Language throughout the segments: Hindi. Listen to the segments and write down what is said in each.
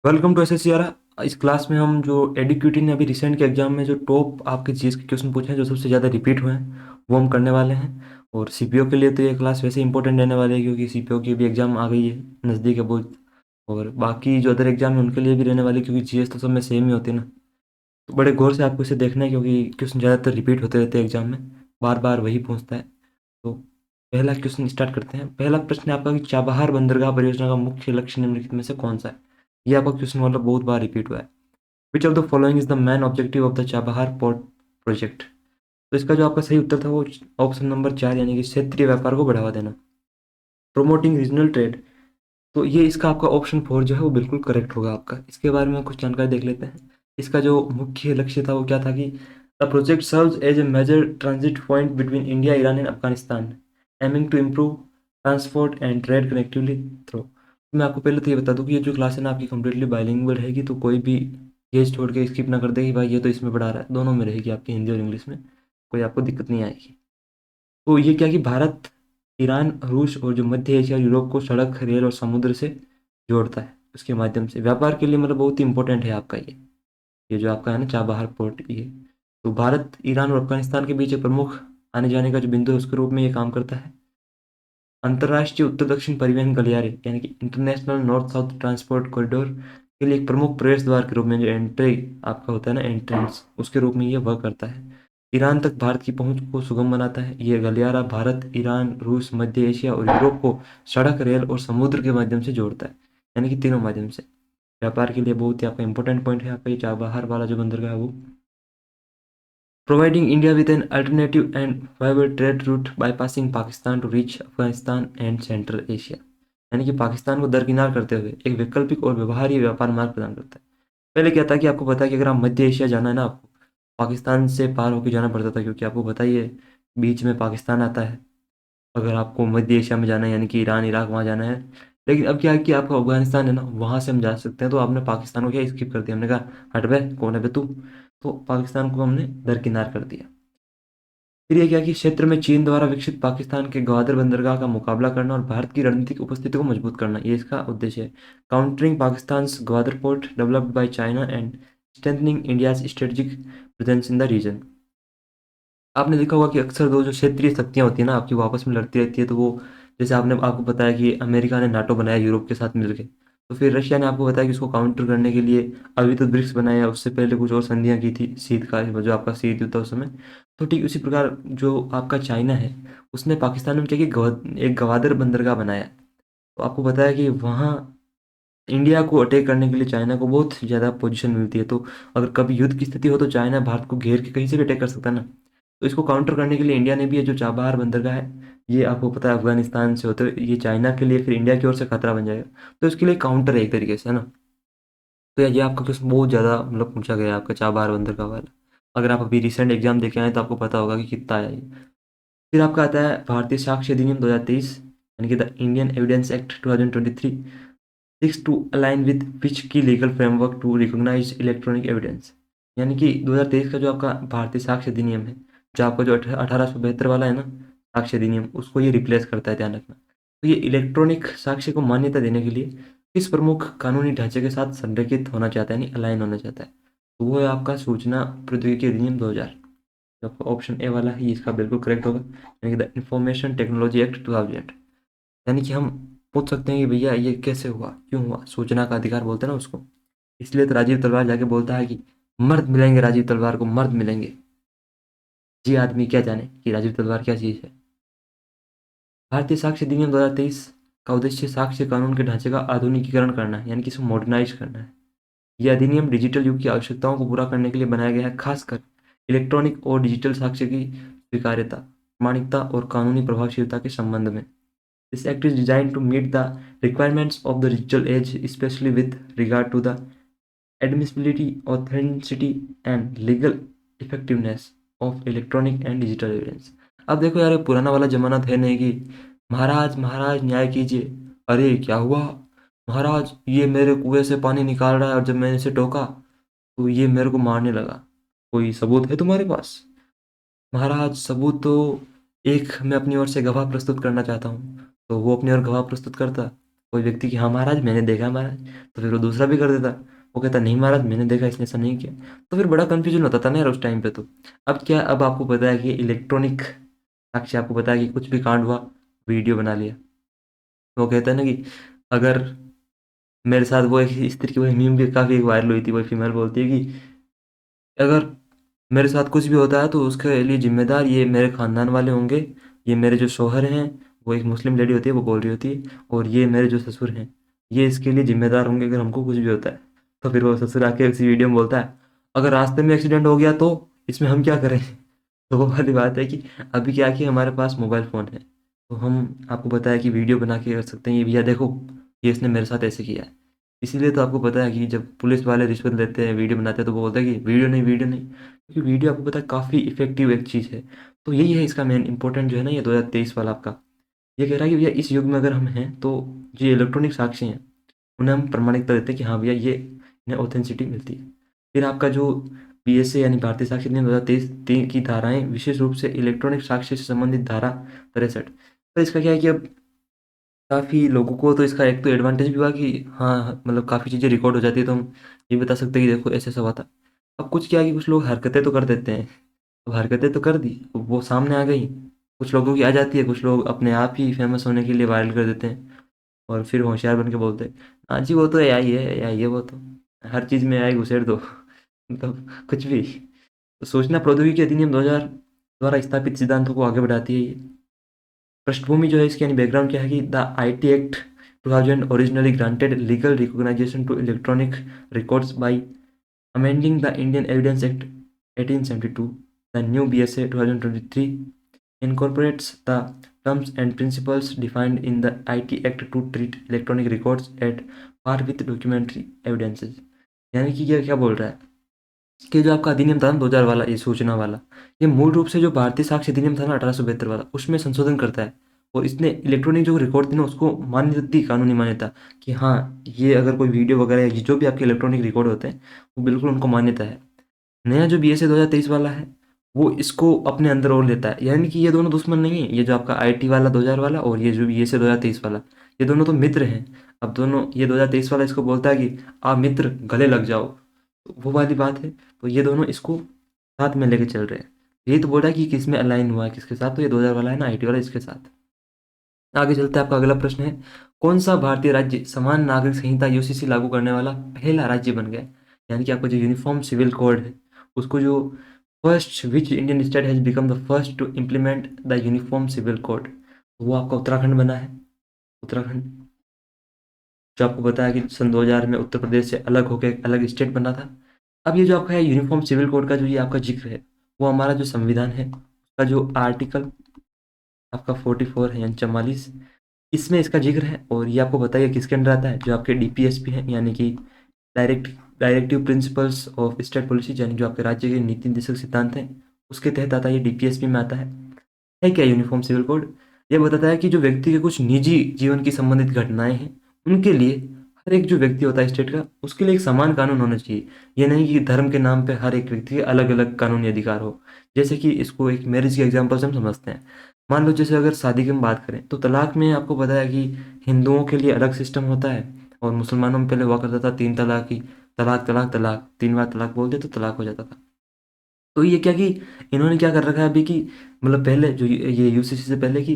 Welcome to एसएससीआर। इस क्लास में हम जो एडीक्यूटी ने अभी रिसेंट के एग्जाम में जो टॉप आपके जीएस के क्वेश्चन पूछे हैं, जो सबसे ज़्यादा रिपीट हुए हैं, वो हम करने वाले हैं। और सीपीओ के लिए तो ये क्लास वैसे इंपॉर्टेंट रहने वाली है, क्योंकि सीपीओ की भी एग्जाम आ गई है, नज़दीक है बहुत। और बाकी जो अदर एग्जाम है उनके लिए भी रहने वाली है, क्योंकि जीएस तो सब में सेम ही होती है ना। तो बड़े गौर से आपको इसे देखना है, क्योंकि क्वेश्चन ज़्यादातर रिपीट होते रहते हैं एग्जाम में, बार बार वही पूछता है। तो पहला क्वेश्चन स्टार्ट करते हैं। पहला प्रश्न है आपका कि चाबहार बंदरगाह परियोजना का मुख्य लक्ष्य निम्नलिखित में से कौन सा है। ये आपका क्वेश्चन मतलब बहुत बार रिपीट हुआ है। Which of the following is the main objective of the Chabahar port project. तो इसका जो आपका सही उत्तर था वो ऑप्शन नंबर 4, यानी कि क्षेत्रीय व्यापार को बढ़ावा देना, प्रोमोटिंग रीजनल ट्रेड। तो ये इसका आपका ऑप्शन 4 जो है वो बिल्कुल करेक्ट होगा आपका। इसके बारे में कुछ जानकारी देख लेते हैं। इसका जो मुख्य लक्ष्य था वो क्या था कि the project serves as a major transit point between India, Iran and Afghanistan, aiming to improve transport and trade connectively through. मैं आपको पहले तो ये बता दूं कि ये जो क्लास है ना आपकी कंप्लीटली बाइलिंगुअल रहेगी, तो कोई भी ये छोड़ के स्किप ना कर दे कि भाई ये तो इसमें पढ़ा रहा है, दोनों में रहेगी आपकी, हिंदी और इंग्लिश में। कोई आपको दिक्कत नहीं आएगी। तो ये क्या कि भारत, ईरान, रूस और जो मध्य एशिया और यूरोप को सड़क, रेल और समुद्र से जोड़ता है। उसके माध्यम से व्यापार के लिए मतलब बहुत ही इंपॉर्टेंट है आपका ये जो आपका है ना चाबहार पोर्ट ये। तो भारत, ईरान और अफगानिस्तान के बीच एक प्रमुख आने जाने का जो बिंदु है उसके रूप में ये काम करता है। अंतर्राष्ट्रीय उत्तर दक्षिण परिवहन गलियारे, यानी कि international north south transport corridor के लिए एक प्रमुख प्रवेश द्वार के रूप में, जो एंट्री आपका होता है ना एंट्रेंस, उसके रूप में ये वर्क करता है। ईरान तक भारत की पहुंच को सुगम बनाता है। ये गलियारा भारत, ईरान, रूस, मध्य एशिया और यूरोप को सड़क, रेल और समुद्र के माध्यम से जोड़ता है, यानी कि तीनों माध्यम से। व्यापार के लिए बहुत ही आपका इंपॉर्टेंट पॉइंट है आपका ये चाबहार वाला जो बंदरगाह है वो। Providing India with an alternative and viable trade route bypassing Pakistan to reach Afghanistan and Central Asia। यानी कि पाकिस्तान को दरकिनार करते हुए एक वैकल्पिक और व्यवहार्य व्यापार मार्ग प्रदान करता है। पहले क्या था कि आपको पता है कि अगर आप मध्य एशिया जाना है ना, आपको पाकिस्तान से पार होकर जाना पड़ता था, क्योंकि आपको पता ही है बीच में पाकिस्तान आता है। अगर आपको मध्य एशिया में जाना है, यानी कि ईरान, इराक, वहाँ जाना है। लेकिन अब क्या है कि आपका अफगानिस्तान है ना, वहाँ से हम जा सकते हैं। तो आपने पाकिस्तान को क्या स्किप कर दिया, हमने कहा हट बे, कौन है बे तू। तो पाकिस्तान को हमने दरकिनार कर दिया। फिर ये क्या कि क्षेत्र में चीन द्वारा विकसित पाकिस्तान के ग्वादर बंदरगाह का मुकाबला करना और भारत की रणनीतिक उपस्थिति को मजबूत करना, ये इसका उद्देश्य है। Countering Pakistan Gwadar port developed by China and strengthening India's strategic presence in the region. आपने देखा होगा कि अक्सर दो जो क्षेत्रीय शक्तियां होती है ना आपकी, वो आपस में लड़ती रहती है। तो वो जैसे आपने आपको बताया कि अमेरिका ने नाटो बनाया यूरोप के साथ मिलकर, तो फिर रशिया ने आपको बताया कि उसको काउंटर करने के लिए अभी तो ब्रिक्स बनाया, उससे पहले कुछ और संधियां की थी शीत काल, जो आपका शीत युद्ध था उस समय। तो ठीक उसी प्रकार जो आपका चाइना है, उसने पाकिस्तान में क्या कि एक गवादर बंदरगाह बनाया। तो आपको बताया कि वहाँ इंडिया को अटैक करने के लिए चाइना को बहुत ज़्यादा पोजीशन मिलती है। तो अगर कभी युद्ध की स्थिति हो तो चाइना भारत को घेर के कहीं से भी अटैक कर सकता है ना। तो इसको काउंटर करने के लिए इंडिया ने भी ये जो चाबहार बंदरगाह है, ये आपको पता है अफगानिस्तान से होते हुए ये चाइना के लिए फिर इंडिया की ओर से खतरा बन जाएगा। तो इसके लिए काउंटर है एक तरीके से, है ना। तो ये आपका क्वेश्चन बहुत ज़्यादा मतलब पूछा गया है आपका चाबहार बंदरगाह वाला। अगर आप अभी रिसेंट एग्जाम देखे आए तो आपको पता होगा कि कितना आया ये। फिर आपका आता है भारतीय साक्ष्य अधिनियम 2023, यानी कि the Indian evidence act 2023 six to align with which की legal framework to recognise electronic evidence. यानी कि 2023 का जो आपका भारतीय साक्ष्य अधिनियम है, जो आपका जो 1872 वाला है ना साक्ष्य अधिनियम, उसको ये रिप्लेस करता है, ध्यान रखना। तो ये इलेक्ट्रॉनिक साक्ष्य को मान्यता देने के लिए किस प्रमुख कानूनी ढांचे के साथ संरेखित होना चाहता है, यानी अलाइन होना चाहता है। तो वो है आपका सूचना प्रौद्योगिकी अधिनियम 2000। जो आपका ऑप्शन ए वाला है ये इसका बिल्कुल करेक्ट होगा, यानी कि द इंफॉर्मेशन टेक्नोलॉजी एक्ट 2000। यानी कि हम पूछ सकते हैं कि भैया ये कैसे हुआ, क्यों हुआ, सूचना का अधिकार बोलते हैं ना उसको। इसलिए तो राजीव तलवार जाके बोलता है कि मर्द मिलेंगे राजीव तलवार को, मर्द मिलेंगे। जी आदमी क्या जाने कि राजीव तलवार क्या चीज़ है। भारतीय साक्ष्य अधिनियम 2023 का उद्देश्य साक्ष्य कानून के ढांचे का आधुनिकीकरण करना है, यानी कि इसे मॉडर्नाइज करना है। यह अधिनियम डिजिटल युग की आवश्यकताओं को पूरा करने के लिए बनाया गया है, खासकर इलेक्ट्रॉनिक और डिजिटल साक्ष्य की स्वीकार्यता, प्रामाणिकता और कानूनी प्रभावशीलता के संबंध में। This act is designed to meet the requirements of the digital age, especially with regard to the admissibility, authenticity, and legal effectiveness of electronic and digital evidence। अब देखो यार, ये पुराना वाला जमाना था नहीं कि महाराज महाराज न्याय कीजिए। अरे क्या हुआ महाराज, ये मेरे कुएं से पानी निकाल रहा है और जब मैंने इसे टोका तो ये मेरे को मारने लगा। कोई सबूत है तुम्हारे पास। महाराज सबूत तो एक मैं अपनी ओर से गवाह प्रस्तुत करना चाहता हूँ। तो वो अपनी ओर गवाह प्रस्तुत करता। कोई व्यक्ति कि हाँ महाराज मैंने देखा है महाराज, तो फिर वो दूसरा भी कर देता। वो कहता नहीं महाराज मैंने देखा, इसने ऐसा नहीं किया। तो फिर बड़ा कंफ्यूजन होता था ना यार उस टाइम पे। तो अब क्या, अब आपको पता है कि इलेक्ट्रॉनिक साक्ष्य, आपको पता है कि कुछ भी कांड हुआ वीडियो बना लिया। वो कहता है ना कि अगर मेरे साथ वो एक इस तरीके की मीम भी काफ़ी वायरल हुई थी, वो फीमेल बोलती है कि अगर मेरे साथ कुछ भी होता है तो उसके लिए जिम्मेदार ये मेरे ख़ानदान वाले होंगे, ये मेरे जो शौहर हैं, वो एक मुस्लिम लेडी होती है वो बोल रही होती है, और ये मेरे जो ससुर हैं, ये इसके लिए जिम्मेदार होंगे अगर हमको कुछ भी होता है। तो फिर वो ससुर आके उसी वीडियो में बोलता है अगर रास्ते में एक्सीडेंट हो गया तो इसमें हम क्या करें। तो वो वाली बात है कि अभी क्या कि हमारे पास मोबाइल फ़ोन है, तो हम आपको पता है कि वीडियो बना के कर सकते हैं, ये भैया देखो ये इसने मेरे साथ ऐसे किया है। इसीलिए तो आपको पता है कि जब पुलिस वाले रिश्वत लेते हैं वीडियो बनाते हैं तो वो बोलता है कि वीडियो नहीं, वीडियो नहीं, क्योंकि वीडियो आपको पता है काफ़ी इफेक्टिव एक चीज़ है। तो यही है इसका मेन इंपॉर्टेंट जो है ना, ये 2023 वाला आपका ये कह रहा है कि भैया इस युग में अगर हम हैं तो जो इलेक्ट्रॉनिक साक्ष्य हैं उन्हें हम प्रमाणिकता देते हैं कि हाँ भैया ये इन्हें ऑथेंटिसिटी मिलती है। फिर आपका जो बीएसए यानी भारतीय साक्ष्य अधिनियम 2023 की धाराएं, विशेष रूप से इलेक्ट्रॉनिक साक्ष्य से संबंधित धारा 63। तो इसका क्या है कि अब काफ़ी लोगों को तो इसका एक तो एडवांटेज भी हुआ कि हाँ मतलब काफ़ी चीज़ें रिकॉर्ड हो जाती है, तो हम ये बता सकते हैं कि देखो ऐसे ऐसा हुआ था। अब कुछ क्या है कि कुछ लोग हरकतें तो कर देते हैं। अब हरकतें तो कर दी, वो सामने आ गई, कुछ लोगों की आ जाती है, कुछ लोग अपने आप ही फेमस होने के लिए वायरल कर देते हैं, और फिर होशियार बन के बोलते हैं हाँ जी वो तो एआई है, एआई है वो तो, हर चीज़ में एआई घुसेड़ दो। मतलब कुछ भी। तो सूचना प्रौद्योगिकी अधिनियम 2000 द्वारा स्थापित सिद्धांतों को आगे बढ़ाती है ये। पृष्ठभूमि जो है इसकी यानी बैकग्राउंड क्या है कि the IT act 2000 originally granted legal recognition to electronic records by amending the Indian Evidence Act 1872. The new BSA 2023 incorporates the terms and principles defined in the IT Act to treat electronic records at par with documentary evidences. यानी कि ये क्या बोल रहा है कि जो आपका अधिनियम था ना 2000 वाला, ये सूचना वाला, ये मूल रूप से जो भारतीय साक्ष्य अधिनियम था ना 1872 वाला, उसमें संशोधन करता है। और इसने इलेक्ट्रॉनिक जो रिकॉर्ड थी ना उसको मान्यता दी, कानूनी मान्यता, कि हाँ ये अगर कोई वीडियो वगैरह या जो भी आपके इलेक्ट्रॉनिक रिकॉर्ड होते हैं वो बिल्कुल उनको मान्यता है। नया जो बीएसए 2023 वाला है वो इसको अपने अंदर और लेता है, यानी कि ये दोनों दुश्मन नहीं है, ये जो आपका आईटी वाला 2000 वाला और ये जो बीएसए 2023 वाला, ये दोनों तो मित्र हैं। अब दोनों, ये 2023 वाला इसको बोलता है कि आप मित्र गले लग जाओ, तो वो वाली बात है। तो ये दोनों इसको साथ में लेके चल रहे हैं। ये तो बोल रहा है कि किस में अलाइन हुआ है किसके साथ, तो ये 2000 वाला है ना आईटी वाला इसके साथ। आगे चलते हैं, आपका अगला प्रश्न है कौन सा भारतीय राज्य समान नागरिक संहिता यूसीसी लागू करने वाला पहला राज्य बन गया है? यानी कि आपका जो यूनिफॉर्म सिविल कोड है उसको जो first which Indian state has become the first to implement the uniform civil code, वो आपका उत्तराखंड बना है। उत्तराखंड जो आपको बताया कि सन 2000 में उत्तर प्रदेश से अलग होकर एक अलग स्टेट बना था। अब ये जो आपका है यूनिफॉर्म सिविल कोड का जो ये आपका जिक्र है, वो हमारा जो संविधान है उसका जो आर्टिकल आपका 44 है यानी 44, इसमें इसका जिक्र है। और ये आपको बताइए किसके अंडर आता है, जो आपके डीपीएसपी हैं यानी कि direct directive principles of state policy, यानी जो आपके राज्य के नीति निर्देशक सिद्धांत हैं उसके तहत आता है, ये डीपीएसपी में आता है क्या यूनिफॉर्म सिविल कोड। ये बताता है कि जो व्यक्ति के कुछ निजी जीवन की संबंधित घटनाएं हैं उनके लिए हर एक जो व्यक्ति होता है स्टेट का उसके लिए एक समान कानून होना चाहिए। ये नहीं कि धर्म के नाम पे हर एक व्यक्ति के अलग अलग कानूनी अधिकार हो। जैसे कि इसको एक मैरिज के एग्जाम्पल से हम समझते हैं। मान लो जैसे अगर शादी की हम बात करें तो तलाक में आपको पता है कि हिंदुओं के लिए अलग सिस्टम होता है, और मुसलमानों में पहले हुआ करता था तीन तलाक की, तलाक तलाक तलाक, तीन बार तलाक बोलते तो तलाक हो जाता था। तो ये क्या कि इन्होंने क्या कर रखा है अभी कि मतलब पहले जो ये यूसीसी से पहले की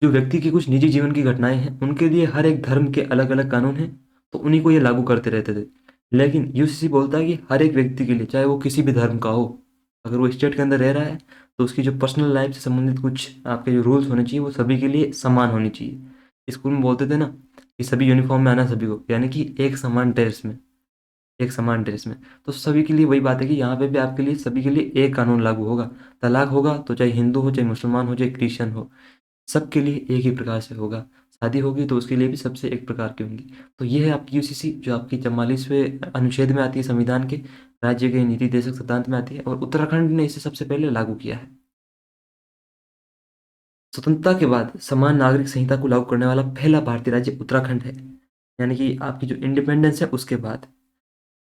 जो व्यक्ति की कुछ निजी जीवन की घटनाएं हैं उनके लिए हर एक धर्म के अलग अलग कानून हैं, तो उन्हीं को ये लागू करते रहते थे। लेकिन यूसीसी बोलता है कि हर एक व्यक्ति के लिए चाहे वो किसी भी धर्म का हो, अगर वो स्टेट के अंदर रह रहा है तो उसकी जो पर्सनल लाइफ से संबंधित कुछ आपके जो रूल्स होने चाहिए वो सभी के लिए समान होनी चाहिए। स्कूल में बोलते थे ना कि सभी यूनिफॉर्म में आना सभी को, यानी कि एक समान ड्रेस में, एक समान ड्रेस में। तो सभी के लिए वही बात है कि यहाँ पे भी आपके लिए सभी के लिए एक कानून लागू होगा। तलाक होगा तो चाहे हिंदू हो, चाहे मुसलमान हो, चाहे क्रिश्चियन हो, सबके लिए एक ही प्रकार से होगा। शादी होगी तो उसके लिए भी सबसे एक प्रकार की होंगी। तो ये है आपकी यूसीसी जो आपकी 44वें अनुच्छेद में आती है संविधान के, राज्य के नीति निर्देशक सिद्धांत में आती है, और उत्तराखंड ने इसे सबसे पहले लागू किया है। स्वतंत्रता के बाद समान नागरिक संहिता को लागू करने वाला पहला भारतीय राज्य उत्तराखंड है, यानी कि आपकी जो इंडिपेंडेंस है उसके बाद।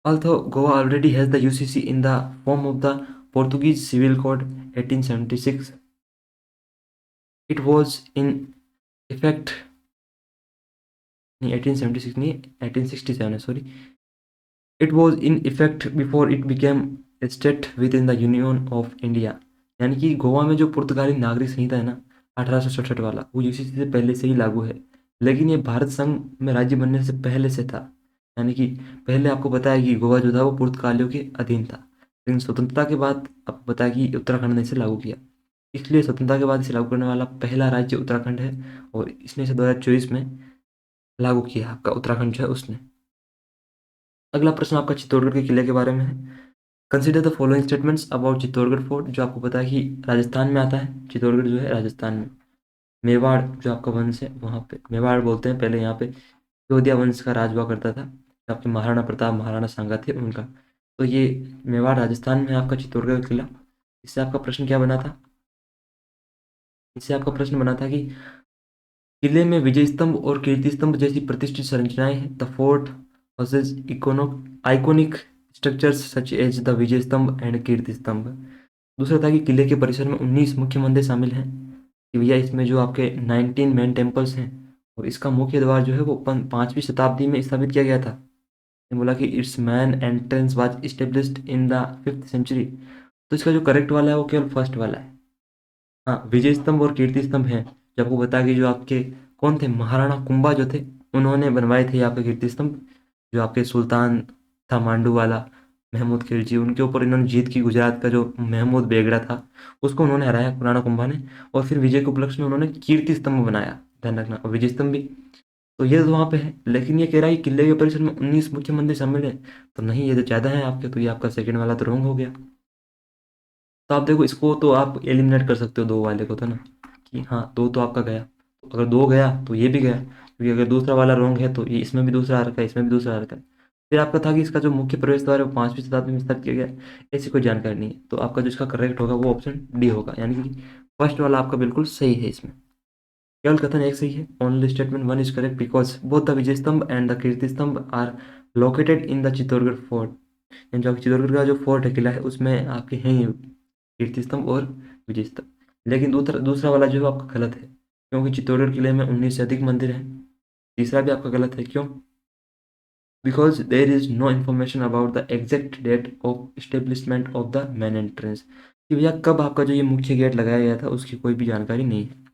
Although Goa already has the UCC in the form of the Portuguese Civil Code 1876, it was in effect नहीं 1876 नहीं, 1867 है, sorry. It was in effect before it became state with in the union of India. यानी कि गोवा में जो पुर्तगाली नागरिक संहिता है ना, 1867 वाला, वो यूसीसी से पहले से ही लागू है, लेकिन ये भारत संघ में राज्य बनने से पहले से था। यानी कि पहले आपको बताया कि गोवा जो था वो पुर्तगालियों के अधीन था, लेकिन स्वतंत्रता के बाद आपको बताया कि उत्तराखंड ने इसे लागू किया। इसलिए स्वतंत्रता के बाद इसे लागू करने वाला पहला राज्य उत्तराखंड है, और इसने इसे 2024 में लागू किया, आपका उत्तराखंड जो है उसने। अगला प्रश्न आपका चित्तौड़गढ़ के किले के बारे में है। Consider the following statements about Chittorgarh fort, जो आपको पता है कि राजस्थान में आता है, चित्तौड़गढ़ जो है राजस्थान में। मेवाड़ जो आपका वंश है वहाँ पे मेवाड़ बोलते हैं, पहले यहाँ पे योधिया वंश का राज हुआ करता था, जो आपके महाराणा प्रताप महाराणा सांगा थे उनका। तो ये मेवाड़ राजस्थान में है आपका चित्तौड़गढ़ किला। इससे आपका प्रश्न क्या बना था, इससे आपका प्रश्न बना था कि किले में विजय स्तंभ और कीर्ति स्तंभ जैसी प्रतिष्ठित संरचनाएं हैं। The fort possess iconic structures such as the Vijay Stambh and कीर्ति स्तंभ। दूसरा था कि किले के परिसर में 19 मुख्य मंदिर शामिल हैं, कि भैया इसमें जो आपके 19 मेन टेम्पल्स हैं, और इसका मुख्य द्वार जो है वो 5वीं शताब्दी में स्थापित किया गया था। ने बोला कि it's main entrance was established in the 5th century. तो इसका जो करेक्ट वाला है वो केवल फर्स्ट वाला है। हाँ, विजय स्तंभ और कीर्ति स्तंभ हैं, जो आपको बता कि जो आपके कौन थे, महाराणा कुंभा जो थे, उन्होंने बनवाए थे आपके कीर्ति स्तंभ। जो आपके सुल्तान था मांडू वाला, महमूद खिलजी, उनके ऊपर इन्होंने जीत की, गुजरात का जो महमूद बेगड़ा था उसको उन्होंने हराया, राणा कुंभा ने। और फिर विजय के उपलक्ष्य में उन्होंने कीर्ति स्तंभ बनाया, ध्यान रखना, और विजय स्तंभ भी। तो ये तो वहाँ पे है, लेकिन ये कह रहा है कि किले के परिसर में 19 मुख्य मंदिर शामिल है, तो नहीं, ये तो ज़्यादा है आपके, तो ये आपका सेकंड वाला तो रॉन्ग हो गया। तो आप देखो, इसको तो आप एलिमिनेट कर सकते हो, दो वाले को तो ना, कि हाँ दो तो आपका गया, तो अगर दो गया तो ये भी गया, क्योंकि अगर दूसरा वाला रॉन्ग है तो ये इसमें भी दूसरा आ रखा है, इसमें भी दूसरा आ रखा है। फिर आपका था कि इसका जो मुख्य प्रवेश द्वार है वो 5वीं शताब्दी में स्थापित किया गया, ऐसी कोई जानकारी नहीं है। तो आपका जो इसका करेक्ट होगा वो ऑप्शन डी होगा, यानी कि फर्स्ट वाला आपका बिल्कुल सही है इसमें। केवल कथन एक सही है, only statement one is correct because both the Vijay Stambh and the Kirti Stambh are located in the Chittorgarh fort. यानी जो चित्तौड़गढ़ का जो फोर्ट है, किला है, उसमें आपके हैं ये कीर्ति स्तंभ और विजय स्तंभ। लेकिन दूसरा दूसरा वाला जो है आपका गलत है, क्योंकि चित्तौड़गढ़ किले में 19 से अधिक मंदिर हैं। तीसरा भी आपका गलत है, क्यों? Because there is no information about the exact date of establishment of the main entrance, कि भैया कब आपका जो ये मुख्य गेट लगाया गया था उसकी कोई भी जानकारी नहीं है।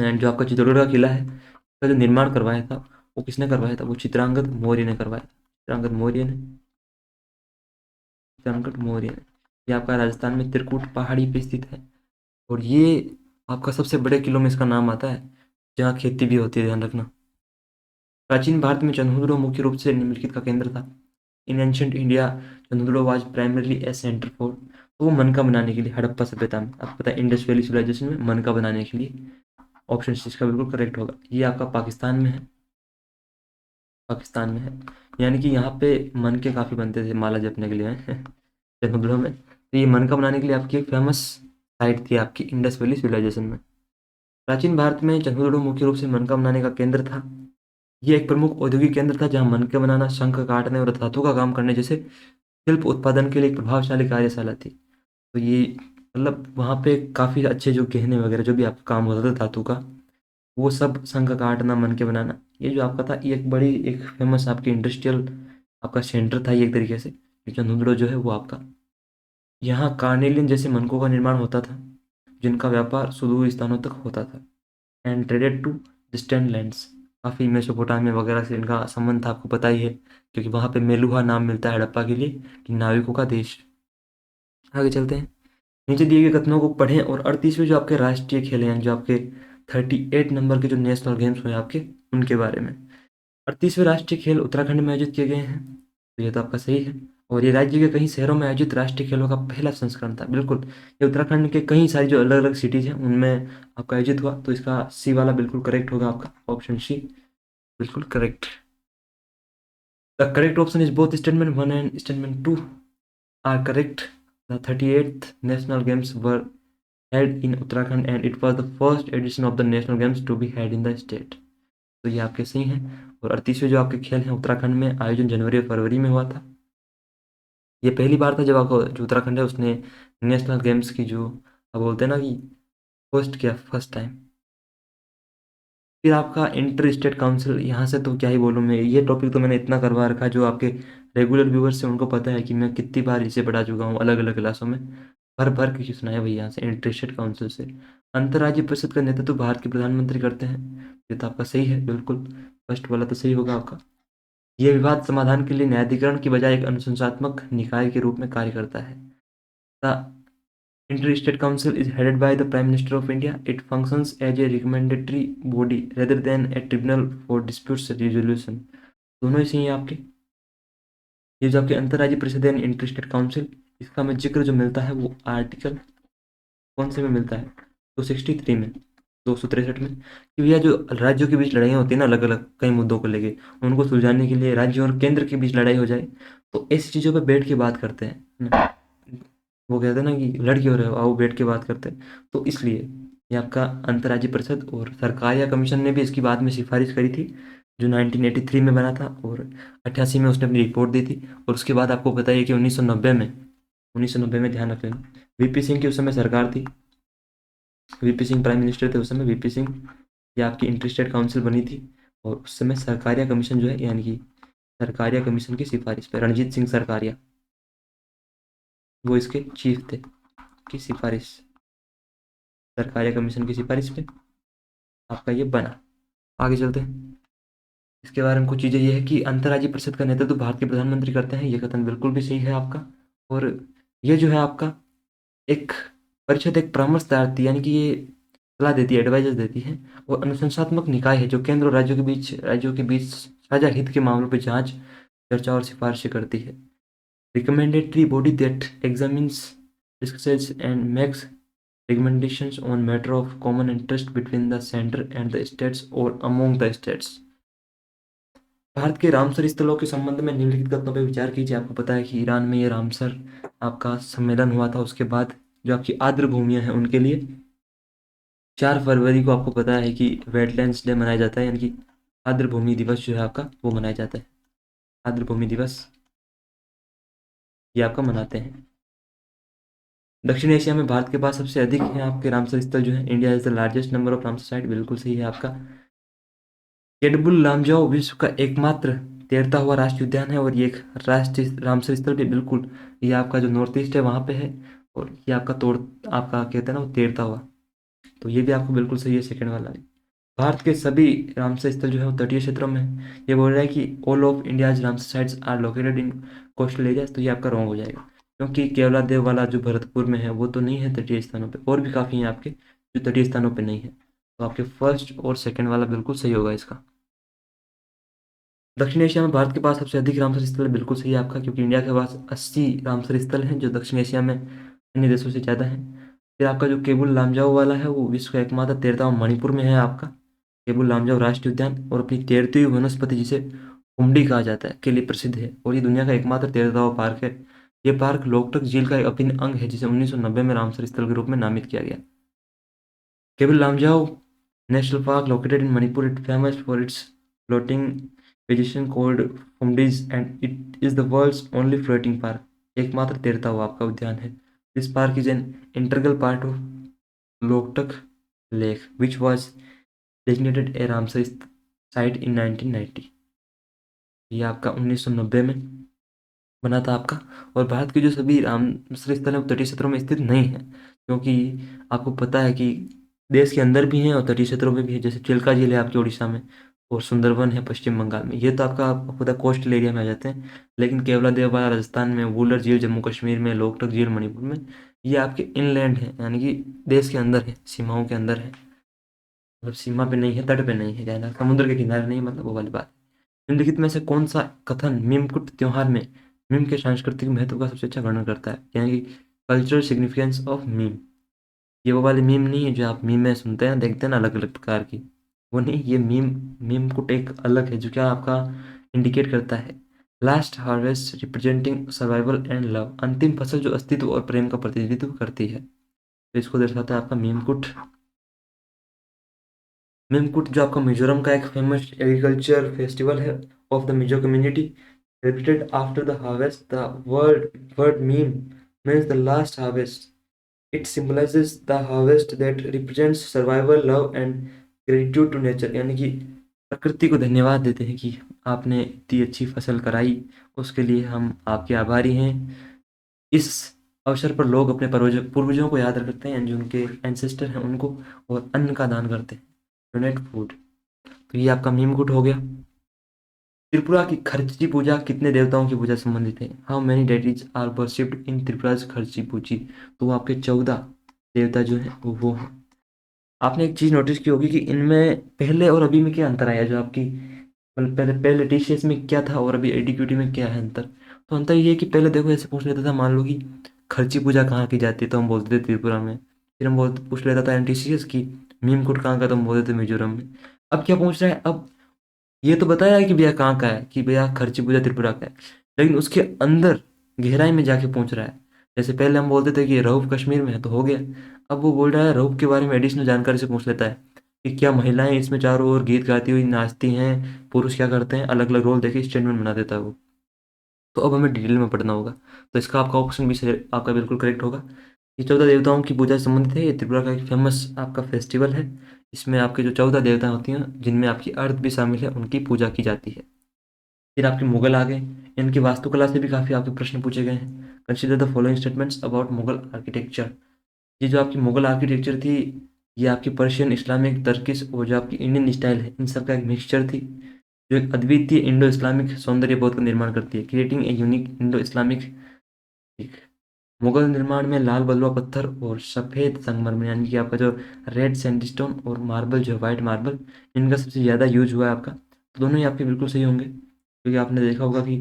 एंड जो आपका चित्तौड़गढ़ का किला है, उसका जो निर्माण करवाया था वो किसने करवाया था, वो चित्रांगद मौर्य ने करवाया, चित्रांगद मौर्य ने, चित्रांगद मौर्य ने। ये आपका राजस्थान में त्रिकूट पहाड़ी पे स्थित है, और ये आपका सबसे बड़े किलों में इसका नाम आता है, जहाँ खेती भी होती है, ध्यान रखना। प्राचीन भारत में चंद्रदुर्ग मुख्य रूप से निम्नलिखित का केंद्र था। In ancient India Chandradurg was primarily a centre for, तो वो मनका बनाने के लिए, हड़प्पा सभ्यता में, आपको पता है इंडस वैली सिविलाइजेशन में मनका बनाने के लिए। ऑप्शन सी इसका बिल्कुल करेक्ट होगा। ये आपका पाकिस्तान में है, पाकिस्तान में है। यानी कि यहाँ पे मन के काफ़ी बनते थे माला जपने के लिए चंद्रदुर्ग में। तो ये मनका बनाने के लिए आपकी एक फेमस साइट थी आपकी इंडस वैली सिविलाइजेशन में। प्राचीन भारत में चंद्रदुर्ग मुख्य रूप से मनका बनाने का केंद्र था। ये एक प्रमुख औद्योगिक केंद्र था, जहां मनके बनाना, शंख काटने और धातु का काम करने जैसे शिल्प उत्पादन के लिए एक प्रभावशाली कार्यशाला थी। तो ये मतलब वहाँ पे काफ़ी अच्छे जो गहने वगैरह जो भी आपका काम होता था धातु का, वो सब शंख काटना, मनके बनाना, ये जो आपका था, ये एक बड़ी एक फेमस आपकी इंडस्ट्रियल आपका सेंटर था ये एक तरीके से। ये चंद्रदुर्ग जो है वो आपका, यहाँ कार्नेलियन जैसे मनकों का निर्माण होता था, जिनका व्यापार सुदूर स्थानों तक होता था, and traded to distant lands. काफ़ी मेसोपोटामिया वगैरह से इनका संबंध था, आपको पता ही है, क्योंकि वहाँ पे मेलुहा नाम मिलता है हड़प्पा के लिए, कि नाविकों का देश। आगे चलते हैं, नीचे दिए गए कथनों को पढ़ें और 38वें जो आपके राष्ट्रीय खेल हैं, जो आपके 38 नंबर के जो नेशनल गेम्स हुए आपके, उनके बारे में। 38वें राष्ट्रीय खेल उत्तराखंड में आयोजित किए गए हैं, तो ये तो आपका सही है। और ये राज्य के कई शहरों में आयोजित राष्ट्रीय खेलों का पहला संस्करण था, बिल्कुल। ये उत्तराखंड के कई सारी जो अलग अलग सिटीज हैं उनमें आपका आयोजित हुआ, तो इसका सी वाला बिल्कुल करेक्ट होगा आपका, ऑप्शन सी बिल्कुल correct. The correct option is both statement one and statement two are correct. The 38th national games were held in Uttarakhand and it was the first edition of the national games to be held in the state। तो ये आपके सही हैं। और 38वें जो आपके खेल हैं उत्तराखंड में आयोजन जनवरी और फरवरी में हुआ था। ये पहली बार था जब आपको जो उत्तराखंड है उसने नेशनल गेम्स की जो, अब बोलते हैं ना कि, होस्ट किया फर्स्ट टाइम। फिर आपका इंटर स्टेट काउंसिल, यहाँ से तो क्या ही बोलूँ मैं, ये टॉपिक तो मैंने इतना करवा रखा है, जो आपके रेगुलर व्यूअर्स हैं उनको पता है कि मैं कितनी बार इसे पढ़ा चुका हूँ अलग अलग क्लासों में। भर भर के सुनाया भैया यहाँ से इंटर स्टेट काउंसिल से। अंतर्राज्यीय परिषद का नेतृत्व भारत के प्रधानमंत्री करते हैं, ये तो आपका सही है बिल्कुल, फर्स्ट वाला तो सही होगा आपका। ये विवाद समाधान के लिए न्यायाधिकरण की बजाय एक अनुशंसात्मक निकाय के रूप में कार्य करता है। The Inter-State Council is headed by the Prime Minister of India. It functions as a recommendatory body rather than a tribunal for disputes resolution. दोनों ही सही हैं आपके। ये जो आपके अंतर्राज्यीय परिषद है इंटर स्टेट काउंसिल, इसका में जिक्र जो मिलता है वो आर्टिकल कौन से में मिलता है, 263 में, 263 में, कि भैया जो राज्यों के बीच लड़ाइयाँ होती है ना अलग अलग कई मुद्दों को लेके, उनको सुलझाने के लिए राज्य और केंद्र के बीच लड़ाई हो जाए तो ऐसी चीज़ों पर बैठ के बात करते हैं ना। वो कहते हैं ना कि लड़ क्यों रहे हो, आओ बैठ के बात करते हैं। तो इसलिए ये आपका अंतर्राज्यीय परिषद, और सरकार या कमीशन ने भी इसकी बाद में सिफारिश करी थी, जो 1983 में बना था, और 88 में उसने अपनी रिपोर्ट दी थी। और उसके बाद आपको पता है कि 1990 में ध्यान रख लेना, वीपी सिंह की उस समय सरकार थी, वीपी सिंह प्राइम मिनिस्टर थे उस समय, वीपी सिंह, ये आपकी इंटर स्टेट काउंसिल बनी थी। और उस समय सरकारिया कमीशन जो है, यानी कि सरकारिया कमीशन की सिफारिश पे रणजीत सिंह सरकारिया, वो इसके चीफ थे, की सिफारिश, सरकारिया कमीशन की सिफारिश पे आपका ये बना। आगे चलते हैं, इसके बारे में कुछ चीज़ें ये है कि अंतर्राज्यीय परिषद का नेतृत्व भारत के प्रधानमंत्री करते हैं, ये कथन बिल्कुल भी सही है आपका। और ये जो है आपका एक परिषद एक परामर्श दाती, यानी कि ये सलाह देती है, एडवाइजर देती है, और अनुशंसात्मक निकाय है जो केंद्र और राज्यों के बीच साझा हित के मामलों पर जांच, चर्चा और सिफारिशें करती है। Recommendatory body that examines, discusses and makes recommendations on matter of common interest between the center and the states or among the states। Bharat के रामसर स्थलों के संबंध में निम्नलिखित कथनों पर विचार कीजिए। आपको पता है कि ईरान में ये रामसर आपका सम्मेलन हुआ था, उसके बाद जो आपकी आर्द्र भूमियां हैं उनके लिए 4 फरवरी को आपको पता है कि वेटलैंड्स डे मनाया जाता है, यानी कि आर्द्र भूमि दिवस जो है आपका वो मनाया जाता है, आर्द्र भूमि दिवस ये आपका मनाते हैं। दक्षिण एशिया में भारत के पास सबसे अधिक है आपके रामसर स्थल जो है, India is the largest number of Ramsar site, बिल्कुल सही है आपका। केटबुल लामजाओ विश्व का एकमात्र तैरता हुआ राष्ट्रीय उद्यान है, और ये एक राष्ट्रीय रामसर स्थल भी बिल्कुल, ये आपका जो नॉर्थ ईस्ट है वहाँ पे है, और ये आपका आपका कहते हैं ना वो तैरता हुआ, तो ये भी आपको बिल्कुल सही है, सेकंड वाला भी। भारत के सभी रामसर स्थल जो है वो तटीय क्षेत्रों में है। ये बोल रहा है कि all of India's Ramsar sites are located in coastal areas, तो ये आपका रॉन्ग हो जाएगा, क्योंकि केवला देव वाला जो भरतपुर में है वो तो नहीं है तटीय स्थानों पे, और भी काफ़ी हैं आपके जो तटीय स्थानों पे नहीं है, तो आपके फर्स्ट और सेकंड वाला बिल्कुल सही होगा इसका। दक्षिण एशिया में भारत के पास सबसे अधिक रामसर स्थल है, बिल्कुल सही है आपका, क्योंकि इंडिया के पास 80 रामसर स्थल हैं, जो दक्षिण एशिया में अन्य देशों से ज़्यादा हैं। फिर आपका जो केबुल लामजाओ वाला है वो विश्व का एकमात्र तैरता हुआ मणिपुर में है आपका, केबुल लामजाओ राष्ट्रीय उद्यान, और अपनी तैरती हुई वनस्पति जिसे हुम्डी कहा जाता है के लिए प्रसिद्ध है, और ये दुनिया का एकमात्र तैरता हुआ पार्क है। ये पार्क लोकटक झील का एक अभिन्न अंग है, जिसे 1990 में रामसर स्थल के रूप में नामित किया गया। Keibul Lamjao national park located in Manipur, it famous for its floating vegetation called Fumdi's, and it is the world's only floating park। एकमात्र तैरता हुआ आपका उद्यान है। This park is an integral part of Loktak Lake, which was designated a Ramsar site in 1990। ये आपका 1990 में बना था आपका। और भारत के जो सभी रामसर स्थल हैं वो तटीय क्षेत्रों में स्थित नहीं है, क्योंकि आपको पता है कि देश के अंदर भी हैं और तटीय क्षेत्रों में भी है, जैसे चिल्का झील है आपके उड़ीसा में, और सुंदरवन है पश्चिम बंगाल में, ये तो आपका आपको पता कोस्टल एरिया में आ जाते हैं। लेकिन केवलादेव वाला राजस्थान में, वुलर झील जम्मू कश्मीर में, लोकटक झील मणिपुर में, ये आपके इनलैंड है, यानी कि देश के अंदर है, सीमाओं के अंदर है, मतलब सीमा पे नहीं है, तट पे नहीं है, कहना समुद्र के किनारे नहीं, मतलब वो वाली बात। निम्नलिखित में से कौन सा कथन मीमकुट त्योहार में मीम के सांस्कृतिक महत्व का सबसे अच्छा वर्णन करता है, यानी कि कल्चरल सिग्निफिकेंस ऑफ मीम। ये वो वाली मीम नहीं है जो आप मीम में सुनते हैं देखते हैं ना अलग अलग प्रकार की, वो नहीं, ये मीमकुट एक अलग है, जो क्या आपका इंडिकेट करता है last harvest representing survival and love, अंतिम फसल जो अस्तित्व और प्रेम का प्रतिनिधित्व करती है, तो इसको दर्शाता है आपका मीमकुट। मीमकुट जो आपका मिजोरम का एक फेमस एग्रीकल्चर फेस्टिवल है of the Mizo community, repeated after the harvest। The word meme means the last harvest। It symbolizes the harvest that represents survival, love, and gratitude to nature, यानी कि प्रकृति को धन्यवाद देते हैं कि आपने इतनी अच्छी फसल कराई, उसके लिए हम आपके आभारी हैं। इस अवसर पर लोग अपने पूर्वजों पूर्वजों को याद रखते हैं, जो उनके एंसेस्टर हैं उनको, और अन्न का दान करते हैं, डोनेट फूड। तो ये आपका मीम गुट हो गया। त्रिपुरा की खर्ची पूजा कितने देवताओं की पूजा से संबंधित है? How many deities are worshipped in Tripura's Kharchi Puja? तो वो आपके 14 देवता जो हैं वो हैं। आपने एक चीज नोटिस की होगी कि इनमें पहले और अभी में क्या अंतर आया, जो आपकी मतलब पहले पहले टीसीएस में क्या था और अभी एडीक्यूटी में क्या है अंतर? तो अंतर ये है कि पहले देखो ऐसे पूछ लेता था, मान लो कि खर्ची पूजा कहाँ की जाती है तो हम बोलते थे त्रिपुरा में। फिर हम बोलते पूछ लेता था एनटीसीएस की मीमकुट कहाँ का, तो हम बोलते थे मिजोरम में। अब क्या पूछ रहा है, अब ये तो बताया है कि भैया कहाँ का है, कि भैया खर्ची पूजा त्रिपुरा का है, लेकिन उसके अंदर गहराई में जाके पूछ रहा है। जैसे पहले हम बोलते थे कि रऊफ कश्मीर में है तो हो गया, अब वो बोल रहा है रऊफ के बारे में एडिशनल जानकारी से पूछ लेता है कि क्या महिलाएं इसमें चारों ओर गीत गाती हुई नाचती हैं, पुरुष क्या करते हैं, अलग अलग रोल देके स्टेटमेंट बना देता है वो। तो अब हमें डिटेल में पढ़ना होगा। तो इसका आपका ऑप्शन भी आपका बिल्कुल करेक्ट होगा। ये 14 देवताओं की पूजा से संबंधित है। ये त्रिपुरा का एक फेमस आपका फेस्टिवल है। इसमें आपके जो 14 देवता होती हैं, जिनमें आपकी अर्थ भी शामिल है, उनकी पूजा की जाती है। फिर आपके मुगल आ गए। इनकी वास्तुकला से भी काफ़ी आपके प्रश्न पूछे गए हैं। Consider the following statements about Mughal architecture. ये जो आपकी मुगल आर्किटेक्चर थी, ये आपकी पर्शियन, इस्लामिक, तर्किश और जो आपकी इंडियन स्टाइल है, इन सब का एक मिक्सचर थी, जो एक अद्वितीय इंडो इस्लामिक सौंदर्य बोध का निर्माण करती है, creating a unique Indo Islamic. Mughal निर्माण में लाल बलुआ पत्थर और सफ़ेद संगमरमर, यानी कि आपका जो रेड सैंडस्टोन और मार्बल जो वाइट मार्बल, इनका सबसे ज़्यादा यूज हुआ है आपका। तो दोनों ही आपके बिल्कुल सही होंगे, क्योंकि आपने देखा होगा कि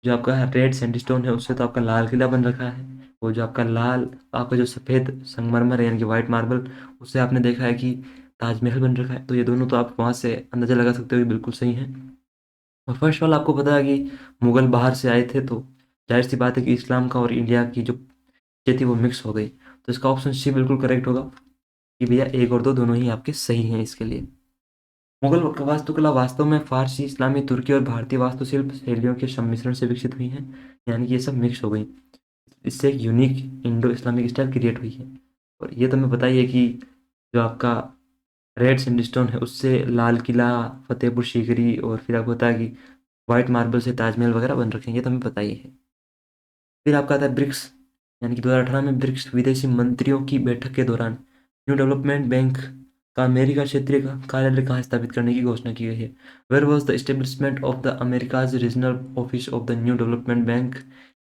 जो आपका रेड सैंडस्टोन है उससे तो आपका लाल किला बन रखा है, और जो आपका लाल, आपका जो सफ़ेद संगमरमर है यानी कि वाइट मार्बल, उससे आपने देखा है कि ताजमहल बन रखा है। तो ये दोनों तो आप वहाँ से अंदाजा लगा सकते हो कि बिल्कुल सही है। और फर्स्ट वाला आपको पता है कि मुगल बाहर से आए थे, तो जाहिर सी बात है कि इस्लाम का और इंडिया की जो ये थी वो मिक्स हो गई। तो इसका ऑप्शन सी बिल्कुल करेक्ट होगा कि भैया एक और दो दोनों ही आपके सही हैं इसके लिए। मुगल वास्तुकला वास्तव में फारसी, इस्लामी, तुर्की और भारतीय वास्तुशिल्प शैलियों के सम्मिश्रण से विकसित हुई हैं, यानी कि ये सब मिक्स हो गई। इससे एक unique Indo Islamic style create हुई है। और ये तो हमें पता ही है कि जो आपका रेड सैंडस्टोन है उससे लाल किला, फतेहपुर सीकरी, और फिर आपको पता है कि व्हाइट मार्बल से ताजमहल वगैरह बन रखे हैं, ये तो हमें पता ही है। फिर आपका आता है ब्रिक्स, यानी कि 2018 में ब्रिक्स विदेशी मंत्रियों की बैठक के दौरान न्यू डेवलपमेंट बैंक का अमेरिका क्षेत्रीय का कार्यालय कहाँ स्थापित करने की घोषणा की गई है? Where was the establishment of the Americas regional office of the new development bank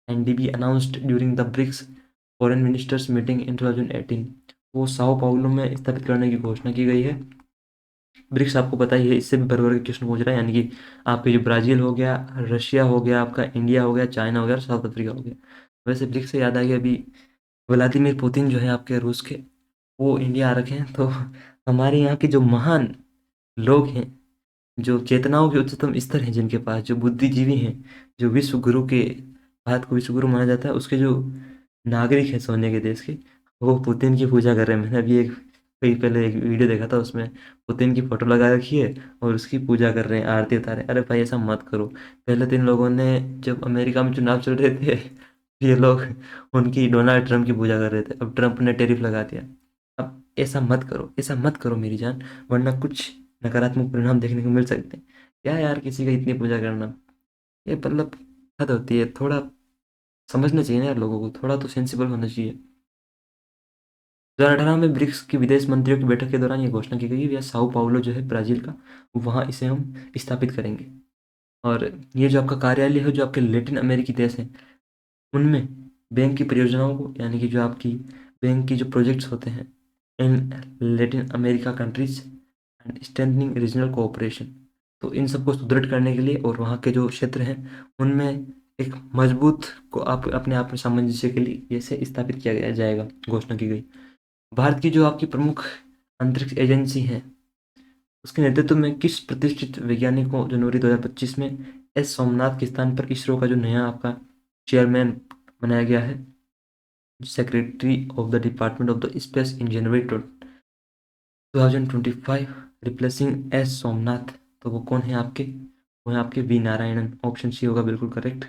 NDB announced during the BRICS foreign ministers meeting in 2018? वो साओ पाउलो में स्थापित करने की घोषणा की गई है। ब्रिक्स आपको पता ही है, इससे भी भर भर के क्वेश्चन पूछ रहा है, यानी कि आपके जो ब्राज़ील हो गया, रशिया हो गया, आपका इंडिया हो गया, चाइना हो गया और साउथ अफ्रीका हो गया। वैसे ब्रिक्स से याद आ गया, अभी व्लादिमीर पुतिन जो है आपके रूस के, वो इंडिया आ रखे हैं। तो हमारे यहाँ के जो महान लोग हैं, जो चेतनाओं के उच्चतम स्तर हैं, जिनके पास जो बुद्धिजीवी हैं, जो विश्व गुरु के, भारत को विश्व गुरु माना जाता है, उसके जो नागरिक हैं सोने के देश के, वो पुतिन की पूजा कर रहे हैं। मैंने अभी एक कहीं पहले एक वीडियो देखा था, उसमें पुतिन की फोटो लगा रखी है और उसकी पूजा कर रहे हैं, आरती उतारे। अरे भाई ऐसा मत करो। पहले तो इन लोगों ने, जब अमेरिका में चुनाव चल रहे थे, ये लोग उनकी, डोनाल्ड ट्रंप की पूजा कर रहे थे, अब ट्रंप ने टैरिफ लगा दिया। अब ऐसा मत करो, ऐसा मत करो मेरी जान, वरना कुछ नकारात्मक परिणाम देखने को मिल सकते हैं। क्या यार, किसी का इतनी पूजा करना, ये मतलब हद होती है। थोड़ा समझना चाहिए ना यार, लोगों को थोड़ा तो सेंसिबल होना चाहिए। 2018 में ब्रिक्स की विदेश मंत्रियों की बैठक के दौरान ये घोषणा की गई, यह साओ पाउलो जो है ब्राजील का, वहाँ इसे हम स्थापित करेंगे। और ये जो आपका कार्यालय है, जो आपके लेटिन अमेरिकी देश हैं, उनमें बैंक की परियोजनाओं को, यानी कि जो आपकी बैंक की जो प्रोजेक्ट्स होते हैं in Latin America countries and strengthening regional cooperation, तो इन सबको सुदृढ़ करने के लिए और वहाँ के जो क्षेत्र हैं उनमें एक मजबूत को आप अपने आप में सामंजस्य के लिए इसे स्थापित किया गया जाएगा, घोषणा की गई। भारत की जो आपकी प्रमुख अंतरिक्ष एजेंसी है, उसके नेतृत्व में किस प्रतिष्ठित वैज्ञानिक को जनवरी 2025 में एस सोमनाथ के स्थान पर इसरो का जो नया आपका चेयरमैन बनाया गया है, secretary of the department of the space in January 2025, replacing S Somnath? तो वो कौन है आपके? वो है आपके वी नारायणन। ऑप्शन सी होगा बिल्कुल करेक्ट,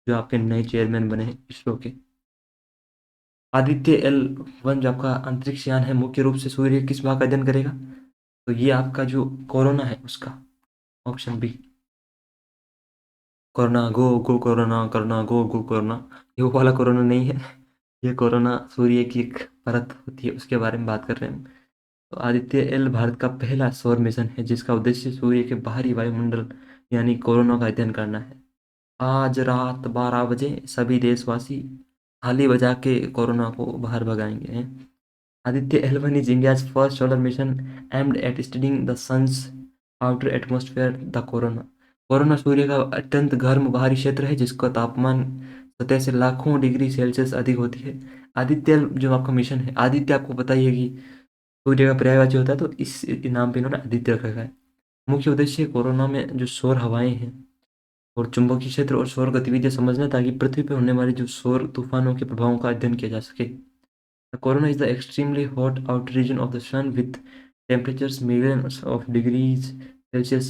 जो आपके नए चेयरमैन बने हैं इसरो के। आदित्य L1 जो आपका अंतरिक्ष यान है, मुख्य रूप से सूर्य के किस भाग का अध्ययन करेगा? तो ये आपका जो कोरोना है उसका option B. Corona go go corona, corona go go corona, ये वो वाला कोरोना नहीं है। ये कोरोना सूर्य की एक परत होती है उसके बारे में बात कर रहे हैं हम। तो आदित्य एल भारत का पहला सौर मिशन है जिसका उद्देश्य सूर्य के बाहरी वायुमंडल यानी कोरोना का अध्ययन करना है। आज रात 12 बजे सभी देशवासी थाली बजा के कोरोना को बाहर भगाएंगे हैं। Aditya L1 is India's first solar mission aimed at studying the sun's outer atmosphere, the corona। Corona सूर्य का अत्यंत गर्म बाहरी क्षेत्र है जिसका तापमान सतह से लाखों डिग्री सेल्सियस अधिक होती है। आदित्य जो आपका मिशन है, आदित्य आपको पता ही है कि सूर्य का पर्यायवाची होता है, तो इस नाम पे इन्होंने आदित्य रखा है। मुख्य उद्देश्य कोरोना में जो सौर हवाएं हैं और चुंबकीय क्षेत्र और सौर गतिविधियां समझना, ताकि पृथ्वी पर होने वाले जो सौर तूफानों के प्रभावों का अध्ययन किया जा सके। The corona is the extremely hot outer region of the sun with temperatures millions of degrees Celsius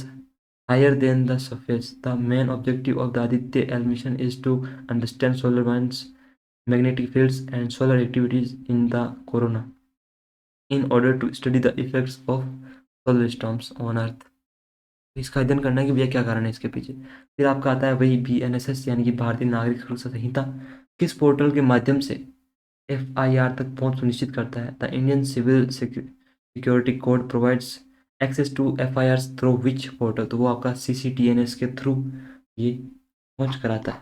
higher than the surface. The main objective of the Aditya L mission is to understand solar winds, magnetic fields, and solar activities in the corona in order to study the effects of solar storms on Earth। इसका अध्ययन करना है कि भैया क्या कारण है इसके पीछे। फिर आपका आता है वही BNSS यानी कि भारतीय नागरिक सुरक्षा संहिता किस पोर्टल के माध्यम से FIR तक पहुंच सुनिश्चित करता है। The Indian civil security code provides access to FIRs through which portal, तो वो आपका CCTNS के थ्रू ये पहुंच कराता है।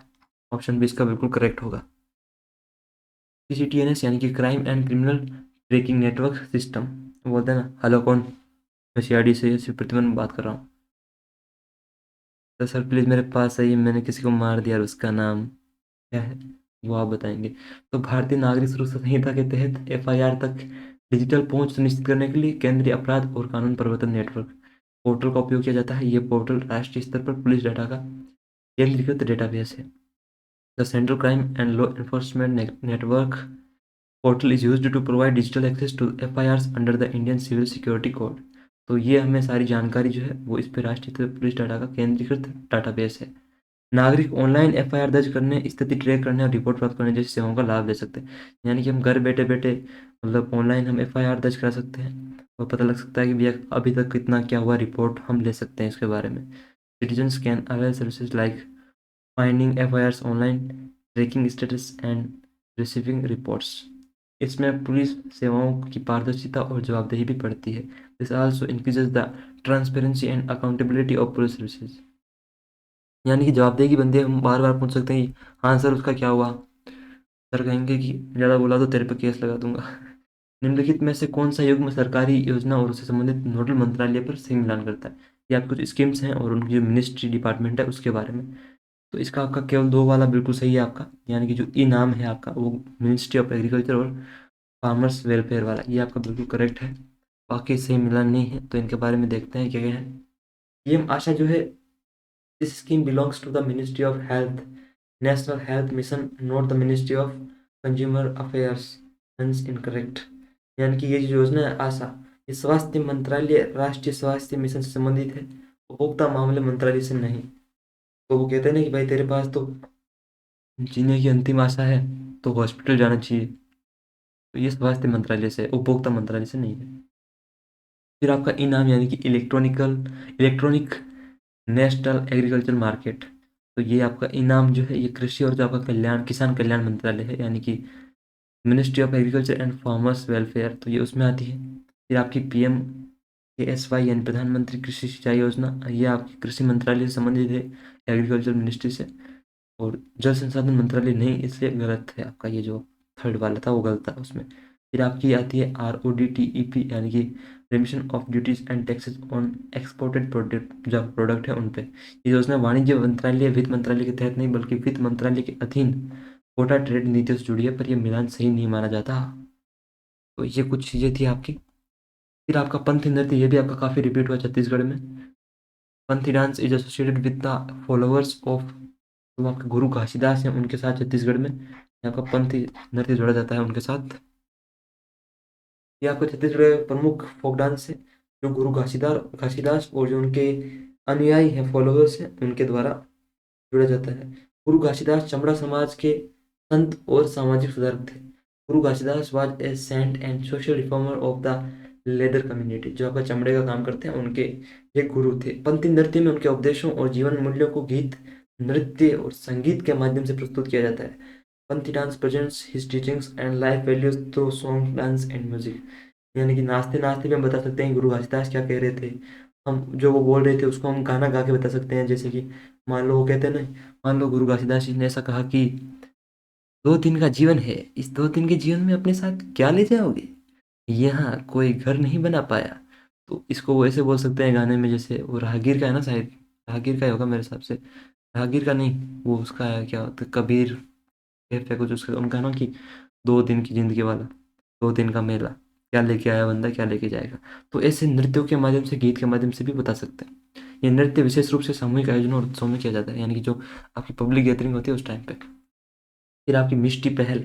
ऑप्शन बी इसका बिल्कुल करेक्ट होगा। CCTNS यानी कि crime and criminal tracking network system. बोलते हैं ना, हेलो कौन, मैं CID से शिव प्रतिमन बात कर रहा हूँ। तो सर प्लीज़ मेरे पास आइए, मैंने किसी को मार दिया और उसका नाम क्या है वो आप बताएंगे। तो भारतीय नागरिक सुरक्षा संहिता के तहत FIR तक डिजिटल पहुंच सुनिश्चित करने के लिए केंद्रीय अपराध और कानून प्रवर्तन नेटवर्क पोर्टल का उपयोग किया जाता है। ये पोर्टल राष्ट्रीय स्तर पर पुलिस डाटा का केंद्रीकृत डेटाबेस है। The central crime and law enforcement network portal is used to provide digital access to FIRs under the Indian civil security code. तो ये हमें सारी जानकारी जो है वो इस पर राष्ट्रीय स्तर पर पुलिस डाटा का केंद्रीकृत डाटाबेस है। नागरिक ऑनलाइन FIR दर्ज करने, स्थिति ट्रैक करने और रिपोर्ट प्राप्त करने जैसी सेवाओं का लाभ ले सकते हैं। यानी कि हम घर बैठे बैठे मतलब ऑनलाइन हम FIR दर्ज करा सकते हैं और पता लग सकता है कि भैया अभी तक कितना क्या हुआ, रिपोर्ट हम ले सकते हैं इसके बारे में। Citizens can avail services like finding FIRs online, tracking status and receiving reports. इसमें पुलिस सेवाओं की पारदर्शिता और जवाबदेही भी बढ़ती है। This also increases the transparency and accountability of police services. यानी कि जवाबदेही की बंदे हम बार बार पूछ सकते हैं कि हाँ सर उसका क्या हुआ। सर कहेंगे कि ज़्यादा बोला तो तेरे पे केस लगा दूंगा। निम्नलिखित में से कौन सा युग्म सरकारी योजना और उससे संबंधित नोडल मंत्रालय पर सही मिलान करता है। ये आप कुछ स्कीम्स हैं और उनकी जो मिनिस्ट्री डिपार्टमेंट है उसके बारे में। तो इसका आपका केवल दो वाला बिल्कुल सही है आपका, यानी कि जो ई नाम है आपका वो मिनिस्ट्री ऑफ एग्रीकल्चर और फार्मर्स वेलफेयर वाला, ये आपका बिल्कुल करेक्ट है। बाकी सही मिलान नहीं है, तो इनके बारे में देखते हैं क्या क्या है। PM आशा जो है, this scheme belongs to the Ministry of Health, National Health Mission, not the Ministry of Consumer Affairs, hence incorrect। यानी कि ये जो योजना है आशा, ये स्वास्थ्य मंत्रालय राष्ट्रीय स्वास्थ्य मिशन से संबंधित है, उपभोक्ता मामले मंत्रालय से नहीं। तो वो कहते हैं ना कि भाई तेरे पास तो जीने की अंतिम आशा है तो हॉस्पिटल जाना चाहिए, तो ये स्वास्थ्य मंत्रालय से, उपभोक्ता मंत्रालय से नहीं है। फिर आपका इनाम यानी कि इलेक्ट्रॉनिक नेशनल एग्रीकल्चर मार्केट, तो ये आपका इनाम जो है ये कृषि और जो आपका कल्याण किसान कल्याण मंत्रालय है, यानी कि ministry of agriculture and farmers welfare, तो ये उसमें आती है। फिर आपकी PMKSY यानी प्रधानमंत्री कृषि सिंचाई योजना, ये आपकी कृषि मंत्रालय से संबंधित है, एग्रीकल्चर मिनिस्ट्री से। और जल संसाधन मंत्रालय नहीं, इसलिए गलत है आपका ये जो थर्ड वाला था वो गलत था उसमें। फिर आपकी आती है RODTEP यानी कि remission of duties and taxes on exported product, जो प्रोडक्ट है उन पे। ये योजना वाणिज्य मंत्रालय वित्त मंत्रालय के तहत नहीं बल्कि वित्त मंत्रालय के अधीन कोटा ट्रेड नीतियों से जुड़ी है, पर यह मिलान सही नहीं माना जाता। तो ये कुछ चीज़ें थी आपकी। फिर आपका पंथी नृत्य, ये भी आपका काफ़ी रिपीट हुआ छत्तीसगढ़ में। Panthi dance is associated with the followers of, तो आपके गुरु घासीदास हैं उनके साथ छत्तीसगढ़ में यहाँ का पंथी नृत्य जोड़ा जाता है उनके साथ। ये आपका छत्तीसगढ़ का प्रमुख फोक डांस है जो गुरु घासीदास और जो उनके अनुयायी हैं, फॉलोअर्स हैं, उनके द्वारा जोड़ा जाता है। गुरु घासीदास चमड़ा समाज के संत और सामाजिक सुधारक थे। Guru Ghasidas was a saint and social reformer of the leather community जो आपका चमड़े का काम करते हैं, उनके एक गुरु थे। पंथी नृत्य में उनके उपदेशों और जीवन मूल्यों को गीत, नृत्य और संगीत के माध्यम से प्रस्तुत किया जाता है। Panthi dance presents his teachings and life values through song, dance and music. यानी कि नाचते नाचते भी हम बता सकते हैं गुरु घासीदास क्या कह रहे थे, हम जो वो बोल रहे थे उसको हम गाना गा के बता सकते हैं। जैसे कि मान लो वो कहते हैं ना, मान लो गुरु घासीदास जी ने ऐसा कहा कि 2 दिन का जीवन है, इस 2 दिन के जीवन में अपने साथ क्या ले जाओगे, यहाँ कोई घर नहीं बना पाया। तो इसको वो ऐसे बोल सकते हैं गाने में, जैसे वो राहगीर का है ना शायद, राहगीर का ही होगा मेरे हिसाब से, राहगीर का नहीं, वो उसका है क्या होता है, कबीर कैफ है कुछ उसका, उनका ना कि 2 दिन की जिंदगी वाला, 2 दिन का मेला, क्या लेके आया बंदा क्या लेके जाएगा। तो ऐसे नृत्यों के माध्यम से, गीत के माध्यम से भी बता सकते हैं। ये नृत्य विशेष रूप से सामूहिक आयोजनों और उत्सवों में किया जाता है, यानी कि जो आपकी पब्लिक गैदरिंग होती है उस टाइम पे। फिर आपकी मिष्टी पहल,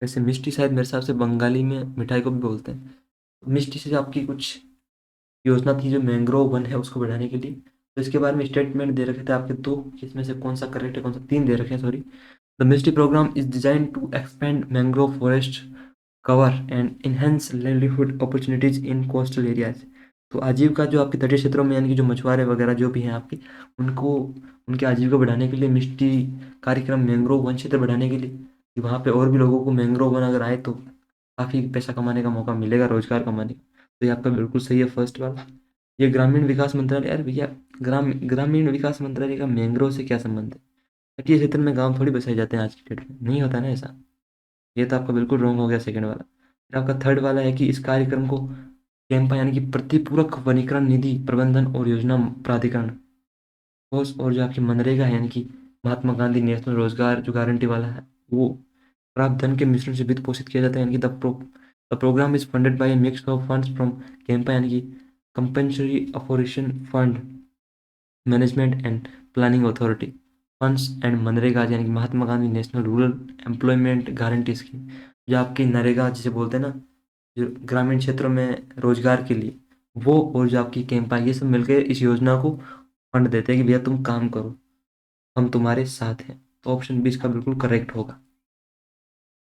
वैसे मिष्टी शायद मेरे हिसाब से बंगाली में मिठाई को भी बोलते हैं। मिष्टी से आपकी कुछ योजना थी जो मैंग्रोव वन है उसको बढ़ाने के लिए, तो इसके बारे में स्टेटमेंट दे रखे थे आपके दो, इसमें से कौन सा करेक्ट है, कौन सा, 3 दे रखे हैं sorry. The MISHTI programme is design to expand mangrove forest cover and enhance livelihood opportunities in coastal areas. तो आजीविका जो आपके तटीय क्षेत्रों में, यानी कि जो मछुआरे वगैरह जो भी हैं आपके, उनको उनकी आजीविका बढ़ाने के लिए मिष्टी कार्यक्रम, मैंग्रोव वन क्षेत्र बढ़ाने के लिए, कि वहाँ पे और भी लोगों को मैंग्रोव वन अगर आए तो काफ़ी पैसा कमाने का मौका मिलेगा, रोजगार कमाने का। तो ये आपका बिल्कुल सही है फर्स्ट वाला। ये ग्रामीण विकास मंत्रालय, यार भैया ग्रामीण विकास मंत्रालय का मैंग्रोव से क्या संबंध है? तटीय क्षेत्र में गांव थोड़ी बसाए जाते हैं आज की डेट में, नहीं होता ना ऐसा। ये तो आपका बिल्कुल रॉन्ग हो गया सेकंड वाला। फिर आपका थर्ड वाला है कि इस कार्यक्रम को कैंपा, यानी कि प्रतिपूरक वनीकरण निधि प्रबंधन और योजना प्राधिकरण, और जो आपकी मनरेगा है, यानी कि महात्मा गांधी नेशनल रोजगार जो गारंटी वाला है, वो प्राप्त धन के मिश्रण से वित्त पोषित किया जाता है। यानी कि the programme is funded by a mix of funds from CAMPA, यानी कि compensatory afforestation fund, management and planning authority funds and MNREGA, यानी कि Mahatma Gandhi national rural employment guarantee scheme, जो आपकी नरेगा जिसे बोलते हैं ना, जो ग्रामीण क्षेत्रों में रोजगार के लिए, वो और जो आपकी कैंपा, ये सब मिलकर इस योजना को फंड देते हैं कि भैया तुम काम करो, हम तुम्हारे साथ हैं। तो ऑप्शन बी इसका बिल्कुल करेक्ट होगा।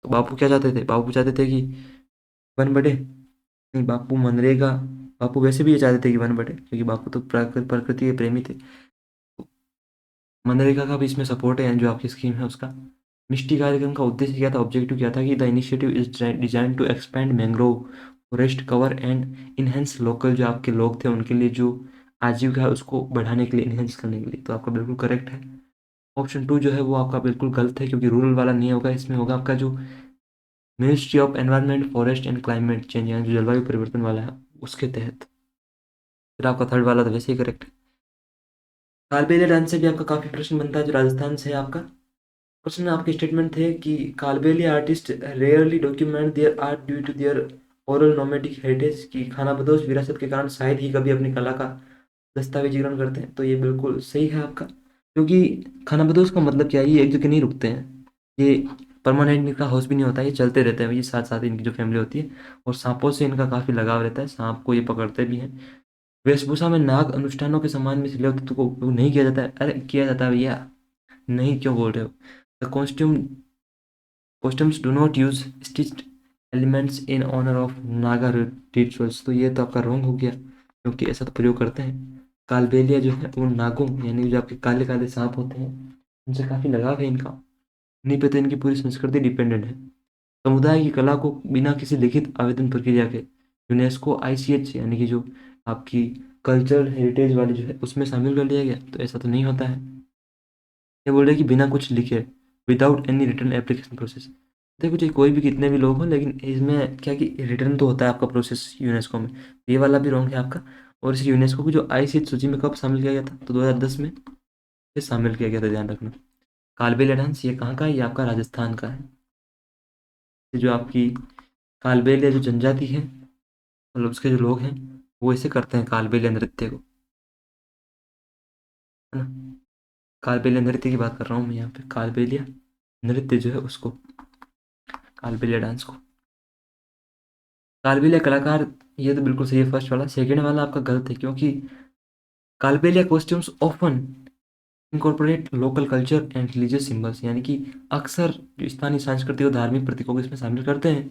तो बापू क्या चाहते थे, बापू चाहते थे कि वन बढ़े, नहीं बापू मनरेगा, बापू वैसे भी ये चाहते थे कि वन बढ़े, क्योंकि बापू तो प्रकृति के प्रेमी थे। मनरेगा का भी इसमें सपोर्ट है, यानी जो आपकी स्कीम है उसका। मिष्टी कार्यक्रम का उद्देश्य क्या था, ऑब्जेक्टिव क्या था, कि the initiative is design to expand mangrove forest cover and enhance local, जो आपके लोग थे उनके लिए जो आजीविका है उसको बढ़ाने के लिए, इनहेंस करने के लिए। तो आपका बिल्कुल करेक्ट है। ऑप्शन 2 जो है वो आपका बिल्कुल गलत है, क्योंकि रूरल वाला नहीं होगा, इसमें होगा आपका जो ministry of environment forest and climate change, यानी जो जलवायु परिवर्तन वाला है उसके तहत। फिर आपका थर्ड वाला तो वैसे ही करेक्ट है। कालबेलिया डांस से भी आपका काफी प्रश्न बनता है, जो राजस्थान से है आपका। प्रश्न में आपके स्टेटमेंट थे कि Kalbelia artists rarely document their art due to their oral nomadic heritage, की खानाबदोश विरासत के कारण शायद ही कभी अपनी कला का दस्तावेजीकरण करते हैं। तो ये बिल्कुल सही है आपका, क्योंकि खानाबदोश का मतलब क्या है, ये एक जगह नहीं रुकते हैं, ये परमानेंट इनका हाउस भी नहीं होता है, ये चलते रहते हैं, ये साथ साथ इनकी जो फैमिली होती है। और सांपों से इनका काफ़ी लगाव रहता है, सांप को ये पकड़ते भी हैं। वेशभूषा में नाग अनुष्ठानों के सम्मान में इसलिए तत्व को उपयोग नहीं किया जाता है, अरे किया जाता है भैया, नहीं क्यों बोल रहे हो। The costumes do not use stitched elements in honour of Naga rituals. तो ये तो आपका रॉन्ग हो गया, क्योंकि ऐसा तो प्रयोग करते हैं। कालबेलिया जो है वो नागों, यानी जो आपके काले काले सांप होते हैं, उनसे काफ़ी लगाव है इनका, नहीं पे तो इनकी पूरी संस्कृति डिपेंडेंट है। समुदाय की कला को बिना किसी लिखित आवेदन प्रक्रिया के यूनेस्को आईसीएच, यानी कि जो आपकी कल्चरल हेरिटेज वाली जो है उसमें शामिल कर लिया गया। तो ऐसा तो नहीं होता है, ये बोल रहे कि बिना कुछ लिखे, without any return application process. देखो जी, कोई भी कितने भी लोग हों, लेकिन इसमें क्या कि रिटर्न तो होता है आपका प्रोसेस यूनेस्को में। ये वाला भी रॉन्ग है आपका। और इस यूनेस्को की जो आईसीएच सूची में कब शामिल किया गया था, तो 2010 में ये शामिल किया गया था, ध्यान रखना। कालबेलिया डांस ये कहाँ का है, ये आपका राजस्थान का है। ये जो आपकी कालबेलिया जो जनजाति है, मतलब उसके जो लोग हैं, वो ऐसे करते हैं कालबेलिया नृत्य को, है ना। कालबेलिया नृत्य की बात कर रहा हूँ मैं यहाँ पे, कालबेलिया नृत्य जो है उसको, कालबेलिया डांस को। कालबेलिया कलाकार, ये तो बिल्कुल सही है फर्स्ट वाला। सेकंड वाला आपका गलत है, क्योंकि Kalbelia costumes often incorporate local culture and religious symbols, यानी कि अक्सर जो स्थानीय सांस्कृतिक और धार्मिक प्रतीकों को इसमें शामिल करते हैं।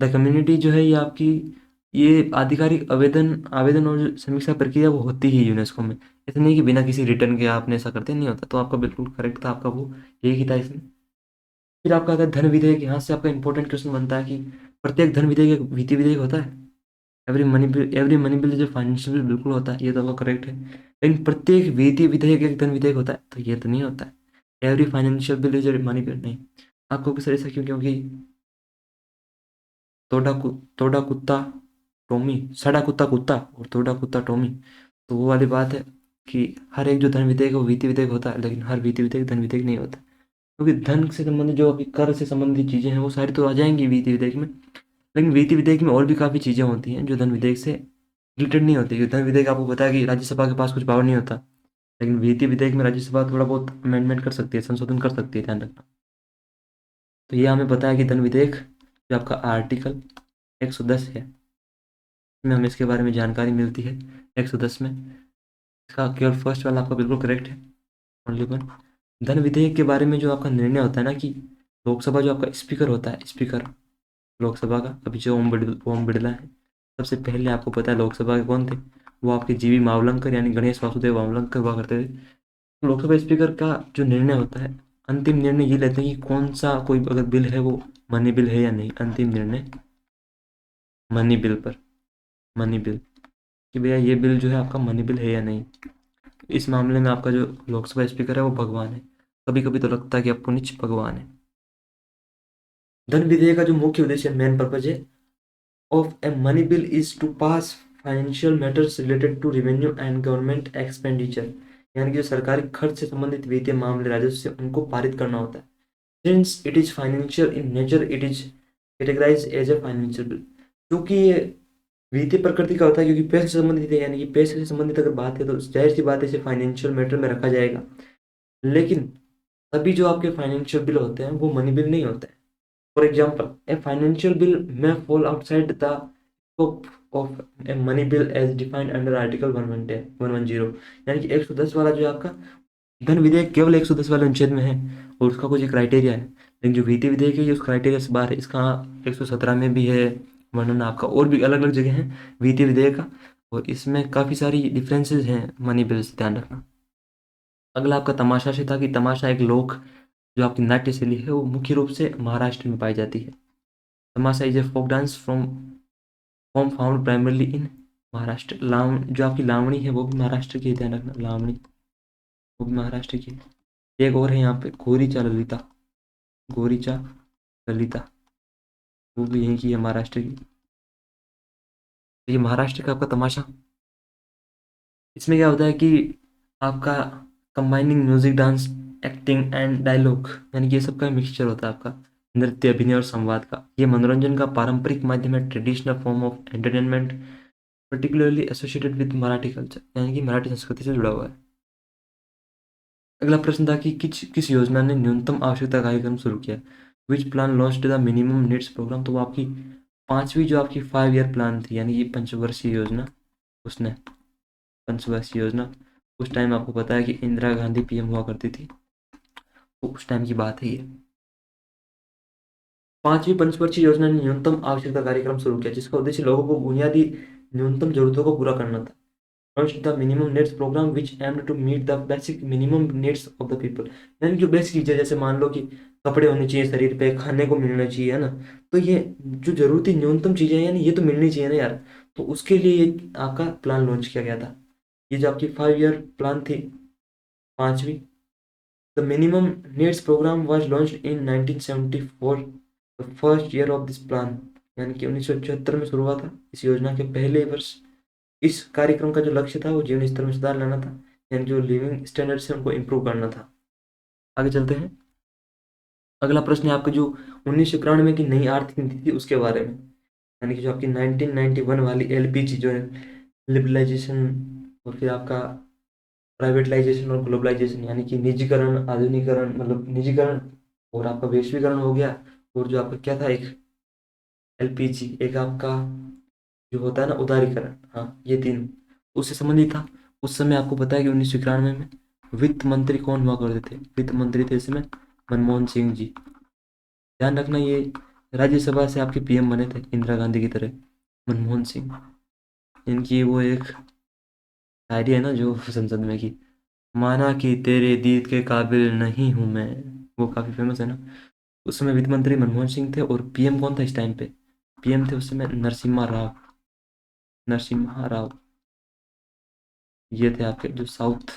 द कम्युनिटी जो है ये आपकी ये आधिकारिक आवेदन आवेदन और जो समीक्षा प्रक्रिया वो होती ही यूनेस्को में, ऐसा नहीं कि बिना किसी रिटर्न के आपने ऐसा करते, नहीं होता। तो आपका बिल्कुल करेक्ट था, आपका वो एक ही था इसमें। फिर आपका आता है धन विधेयक। यहाँ से आपका इंपॉर्टेंट क्वेश्चन बनता है कि प्रत्येक धन विधेयक एक वित्तीय विधेयक होता है। एवरी मनी बिल जो फाइनेंशियल बिल बिल्कुल होता है, ये तो आपका करेक्ट है। लेकिन प्रत्येक वित्तीय विधेयक एक धन विधेयक होता है, तो ये तो नहीं होता है। Every financial bill is money bill, नहीं। आपको किस तरह से क्यों? क्योंकि तोड़ा कुत्ता टोमी, सड़ा कुत्ता कुत्ता और तोड़ा कुत्ता टोमी, तो वो वाली बात है कि हर एक जो धन विधेयक है वो वित्तीय विधेयक होता है, लेकिन हर वित्तीय विधेयक धन विधेयक नहीं होता। क्योंकि धन से संबंधित जो अभी कर से संबंधित चीजें हैं वो सारी तो आ जाएंगी वित्तीय विधेयक में, लेकिन वित्तीय विधेयक में और भी काफी चीजें होती हैं जो धन विधेयक से रिलेटेड नहीं होती। क्योंकि धन विधेयक आपको पता है कि राज्यसभा के पास कुछ पावर नहीं होता, लेकिन वित्तीय विधेयक में राज्यसभा थोड़ा बहुत अमेंडमेंट कर सकती है, संशोधन कर सकती है, ध्यान रखना। तो ये हमें पता है कि धन विधेयक जो आपका आर्टिकल 110 है, में हमें इसके बारे में जानकारी मिलती है 110 में। इसका केवल फर्स्ट वाला आपका बिल्कुल करेक्ट है, ओनली वन। धन विधेयक के बारे में जो आपका निर्णय होता है ना, कि लोकसभा जो आपका स्पीकर होता है, स्पीकर लोकसभा का, अभी जो ओम बिड़ला है, सबसे पहले आपको पता है लोकसभा के कौन थे? वो आपके जीवी मावलंकर यानी गणेश वासुदेव मावलंकर हुआ करते थे। लोकसभा स्पीकर का जो निर्णय होता है, अंतिम निर्णय ये लेते हैं कि कौन सा कोई अगर बिल है वो मनी बिल है या नहीं। अंतिम निर्णय मनी बिल पर, मनी बिल, कि भैया ये बिल जो है आपका मनी बिल है या नहीं। इस मामले में आपका जो लोकसभा स्पीकर है वो भगवान है। कभी कभी तो लगता है कि अपुनिच भगवान है। धन विधेयक का जो मुख्य उद्देश्य, मेन पर्पज है of a money bill is to pass financial matters related to revenue and government expenditure, यानी कि जो सरकारी खर्च से संबंधित वित्तीय मामले राजस्व से उनको पारित करना होता है। Since it is financial in nature, it is categorize as a financial bill. क्योंकि ये वित्तीय प्रकृति का होता है, क्योंकि पैसे से संबंधित है, यानी कि पैसे से संबंधित अगर बात है तो जाहिर सी बात है इसे फाइनेंशियल मैटर में रखा जाएगा। लेकिन तभी जो आपके फाइनेंशियल बिल होते हैं वो मनी बिल नहीं होते हैं। For example, a financial bill में fall outside the scope of a money bill as defined under article 110, यानी कि 110 वाला जो आपका धन विधेयक केवल 110 वाले अनुच्छेद में है और उसका कुछ क्राइटेरिया है। लेकिन जो वित्तीय विधेयक है ये उस क्राइटेरिया से बाहर है। इसका 117 में भी है वर्णन आपका, और भी अलग अलग जगह है वित्तीय विधेयक का, और इसमें काफ़ी सारी डिफरेंसेस हैं मनी बिल से, ध्यान रखना। अगला आपका तमाशा से था कि तमाशा एक लोक जो आपकी नाट्य शैली है वो मुख्य रूप से महाराष्ट्र में पाई जाती है। Tamasha is a folk dance from found primarily in Maharashtra. जो आपकी लावणी है वो भी महाराष्ट्र की है, ध्यान रखना, लावणी वो भी महाराष्ट्र की है। एक और है यहाँ पे गोरीचा ललिता, गोरीचा ललिता, वो भी यहीं की है, महाराष्ट्र की। तो ये महाराष्ट्र का आपका तमाशा। इसमें क्या होता है कि आपका combining music, dance, acting and dialogue, यानी कि ये सब का मिक्सचर होता है आपका, नृत्य, अभिनय और संवाद का। ये मनोरंजन का पारंपरिक माध्यम है, traditional form of entertainment, particularly associated with Marathi culture, यानी कि मराठी संस्कृति से जुड़ा हुआ है। अगला प्रश्न था कि किस योजना ने न्यूनतम आवश्यकता कार्यक्रम शुरू किया? Which plan launched the minimum needs program? तो वो आपकी पांचवी जो आपकी 5 ईयर प्लान थी, यानी कि पंचवर्षीय योजना, उसने पंचवर्षीय योजना, उस टाइम आपको पता है कि इंदिरा गांधी पीएम हुआ करती थी, तो उस टाइम की बात है ये। पांचवी पंचवर्षीय योजना ने न्यूनतम आवश्यकता कार्यक्रम शुरू किया, जिसका उद्देश्य लोगों को बुनियादी न्यूनतम जरूरतों को पूरा करना था। Launched the minimum needs program which aimed to meet the basic minimum needs of the people, यानी जो बेसिक चीजें, जैसे मान लो कि कपड़े होने चाहिए शरीर पे, खाने को मिलना चाहिए, है ना। तो ये जो जरूरती न्यूनतम चीजें हैं, यानी ये तो मिलनी चाहिए ना यार। तो उसके लिए ये आपका प्लान लॉन्च किया गया था। ये जो आपकी 5 ईयर प्लान थी, पांचवी, the minimum needs program was launched in 1974, the first year of this plan, यानी कि 1974 में शुरू हुआ था इस योजना के पहले वर्ष। इस कार्यक्रम का जो लक्ष्य था वो जीवन स्तर में सुधार लाना था, यानी जो लिविंग स्टैंडर्ड्स है उनको इम्प्रूव करना था। आगे चलते हैं। अगला प्रश्न है आपका जो 1991 की नई आर्थिक नीति थी उसके बारे में, यानी कि जो आपकी 1991 वाली एलपीजी जो है, लिबरलाइजेशन और फिर आपका प्राइवेटलाइजेशन और ग्लोबलाइजेशन, यानी कि निजीकरण, आधुनिकरण, मतलब निजीकरण और आपका वैश्वीकरण हो गया, और जो आपका क्या था एक एलपीजी, एक आपका जो होता है ना उदारीकरण, हाँ, ये तीन उससे संबंधित था। उस समय आपको पता है कि 1991 में वित्त मंत्री कौन हुआ करते थे? वित्त मंत्री थे इस समय मनमोहन सिंह जी। ध्यान रखना, ये राज्यसभा से आपके पीएम बने थे इंदिरा गांधी की तरह। मनमोहन सिंह, इनकी वो एक शायरी है ना जो संसद में की, माना कि तेरे दीद के काबिल नहीं हूं मैं, वो काफी फेमस है ना। उस समय वित्त मंत्री मनमोहन सिंह थे और पीएम कौन था इस टाइम पे? पीएम थे उस समय नरसिम्हा राव। नरसिम्हा राव, ये थे आपके जो साउथ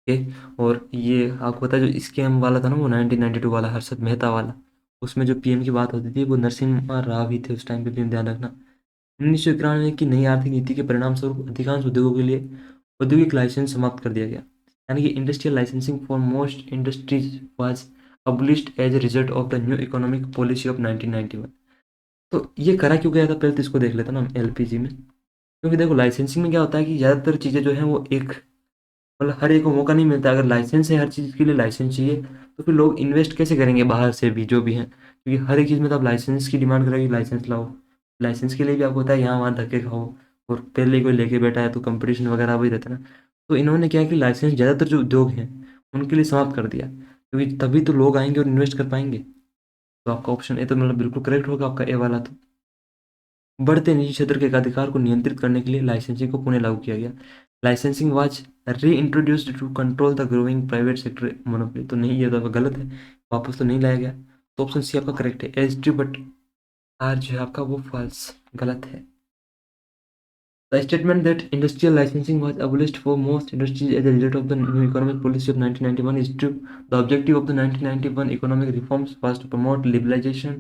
के। और ये आपको पता है जो स्कैम वाला था ना, वो 1992 वाला, हर्षद मेहता वाला, उसमें जो पीएम की बात होती थी वो नरसिम्हा राव ही थे उस टाइम पे, पीएम, ध्यान रखना। 1991 की नई आर्थिक नीति के परिणाम स्वरूप अधिकांश उद्योगों के लिए औद्योगिक लाइसेंस समाप्त कर दिया गया, यानी कि industrial licensing for most industries was abolished as a result of the new economic policy of 1991। तो ये करा क्यों गया था, पहले तो इसको देख लेते हैं ना हम एलपीजी में। क्योंकि देखो लाइसेंसिंग में क्या होता है कि ज़्यादातर चीज़ें जो हैं वो एक, मतलब हर एक को मौका नहीं मिलता। अगर लाइसेंस है, हर चीज़ के लिए लाइसेंस चाहिए, तो फिर लोग इन्वेस्ट कैसे करेंगे बाहर से भी जो भी हैं, क्योंकि हर एक चीज़ में तो आप लाइसेंस की डिमांड करेंगे, लाइसेंस लाओ। लाइसेंस के लिए भी आपको होता है यहाँ वहाँ धक्के खाओ, और पहले ही कोई लेके बैठा है तो कंपटीशन वगैरह वही रहता है ना। तो इन्होंने क्या है कि लाइसेंस ज़्यादातर जो उद्योग हैं उनके लिए समाप्त कर दिया, क्योंकि तभी तो लोग आएंगे और इन्वेस्ट कर पाएंगे। तो आपका ऑप्शन ए तो मतलब बिल्कुल करेक्ट होगा, आपका ए वाला तो। बढ़ते निजी क्षेत्र के एकाधिकार को नियंत्रित करने के लिए लाइसेंसिंग को पुनः लागू किया गया। Licensing was reintroduced to control the growing private sector monopoly. तो नहीं, ये तो गलत है, वापस तो नहीं लाया गया। तो ऑप्शन सी आपका करेक्ट है, एच डी, बट आर जो है आपका वो फॉल्स, गलत है। The statement that industrial licensing was abolished for most industries as a result of the new economic policy of 1991 is true. The objective of the 1991 economic reforms was to promote liberalization,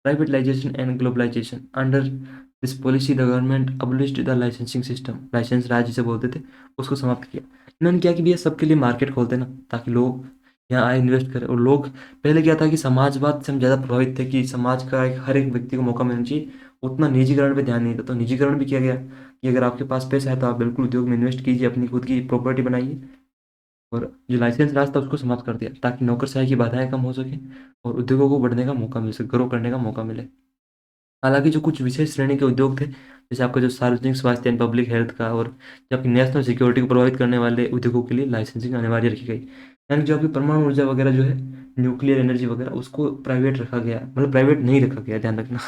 privatization, and globalization. Under this policy, the government abolished the licensing system. Licence raj जिसे बोलते थे, उसको समाप्त किया। इन्होंने क्या कि भैया सबके लिए मार्केट खोलते ना, ताकि लोग यहाँ आए इन्वेस्ट करें। और लोग पहले क्या था कि समाजवाद से हम ज़्यादा प्रभावित थे कि समाज का हर एक व्यक्ति को मौका मिलना चाहिए, उतना निजीकरण पे ध्यान नहीं था। तो निजीकरण भी किया गया कि अगर आपके पास पैसा है तो आप बिल्कुल उद्योग में इन्वेस्ट कीजिए, अपनी खुद की प्रॉपर्टी बनाइए। और जो लाइसेंस राज था उसको समाप्त कर दिया, ताकि नौकरशाही की बाधाएं कम हो सके और उद्योगों को बढ़ने का मौका मिल सके, ग्रो करने का मौका मिले। हालांकि जो कुछ विशेष श्रेणी के उद्योग थे, जैसे आपका जो सार्वजनिक स्वास्थ्य एंड पब्लिक हेल्थ का, और जो आपकी नेशनल सिक्योरिटी को प्रभावित करने वाले उद्योगों के लिए लाइसेंसिंग अनिवार्य रखी गई। यानी जो आपकी परमाणु ऊर्जा वगैरह जो है, न्यूक्लियर एनर्जी वगैरह, उसको प्राइवेट रखा गया, मतलब प्राइवेट नहीं रखा गया, ध्यान रखना।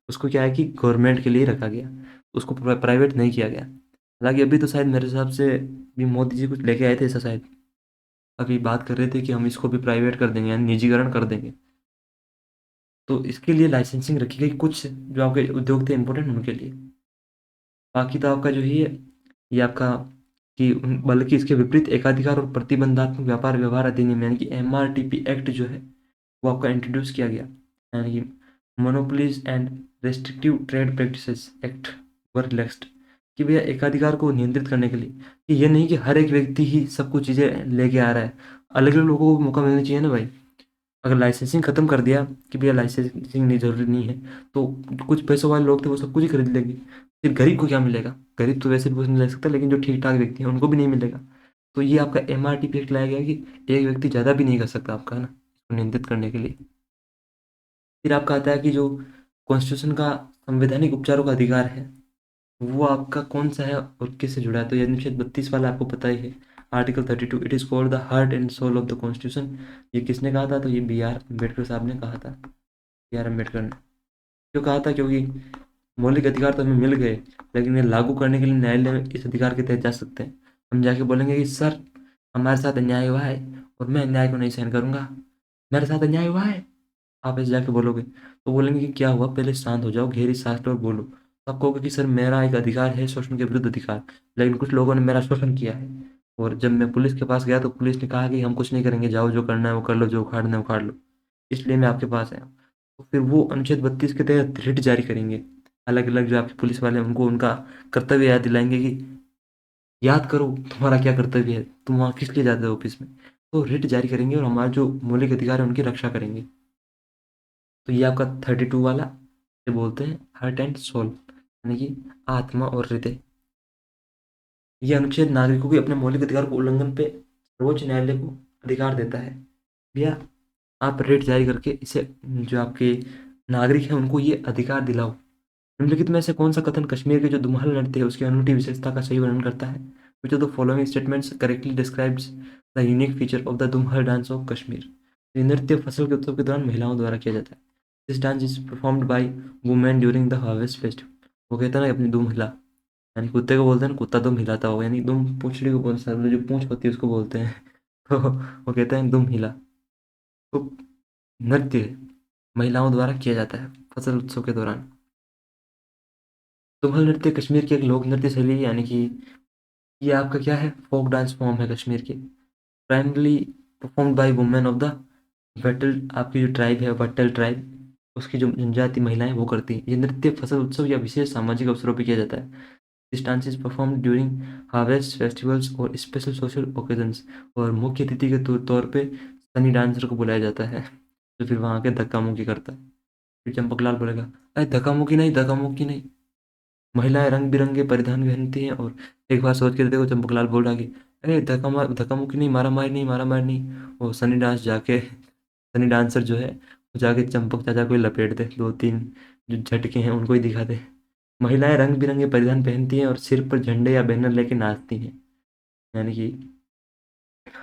उसको क्या है कि गवर्नमेंट के लिए रखा गया, उसको प्राइवेट नहीं किया गया। हालांकि अभी तो शायद मेरे हिसाब से भी मोदी जी कुछ लेके आए थे ऐसा शायद, अभी बात कर रहे थे कि हम इसको भी प्राइवेट कर देंगे, यानी निजीकरण कर देंगे। तो इसके लिए लाइसेंसिंग रखी गई कुछ जो आपके उद्योग थे इंपॉर्टेंट उनके लिए। बाकी तो आपका जो ही है ये आपका कि बल्कि इसके विपरीत एकाधिकार और प्रतिबंधात्मक व्यापार व्यवहार अधिनियम, यानी कि एमआरटीपी एक्ट जो है वो आपका इंट्रोड्यूस किया गया, यानी कि monopolies and restrictive trade practices act were relaxed. कि भैया एकाधिकार को नियंत्रित करने के लिए, कि ये नहीं कि हर एक व्यक्ति ही सब कुछ चीज़ें लेके आ रहा है, अलग अलग लोगों को मौका मिलना चाहिए ना भाई। अगर लाइसेंसिंग खत्म कर दिया कि भैया लाइसेंसिंग नहीं, जरूरी नहीं है, तो कुछ पैसों वाले लोग थे वो सब कुछ ही खरीद लेंगे, फिर गरीब को क्या मिलेगा? गरीब तो वैसे भी कुछ नहीं ले सकता, लेकिन जो ठीक ठाक व्यक्ति हैं उनको भी नहीं मिलेगा। तो ये आपका एमआरटी एक्ट लाया गया कि एक व्यक्ति ज़्यादा भी नहीं कर सकता आपका, है ना, इसको नियंत्रित करने के लिए। फिर आपका आता है कि जो कॉन्स्टिट्यूशन का संवैधानिक उपचारों का अधिकार है वो आपका कौन सा है और किससे जुड़ा है? तो ये अनुच्छेद 32 वाला आपको पता ही है, article 32, it is called the heart and soul of the constitution. ये किसने कहा था? तो ये बी आर अम्बेडकर साहब ने कहा था, बी आर अम्बेडकर ने। क्यों कहा था? क्योंकि मौलिक अधिकार तो हमें मिल गए, लेकिन ये लागू करने के लिए न्यायालय में इस अधिकार के तहत जा सकते हैं। हम जाके बोलेंगे कि सर हमारे साथ अन्याय हुआ है और मैं अन्याय को नहीं सहन करूंगा, मेरे साथ अन्याय हुआ है, आप ऐसे जाके बोलोगे तो बोलेंगे कि क्या हुआ, पहले शांत हो जाओ, गहरी सांस लो और बोलो। तो आप कहोगे कि सर मेरा एक अधिकार है शोषण के विरुद्ध अधिकार, लेकिन कुछ लोगों ने मेरा शोषण किया है। और जब मैं पुलिस के पास गया तो पुलिस ने कहा कि हम कुछ नहीं करेंगे, जाओ जो करना है वो कर लो, जो उखाड़ना है उखाड़ लो, इसलिए मैं आपके पास आया हूँ। तो फिर वो अनुच्छेद 32 के तहत रिट जारी करेंगे। अलग अलग जो आपके पुलिस वाले हैं उनको उनका कर्तव्य याद दिलाएंगे कि याद करो तुम्हारा क्या कर्तव्य है, तुम वहाँ किस लिए जाते हो ऑफिस में। तो रिट जारी करेंगे और हमारे जो मौलिक अधिकार है उनकी रक्षा करेंगे। तो ये आपका 32 वाला, ये बोलते हैं हार्ट एंड सोल, यानी कि आत्मा और हृदय। ये अनुच्छेद नागरिकों के अपने मौलिक अधिकार को उल्लंघन पे सर्वोच्च न्यायालय को अधिकार देता है। भैया आप रेट जारी करके इसे जो आपके नागरिक हैं उनको ये अधिकार दिलाओ। निम्नलिखित में से कौन सा कथन कश्मीर के जो दुम्हल नृत्य है उसकी अनूठी विशेषता का सही वर्णन करता है? Which of the following statements correctly describes the unique feature of the Dumhal dance of Kashmir? ये नृत्य फसल के उत्सव के दौरान महिलाओं द्वारा किया जाता है। This dance is performed by women during the harvest festival. वो कहता है ना अपनी दुम हिला, यानी कुत्ते को बोलते हैं ना कुत्ता दुम हिलाता होगा, यानी दुम पूंछड़ी को बोलते हैं, जो पूंछ होती है उसको बोलते हैं। तो वो कहते हैं दुम हिला। तो नृत्य महिलाओं द्वारा किया जाता है फसल उत्सव के दौरान। तुम्हल नृत्य कश्मीर की एक लोक नृत्य शैली है, यानी कि ये आपका क्या है, फोक डांस फॉर्म है कश्मीर के। Primarily performed by women of the बटल, आपकी जो ट्राइब है बट्टल ट्राइब, उसकी जो जनजाति महिलाएं वो करती हैं। ये नृत्य फसल उत्सव या विशेष सामाजिक अवसरों पर किया जाता है। This dance is performed during harvest festivals और स्पेशल सोशल ओकेजन्स। और मुख्य अतिथि के तौर पे सनी डांसर को बुलाया जाता है, जो फिर वहाँ के धक्का मुक्की करता है। फिर चंपकलाल बोलेगा, अरे धक्का मुक्की नहीं, धक्का मुक्की नहीं। महिलाएं रंग बिरंगे परिधान पहनती हैं। और एक बार सोच के देखो, चंपकलाल बोल रहा कि अरे धक्का मुक्की नहीं, मारा मारी नहीं, मारा मारी नहीं। वो सनी डांसर जो है वो जाके चंपक चाचा को ही लपेट दे, दो तीन जो झटके हैं उनको ही दिखा दे। महिलाएं रंग बिरंगे परिधान पहनती हैं और सिर पर झंडे या बैनर लेके नाचती हैं, यानी कि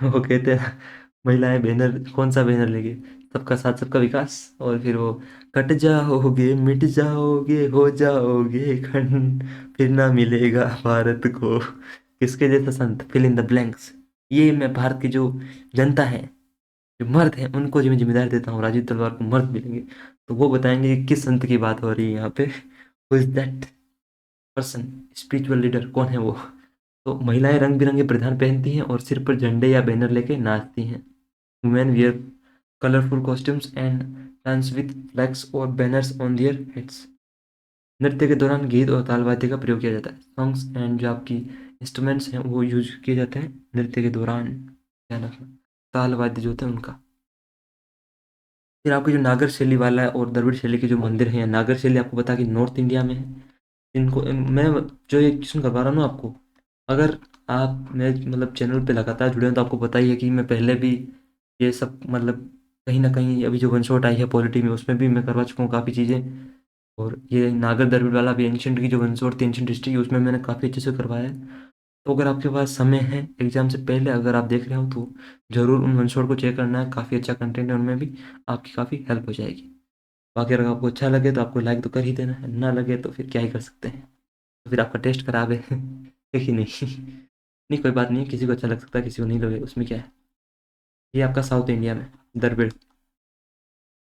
वो कहते हैं महिलाएं बैनर, कौन सा बैनर लेके, सबका साथ सबका विकास। और फिर वो कट जाओगे मिट जाओगे हो जाओगे खंड, फिर ना मिलेगा भारत को किसके जैसा संत, फिल इन द ब्लैंक्स। ये मैं भारत की जो जनता है, जो मर्द हैं, उनको जो मैं जिम्मेदारी देता हूँ, राजीव तलवार को मर्द मिलेंगे तो वो बताएंगे कि किस संत की बात हो रही है यहाँ पे। Who is that person, spiritual leader कौन है वो। तो महिलाएं रंग बिरंगे परिधान पहनती हैं और सिर पर झंडे या बैनर लेके नाचती हैं। Women wear colourful costumes and dance with flags और बैनर्स ऑन देयर हेड्स। नृत्य के दौरान गीत और ताल वाद्य का प्रयोग किया जाता है। सॉन्ग्स एंड जो आपकी इंस्ट्रूमेंट्स हैं वो यूज किए जाते हैं नृत्य के दौरान, ध्यान रखना, ताल वाद्य जो होते हैं उनका। फिर आपकी जो नागर शैली वाला है और द्रविड़ शैली के जो मंदिर हैं, नागर शैली आपको पता है कि नॉर्थ इंडिया में है। इनको मैं जो एक क्वेश्चन करवा रहा हूँ ना आपको, अगर आप मेरे मतलब चैनल पे लगातार जुड़े हैं तो आपको पता ही है कि मैं पहले भी ये सब मतलब कहीं ना कहीं अभी जो वन शॉट आई है पॉलिटी में उसमें भी मैं करवा चुका हूँ काफ़ी चीज़ें। और ये नागर दरबार वाला भी एंशियंट की जो वन शॉट थी एंशियंट हिस्ट्री की, उसमें मैंने काफ़ी अच्छे से करवाया है। तो अगर आपके पास समय है एग्जाम से पहले अगर आप देख रहे हो तो ज़रूर उन वन शॉट को चेक करना है, काफ़ी अच्छा कंटेंट है उनमें भी, आपकी काफ़ी हेल्प हो जाएगी। बाकी अगर आपको अच्छा लगे तो आपको लाइक तो कर ही देना है, ना लगे तो फिर क्या ही कर सकते हैं, तो फिर आपका टेस्ट खराब है है कि नहीं। नहीं कोई बात नहीं, किसी को अच्छा लग सकता है किसी को नहीं लगे, उसमें क्या है। ये आपका साउथ इंडिया में दरबेड़।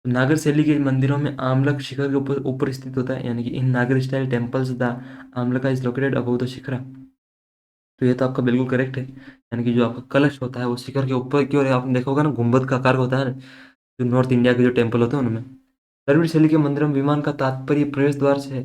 नागर शैली के मंदिरों में आमलक शिखर के ऊपर ऊपर स्थित होता है, यानी कि in Nagara style temples the amalaka is located above the shikhara. तो ये तो आपका बिल्कुल करेक्ट है, यानी कि जो आपका कलश होता है वो शिखर के ऊपर की ओर, आपने देखा होगा ना गुंबद का आकार होता है ना, जो नॉर्थ इंडिया के जो टेम्पल होते हैं उनमें। द्रविड़ शैली के मंदिरों में विमान का तात्पर्य प्रवेश द्वार से है।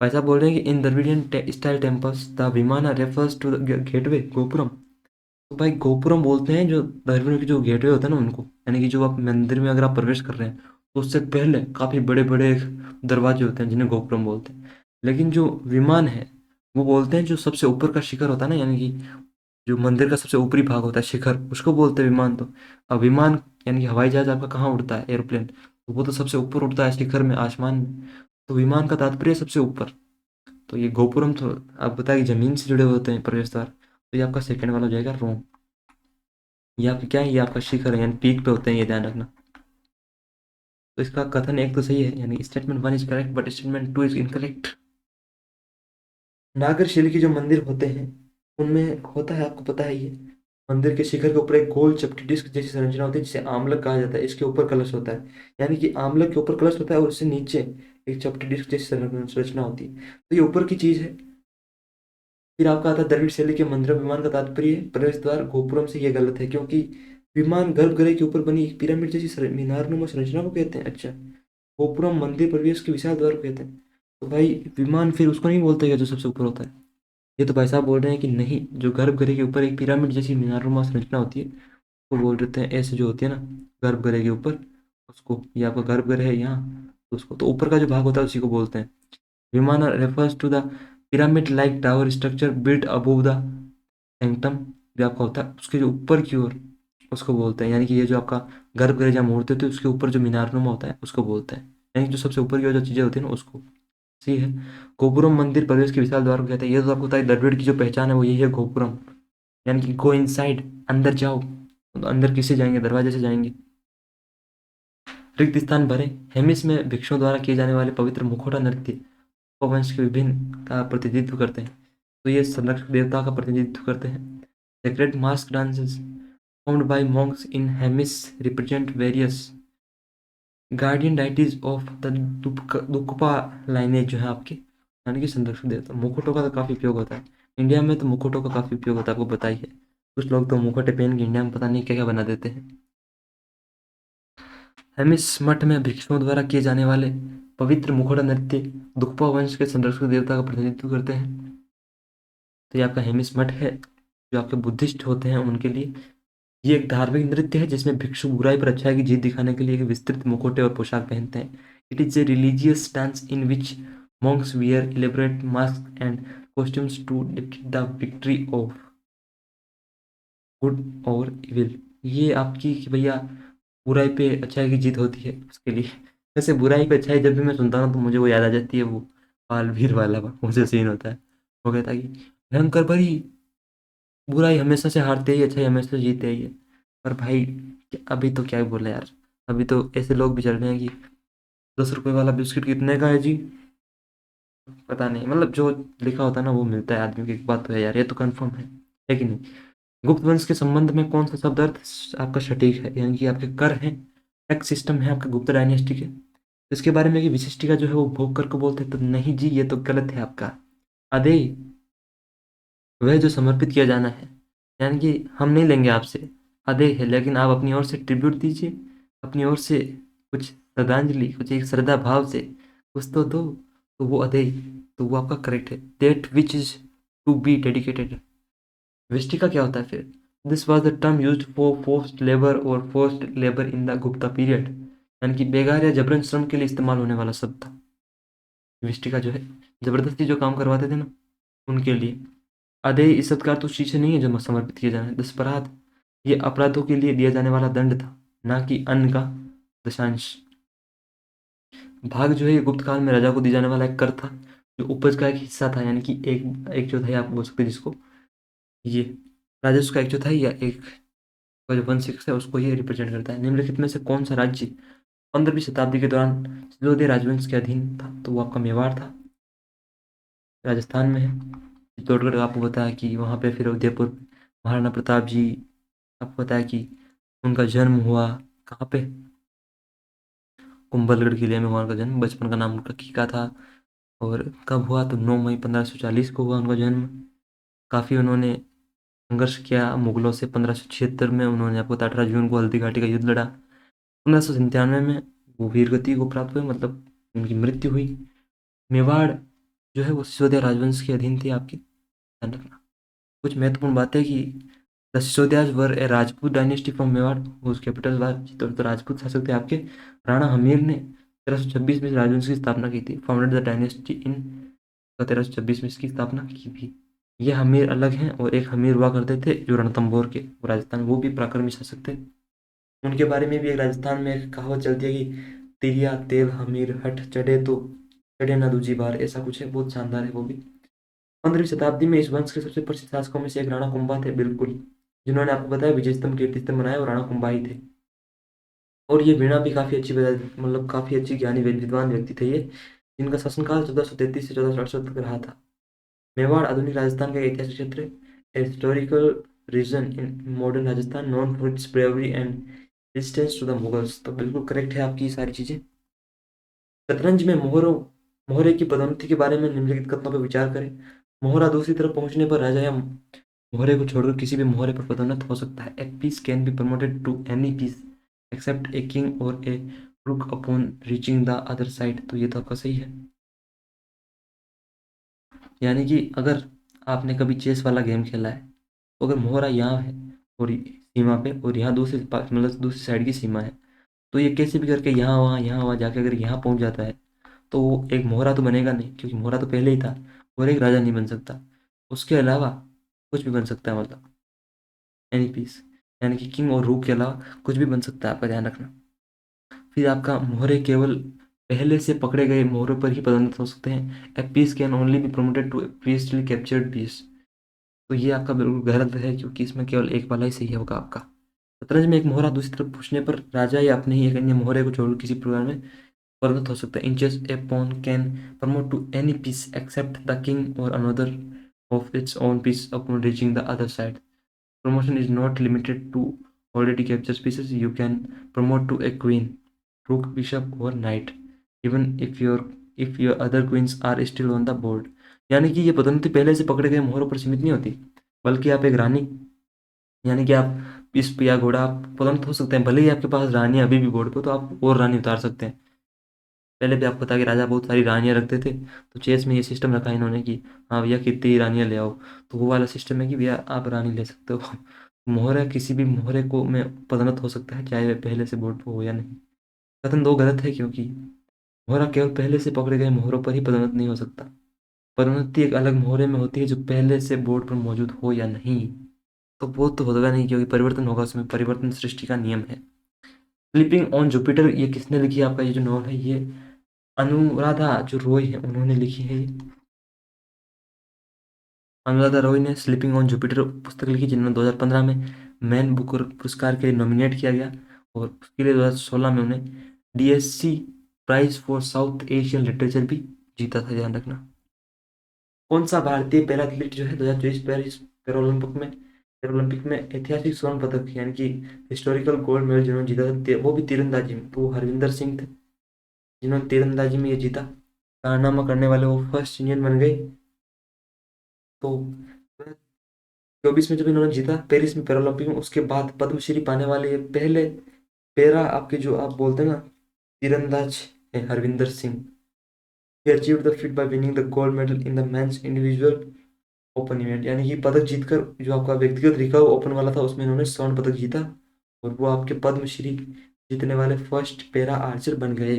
भाई साहब बोल रहे हैं कि in Dravidian style temples the vimana refers to the gateway gopuram. तो भाई गोपुरम बोलते हैं जो द्रविड़ के जो गेटवे होता है ना उनको, यानी कि जो आप मंदिर में अगर आप प्रवेश कर रहे हैं तो उससे पहले काफ़ी बड़े बड़े दरवाजे होते हैं जिन्हें गोपुरम बोलते हैं। लेकिन जो विमान है वो बोलते हैं जो सबसे ऊपर का शिखर होता है ना, यानी कि जो मंदिर का सबसे ऊपरी भाग होता है शिखर, उसको बोलते हैं विमान। तो अब विमान यानी कि हवाई जहाज आपका कहाँ उड़ता है, एरोप्लेन, तो वो तो सबसे ऊपर उड़ता है शिखर में, आसमान में। तो विमान का तात्पर्य सबसे ऊपर। तो ये गोपुरम तो आप बताया कि जमीन से जुड़े हुए होते हैं प्रवेश द्वार, तो ये आपका सेकंड वाला हो जाएगा रोम। ये आपकी क्या है, ये आपका शिखर है यानी पीक पे होते हैं, ये ध्यान रखना। तो इसका कथन एक तो सही है, यानी statement one is correct but statement two is incorrect. नागर शैली के जो मंदिर होते हैं उनमें होता है, आपको पता है ये, मंदिर के शिखर के ऊपर एक गोल चपटी डिस्क जैसी संरचना होती है जिसे आमलक कहा जाता है। इसके ऊपर कलश होता है, यानी कि आमलक के ऊपर कलश होता है और उससे नीचे एक चपटी डिस्क जैसी संरचना होती है। तो ये ऊपर की चीज है। फिर आपका आता है द्रविड़ शैली के मंदिर में विमान का तात्पर्य प्रवेश द्वार गोपुरम से, ये गलत है क्योंकि विमान गर्भगृह के ऊपर बनी एक पिरामिड जैसी मीनारनुमा संरचना को कहते हैं। अच्छा, गोपुरम मंदिर प्रवेश के विशाल द्वार को कहते हैं। तो भाई विमान फिर उसको नहीं बोलते क्या जो सबसे ऊपर होता है। ये तो भाई साहब बोल रहे हैं कि नहीं, जो गर्भगृह के ऊपर एक पिरामिड जैसी मीनारनुमा संरचना होती है वो बोल देते हैं, ऐसे जो होती है ना गर्भगृह के ऊपर, उसको, ये आपका गर्भगृह है यहाँ, तो उसको तो ऊपर का जो भाग होता है उसी को बोलते हैं। Vimana refers to the pyramid like tower structure built above the sanctum, जो आपका होता है उसके जो ऊपर की ओर, उसको बोलते हैं। यानी कि ये जो आपका गर्भगृह जहाँ मूर्ति होती है उसके ऊपर जो मीनारनुमा होता है उसको बोलते हैं, यानी कि जो सबसे ऊपर की ओर जो चीज़ें होती है ना उसको। सही है। गोपुरम मंदिर प्रवेश के विशाल द्वार को कहते हैं। ये तो आपको पता है द्रविड़ की जो पहचान है वो यही है गोपुरम, यानी कि गो इनसाइड, अंदर जाओ। तो अंदर किससे जाएंगे, दरवाजे से जाएंगे। रिक्त स्थान भरें। हेमिस में भिक्षुओं द्वारा किए जाने वाले पवित्र मुखौटा नृत्य वंश के विभिन्न का प्रतिनिधित्व करते हैं। तो ये संरक्षक देवता का प्रतिनिधित्व करते हैं। Sacred mask dances performed by monks in Hemis represent various guardian deities of the Drukpa lineage जो है आपके, यानी कि संरक्षक देवता। मुकुटों का तो काफ़ी उपयोग होता है इंडिया में, तो मुकुटों का काफ़ी उपयोग होता है, आपको बताइए। कुछ लोग तो मुकुटे पहन के इंडिया में पता नहीं क्या क्या बना देते हैं। हेमिस मठ में भिक्षुओं द्वारा किए जाने वाले पवित्र मुखौटा नृत्य दुकपा वंश के संरक्षक देवता का प्रतिनिधित्व करते हैं। तो ये आपका हेमिस मठ है, जो आपके बुद्धिस्ट होते हैं उनके लिए। ये एक धार्मिक नृत्य है जिसमें भिक्षु बुराई पर अच्छाई की जीत दिखाने के लिए एक विस्तृत मुखौटे और पोशाक पहनते हैं। It is a religious dance in which monks wear elaborate masks and costumes to depict the victory of good और evil। ये आपकी कि भैया बुराई पे अच्छाई की जीत होती है उसके लिए। वैसे बुराई पे अच्छाई जब भी मैं सुनता हूँ तो मुझे वो याद आ जाती है, वो बालवीर वाला मुझे सीन होता है। वो कहता है कि भयंकर बड़ी बुराई हमेशा से हारते ही, अच्छाई हमेशा जीतते ही है। पर भाई अभी तो क्या ही बोले यार, अभी तो ऐसे लोग भी चल रहे हैं कि 10 रुपए वाला बिस्किट कितने का है जी, पता नहीं, मतलब जो लिखा होता है ना वो मिलता है आदमी को। एक बात तो है यार, ये तो कंफर्म है कि नहीं। गुप्त वंश के संबंध में कौन सा शब्द अर्थ आपका सटीक है, यानी कि आपके कर हैं, टैक्स सिस्टम है आपके गुप्त डायनेस्टी के। तो इसके बारे में कि विशिष्टिका जो है वो भोग कर को बोलते हैं, तो नहीं जी, ये तो गलत है आपका। अदे वह जो समर्पित किया जाना है, यानी कि हम नहीं लेंगे आपसे, अदे है, लेकिन आप अपनी ओर से ट्रिब्यूट दीजिए, अपनी ओर से कुछ श्रद्धांजलि, कुछ एक श्रद्धा भाव से कुछ तो दो, तो वो अदे, तो वो आपका करेक्ट है। That which is to be dedicated. विष्टिका क्या होता है फिर? This was the term use for forced labour और forced labour in the Gupta period, यानी कि बेगार या जबरन श्रम के लिए इस्तेमाल होने वाला शब्द था। विष्टिका जो है जबरदस्ती जो काम करवाते थे ना उनके लिए। अदेय इस सत्कार तो उस चीज से नहीं है जो समर्पित किया जाना है। दशपराध ये अपराधों के लिए दिया जाने वाला दंड था, ना कि अन्न का दशांश। भाग जो है ये गुप्त काल में राजा को दिया जाने वाला एक कर था, जो उपज का एक हिस्सा था, यानी कि एक एक चौथाई आप बोल सकते हैं जिसको, ये राजस्व का एक चौथाई या एक का जो 1/6 है उसको ये रिप्रेजेंट करता है। निम्नलिखित में से कौन सा राज्य 15वीं शताब्दी के दौरान सिसोदिया राजवंश के अधीन था? तो वो आपका मेवाड़ था, राजस्थान में है। चित्तौड़गढ़ आपको बताया कि वहाँ पे फिर उदयपुर महाराणा प्रताप जी, आपको बताया कि उनका जन्म हुआ कहाँ पे, कुंभलगढ़ किले में हुआ उनका जन्म। बचपन का नाम उनका कीका था। और कब हुआ? तो 9 मई 1540 को हुआ उनका जन्म। काफ़ी उन्होंने संघर्ष किया मुगलों से। 1576 में उन्होंने, आपको 18 जून को हल्दी घाटी का युद्ध लड़ा। 1597 में वो वीरगति को प्राप्त हुए, मतलब उनकी मृत्यु हुई। मेवाड़ जो है वो सिसोदिया राजवंश के अधीन थी आपकी, ध्यान रखना। कुछ महत्वपूर्ण बातें कि the Sisodias were a Rajput dynasty from Mewar whose capital was, तो राजपूत शासक थे आपके। राणा हमीर ने 1326 में इस राजवंश की स्थापना की थी। फाउंडेड द डायनेस्टी इन 1326 में इसकी स्थापना की थी। ये हमीर अलग हैं, और एक हमीर हुआ करते थे जो रणथंभौर के, वो राजस्थान, वो भी पराक्रमी शासक थे। उनके बारे में भी एक राजस्थान में एक कहावत चलती है कि तिरिया तेल हमीर हट चढ़े तो चढ़े ना दूजी बार, ऐसा कुछ है, बहुत शानदार है वो भी। 15वीं शताब्दी में इस वंश के सबसे प्रसिद्ध शासकों में से एक राणा कुंभा थे, बिल्कुल, जिन्होंने आपको बताया विजय स्तंभ कीर्ति स्तंभ बनाया, और राणा कुंभा ही थे। और ये वीणा भी काफी अच्छी बजा, मतलब काफी अच्छी ज्ञानी विद्वान व्यक्ति थे ये, जिनका शासनकाल 1433 से 1468 तक रहा था। मेवाड़ आधुनिक राजस्थान का एक ऐतिहासिक क्षेत्र है, historical region in modern Rajasthan, known for its bravery and resistance to the Mughals. तो बिल्कुल करेक्ट है आपकी सारी चीजें। शतरंज में मोहरे की पदोन्नति के बारे में निम्नलिखित कथनों पर विचार करें। मोहरा दूसरी तरफ पहुंचने पर राजा या मोहरे को छोड़कर किसी भी मोहरे पर पदोन्नत हो सकता है। A piece can be promoted to any piece except a king और a rook upon reaching the other side. तो ये तो आपका सही है, यानी कि अगर आपने कभी चेस वाला गेम खेला है, तो अगर मोहरा यहाँ है और सीमा पे, और यहाँ दूसरी मतलब दूसरी साइड की सीमा है, तो ये कैसे भी करके यहाँ वहाँ जाके अगर यहाँ पहुँच जाता है, तो वो एक मोहरा तो बनेगा नहीं, क्योंकि मोहरा तो पहले ही था, और एक राजा नहीं बन सकता। उसके अलावा कुछ भी बन सकता है, मतलब एनी पीस, यानी कि किंग और रूक के अलावा कुछ भी बन सकता है, आपका ध्यान रखना। फिर आपका मोहरे केवल पहले से पकड़े गए मोहरों पर ही पदोन्नत हो सकते हैं। A piece can only be promoted to a previously captured piece. तो ये आपका बिल्कुल गलत है, क्योंकि इसमें केवल एक वाला ही सही होगा आपका। शतरंज में एक मोहरा दूसरी तरफ पूछने पर राजा या अपने ही एक अन्य मोहरे को छोड़कर किसी प्रोग्राम में परिणत हो सकता है। In chess a pawn can promote to any piece except the king और another of its own piece upon reaching the other side. Promotion is not limited to already captured pieces. You can promote to a queen, rook, bishop, or knight, even if your other queens are still on the board. यानी कि ये पदोन्नति पहले से पकड़े गए मोहरों पर सीमित नहीं होती, बल्कि आप एक रानी, यानी कि आप इस या घोड़ा आप पदोन्नत हो सकते हैं। भले ही आपके पास रानी अभी भी बोर्ड पे, तो आप और रानी उतार सकते हैं। पहले भी आपको पता कि राजा बहुत सारी रानियां रखते थे, तो चेस में ये सिस्टम रखा है इन्होंने कि हाँ भैया कितनी रानियां ले आओ, तो वो वाला सिस्टम है कि भैया आप रानी ले सकते हो। मोहरा किसी भी मोहरे को में पदोन्नत हो सकता है, चाहे वह पहले से बोर्ड पर हो या नहीं। कथन दो गलत है, क्योंकि मोहरा केवल पहले से पकड़े गए मोहरों पर ही पदोन्नत नहीं हो सकता। पदोन्नति एक अलग मोहरे में होती है जो पहले से बोर्ड पर मौजूद हो या नहीं। तो वो तो होगा नहीं, क्योंकि परिवर्तन होगा उसमें, परिवर्तन सृष्टि का नियम है। स्लीपिंग ऑन जुपिटर, ये किसने लिखी है? आपका ये जो नॉवल है, ये अनुराधा जो रॉय है उन्होंने लिखी है ये। अनुराधा रॉय ने स्लीपिंग ऑन जुपिटर पुस्तक लिखी, जिन्होंने 2015 में मैन बुकर पुरस्कार के लिए नॉमिनेट किया गया, और उसके लिए 2016 में उन्हें DSC prize for South Asian literature भी जीता था, ध्यान रखना। कौन सा भारतीय पैरा एथलीट जो है 2024 पेरिस पैरालंपिक में ऐतिहासिक स्वर्ण पदक यानी कि हिस्टोरिकल गोल्ड मेडल जिन्होंने जीता था, वो भी तीरंदाजी में, तो वो हरविंदर सिंह थे जिन्होंने तीरंदाजी में ये जीता। कारनामा करने वाले वो फर्स्ट इंडियन बन गए। तो 2024 में जब इन्होंने जीता पेरिस में पैरालंपिक में, उसके बाद पद्मश्री पाने वाले ये पहले पैरा आपके जो आप बोलते हैं ना तीरंदाज है Harvinder Singh. He achieved the feat by winning the gold medal in the men's individual open event, यानी कि पदक जीतकर जो आपका व्यक्तिगत रिकर्व ओपन वाला था उसमें इन्होंने स्वर्ण पदक जीता, और वो आपके पद्मश्री जीतने वाले फर्स्ट पैरा आर्चर बन गए।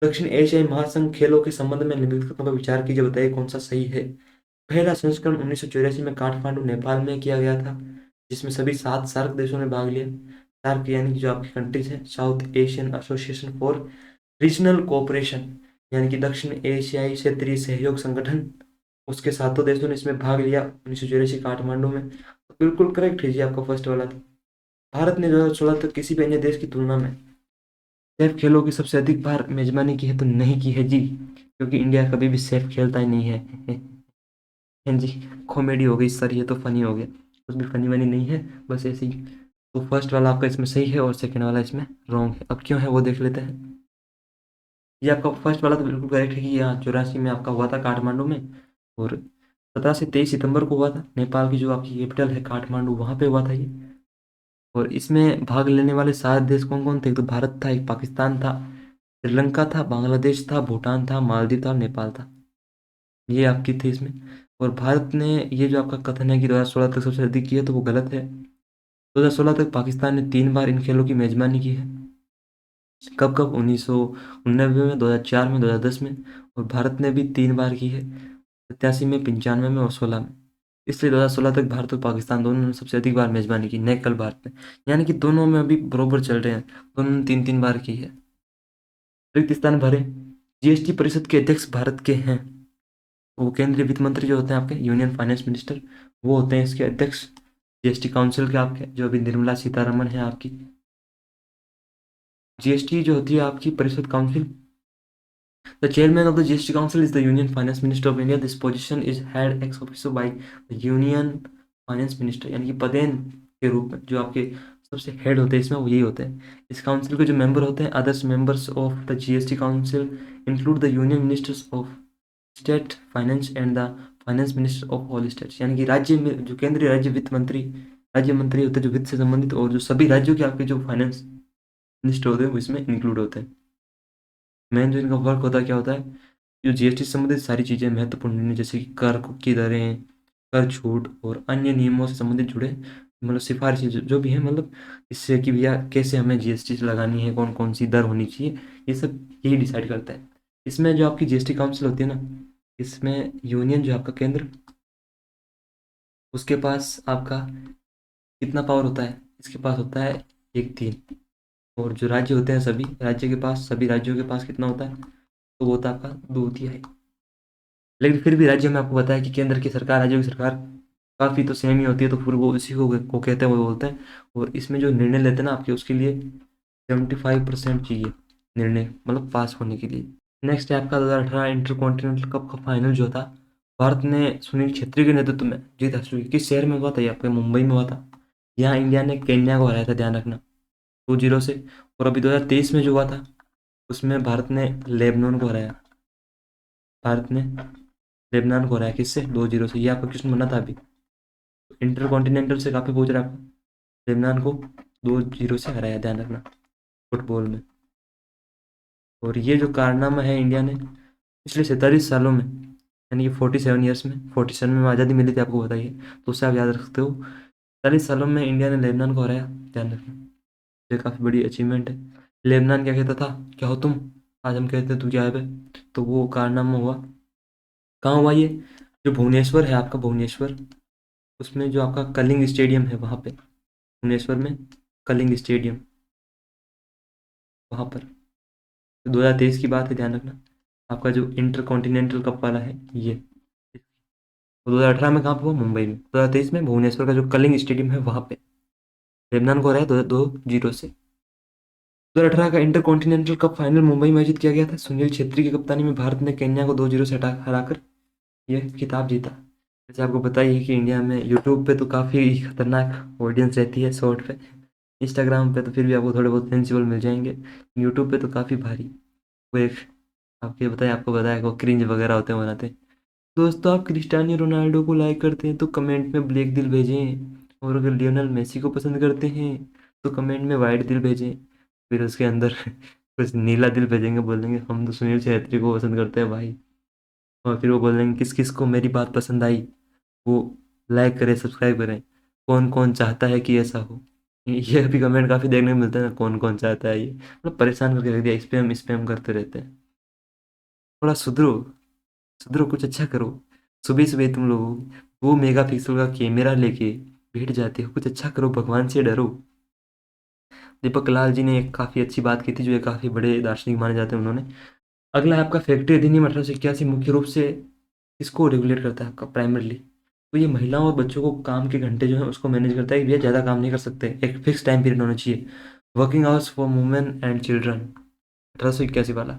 दक्षिण एशियाई महासंघ खेलों के संबंध में निम्नलिखित कथनों पर विचार कीजिए, बताइए कौन सा सही है। पहला संस्करण 1984 में काठमांडू नेपाल में किया गया था, जिसमें सभी 7 सार्क देशों ने भाग लिया। सार्क यानी कि जो आपकी कंट्रीज है, south Asian association for regional cooperation, यानी कि दक्षिण एशियाई क्षेत्रीय सहयोग संगठन, उसके 7 देशों ने इसमें भाग लिया 1984 काठमांडू में। तो बिल्कुल करेक्ट है जी, आपका फर्स्ट वाला था। भारत ने 2016 तक किसी भी अन्य देश की तुलना में सेफ खेलों की सबसे अधिक बार मेजबानी की है, तो नहीं की है जी, क्योंकि इंडिया कभी भी सेफ खेलता ही नहीं है। हाँ जी, कॉमेडी हो गई सर, ये तो फनी हो गया, कुछ भी फनी वनी नहीं है, बस ऐसे ही। तो फर्स्ट वाला आपका इसमें सही है और सेकंड वाला इसमें रॉन्ग है। अब क्यों है वो देख लेते हैं। ये आपका फर्स्ट वाला तो बिल्कुल करेक्ट है कि यहाँ 84 में आपका हुआ था काठमांडू में, और 17 से 23 सितंबर को हुआ था। नेपाल की जो आपकी कैपिटल है काठमांडू, वहाँ पे हुआ था ये। और इसमें भाग लेने वाले 7 देश कौन कौन थे? एक तो भारत था, एक पाकिस्तान था, श्रीलंका था, बांग्लादेश था, भूटान था, मालदीव था और नेपाल था, ये आपकी थी इसमें। और भारत ने ये जो आपका कथन है कि 2016 तक सबसे अधिक की है, तो वो गलत है। 2016 तक पाकिस्तान ने 3 बार इन खेलों की मेजबानी की है। कब कब? 1999 में, 2004 में, 2010 में। और भारत ने भी 3 बार की है, 87 में, 95 में और 16 में। इसलिए 2016 तक भारत और पाकिस्तान दोनों ने सबसे अधिक बार मेजबानी की, न कल भारत ने। यानी कि दोनों में अभी बरोबर चल रहे हैं, दोनों ने 3-3 बार की है। रिक्त स्थान भरे। जीएसटी परिषद के अध्यक्ष भारत के हैं, वो केंद्रीय वित्त मंत्री जो होते हैं आपके, यूनियन फाइनेंस मिनिस्टर, वो होते हैं इसके अध्यक्ष। जीएसटी काउंसिल के आपके जो अभी निर्मला सीतारमण है आपकी। जीएसटी जो होती है आपकी परिषद council, the chairman of the GST council is the union finance minister of India. This position is head x officio by the union finance minister, यानी कि पदेन के रूप में जो आपके सबसे हेड होते हैं इसमें, वो यही होते हैं। इस काउंसिल के जो मेंबर होते हैं, others members of the GST council include the union ministers of state finance and the finance minister of all states, यानी कि राज्य में जो केंद्रीय राज्य वित्त मंत्री, राज्य मंत्री होते हैं जो वित्त से संबंधित, और जो सभी राज्यों के आपके जो फाइनेंस मिनिस्टर होते हैं वो इसमें इंक्लूड होते हैं। मेन जो इनका वर्क होता है क्या होता है, जो जीएसटी से संबंधित सारी चीज़ें महत्वपूर्ण निर्णय, जैसे कि कर की दरें, कर छूट और अन्य नियमों से संबंधित जुड़े मतलब सिफारिशें जो भी है, मतलब इससे कि भैया कैसे हमें जीएसटी लगानी है, कौन कौन सी दर होनी चाहिए, ये सब यही डिसाइड करता है। इसमें जो आपकी जीएसटी काउंसिल होती है ना, इसमें यूनियन जो आपका केंद्र, उसके पास आपका कितना पावर होता है? इसके पास होता है 1/3, और जो राज्य होते हैं सभी राज्य के पास, सभी राज्यों के पास कितना होता है? तो वो होता है आपका 2/3। लेकिन फिर भी राज्य में आपको बताया कि केंद्र की सरकार, राज्यों की सरकार काफ़ी तो सेम ही होती है, तो फिर वो उसी को कहते हैं, वो बोलते हैं। और इसमें जो निर्णय लेते हैं ना आपके, उसके लिए 75% चाहिए निर्णय, मतलब पास होने के लिए। नेक्स्ट है आपका 2018 इंटरकॉन्टिनेंटल कप का फाइनल जो था, भारत ने सुनील छेत्री के नेतृत्व में जीत हासिल की। किस शहर में हुआ था ये? आपके मुंबई में हुआ था। यहाँ इंडिया ने केन्या को हराया था, ध्यान रखना, 2-0 से। और अभी 2023 में जो हुआ था, उसमें भारत ने लेबनान को हराया। भारत ने लेबनान को हराया किससे? 2-0 से। ये आपका क्वेश्चन बना था अभी। इंटरकॉन्टिनेंटल से काफ़ी पूछ रहा है आपको। लेबनान को 2-0 से हराया, ध्यान रखना, फुटबॉल में। और ये जो कारनामा है इंडिया ने पिछले 47 सालों में, यानी कि 47 ईयर्स में, 47 में आज़ादी मिली थी आपको, बताइए। तो उससे आप याद रख सकते हो, 40 सालों में इंडिया ने लेबनान को हराया, ध्यान रखना। ये काफ़ी बड़ी अचीवमेंट है। लेबनान क्या कहता था? क्या हो तुम? आज हम कहते हैं तू क्या है बे? तो वो कारनामा हुआ। कहाँ हुआ ये? जो भुवनेश्वर है आपका, भुवनेश्वर, उसमें जो आपका कलिंग स्टेडियम है, वहाँ पे, भुवनेश्वर में कलिंग स्टेडियम, वहाँ पर। 2023 की बात है, ध्यान रखना। आपका जो इंटर कॉन्टिनेंटल कप वाला है ये, 2018 में कहाँ पे हुआ? मुंबई में। 2023 में भुवनेश्वर का जो कलिंग स्टेडियम है, वहाँ पे लेबनान को हराया 2-0 से। 2018 का inter continental cup final Mumbai में आयोजित किया गया था। सुनील छेत्री की कप्तानी में भारत ने केन्या को 2-0 से हराकर यह खिताब जीता। जैसे आपको पता ही है कि इंडिया में यूट्यूब पे तो काफ़ी खतरनाक ऑडियंस रहती है शॉर्ट पे। इंस्टाग्राम पे तो फिर भी आपको थोड़े बहुत सेंसिबल मिल जाएंगे, यूट्यूब पे तो काफ़ी भारी। वो एक आपको बताया वो क्रिंज वगैरह होते हैं, बनाते हैं। दोस्तों, आप क्रिस्टियानो रोनाल्डो को लाइक करते हैं तो कमेंट में ब्लैक दिल भेजें, और अगर लियोनेल मेसी को पसंद करते हैं तो कमेंट में वाइट दिल भेजें। फिर उसके अंदर कुछ नीला दिल भेजेंगे, बोलेंगे हम तो सुनील छेत्री को पसंद करते हैं भाई। और फिर वो बोलेंगे किस किस को मेरी बात पसंद आई, वो लाइक करें, सब्सक्राइब करें। कौन कौन चाहता है कि ऐसा हो? ये भी कमेंट काफ़ी देखने को मिलता है ना, कौन कौन चाहता है ये, मतलब परेशान करके रख दिया, स्पैम स्पैम करते रहते हैं। थोड़ा सुधरो, सुधरो, कुछ अच्छा करो। सुबह सुबह तुम लोग वो मेगा पिक्सल का कैमरा लेके बैठ जाते हो, कुछ अच्छा करो, भगवान से डरो। दीपक कलाल जी ने एक काफ़ी अच्छी बात की थी, जो एक काफ़ी बड़े दार्शनिक माने जाते हैं उन्होंने। अगला है आपका फैक्ट्री अधिनियम 1881, मुख्य रूप से इसको रेगुलेट करता है आपका प्राइमरली। तो ये महिलाओं और बच्चों को काम के घंटे जो है उसको मैनेज करता है कि भैया ज़्यादा काम नहीं कर सकते, एक फिक्स टाइम पीरियड होना चाहिए। Working hours for women and children, 1881 वाला।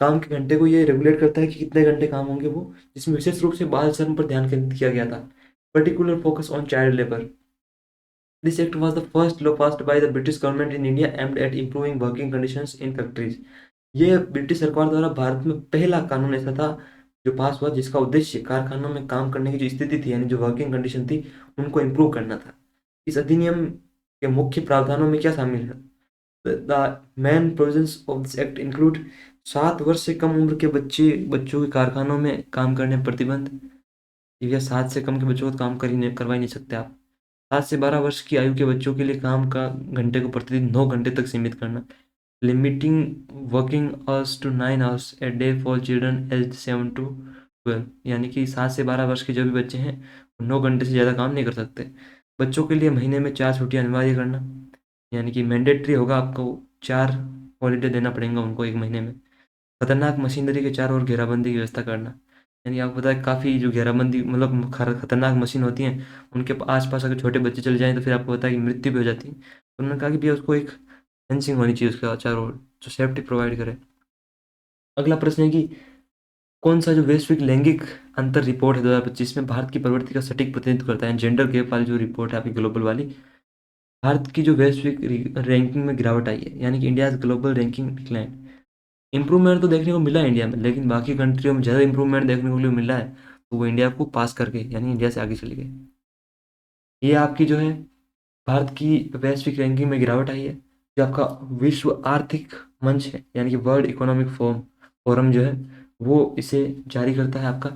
काम के घंटे को ये रेगुलेट करता है कि कितने घंटे काम होंगे वो, जिसमें विशेष रूप से बाल श्रम पर ध्यान केंद्रित किया गया था। Particular focus on child labour. This act was the first law passed by the British government in India aimed at improving working conditions in factories। ये ब्रिटिश सरकार द्वारा भारत में पहला कानून ऐसा था जो पास हुआ, जिसका उद्देश्य कारखानों में काम करने की जो स्थिति थी, यानी जो वर्किंग कंडीशन थी, उनको इम्प्रूव करना था। इस अधिनियम के मुख्य प्रावधानों में क्या शामिल है? The main provisions of this act include 7 वर्ष से कम उम्र के बच्चों के कारखानों में काम करने पर प्रतिबंध। या 7 से कम के बच्चों को काम कर ही नहीं, करवा ही नहीं सकते आप। 7 से 12 वर्ष की आयु के बच्चों के लिए काम का घंटे को प्रतिदिन 9 घंटे तक सीमित करना। Limiting working hours to 9 hours a day for children age 7 to 12, यानी कि 7 से 12 वर्ष के जो भी बच्चे हैं वो 9 घंटे से ज़्यादा काम नहीं कर सकते। बच्चों के लिए महीने में 4 छुट्टियां अनिवार्य करना, यानी कि मैंडेटरी होगा, आपको 4 हॉलीडे देना पड़ेगा उनको एक महीने में। खतरनाक मशीनरी के चारों ओर घेराबंदी की व्यवस्था करना, यानी आपको पता है काफ़ी जो घेराबंदी, मतलब खतरनाक मशीन होती हैं, उनके आसपास अगर छोटे बच्चे चले जाएं तो फिर आपको पता है कि मृत्यु भी हो जाती है। तो उन्होंने कहा कि भैया उसको एक फेंसिंग होनी चाहिए उसके चारों ओर, जो सेफ्टी प्रोवाइड करे। अगला प्रश्न है कि कौन सा जो वैश्विक लैंगिक अंतर रिपोर्ट है 2025 में भारत की प्रवृत्ति का सटीक प्रतिनिधित्व करता है? जेंडर गैप वाली जो रिपोर्ट है आपकी ग्लोबल वाली, भारत की जो वैश्विक रैंकिंग में गिरावट आई है, यानी कि India global ranking decline. Improvement तो देखने को मिला है इंडिया में, लेकिन बाकी कंट्रियों में ज़्यादा इंप्रूवमेंट देखने को लिए मिला है, तो वो इंडिया को पास करके, यानी इंडिया से आगे चले गए। ये आपकी जो है भारत की वैश्विक रैंकिंग में गिरावट आई है। जो आपका विश्व आर्थिक मंच है, यानी कि वर्ल्ड इकोनॉमिक फोरम जो है, वो इसे जारी करता है आपका।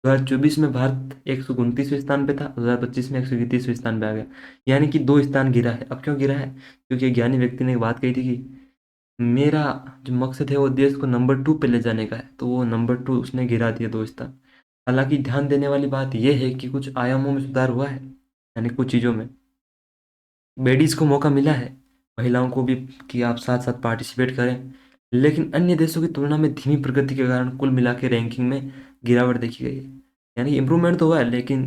2024 में भारत 129वें स्थान पे था, 2025 में 131वें स्थान पे आ गया, यानी कि 2 स्थान गिरा है। अब क्यों गिरा है? क्योंकि एक ज्ञानी व्यक्ति ने एक बात कही थी कि मेरा जो मकसद है वो देश को नंबर 2 पे ले जाने का है, तो वो नंबर 2 उसने गिरा दिया, 2 स्थान। हालांकि ध्यान देने वाली बात यह है कि कुछ आयामों में सुधार हुआ है, यानी कुछ चीज़ों में लेडीज़ को मौका मिला है, महिलाओं को भी, कि आप साथ साथ पार्टिसिपेट करें। लेकिन अन्य देशों की तुलना में धीमी प्रगति के कारण कुल मिला के रैंकिंग में गिरावट देखी गई है। यानी इम्प्रूवमेंट तो हुआ है, लेकिन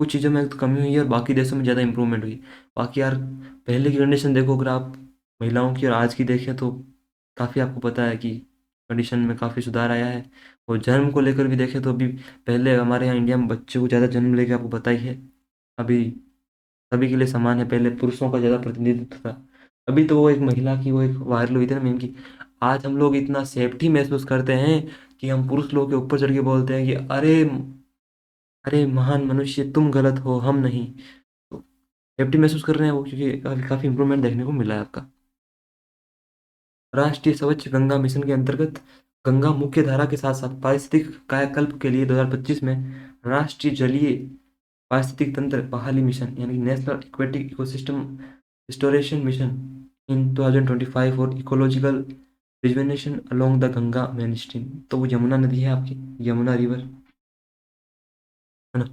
कुछ चीज़ों में तो कमी हुई है और बाकी देशों में ज़्यादा इंप्रूवमेंट हुई। बाकी यार पहले की कंडीशन देखो, अगर आप महिलाओं की और आज की देखें तो काफ़ी आपको पता है कि कंडीशन में काफ़ी सुधार आया है। और जन्म को लेकर भी देखें तो अभी पहले हमारे यहाँ इंडिया में बच्चों को ज़्यादा जन्म लेके आपको पता ही है। अभी सभी के लिए समान है, पहले पुरुषों का ज़्यादा प्रतिनिधित्व था। अभी तो वो एक महिला की वो एक वायरल हुई थी ना मीम की, आज हम लोग इतना सेफ्टी महसूस करते हैं कि हम पुरुष लोग के ऊपर चढ़ के बोलते हैं कि अरे अरे महान मनुष्य तुम गलत हो, हम नहीं। तो सेफ्टी महसूस कर रहे हैं वो, क्योंकि काफ़ी काफ़ी इंप्रूवमेंट देखने को मिला है आपका। राष्ट्रीय स्वच्छ गंगा मिशन के अंतर्गत गंगा मुख्य धारा के साथ साथ पारिस्थितिक कायाकल्प के लिए 2025 में राष्ट्रीय जलीय पारिस्थितिक तंत्र बहाली मिशन यानी national aquatic ecosystem restoration mission in 2025 और ecological rejuvenation along the Ganga main stream. तो वो यमुना नदी है आपकी, यमुना रिवर, है ना।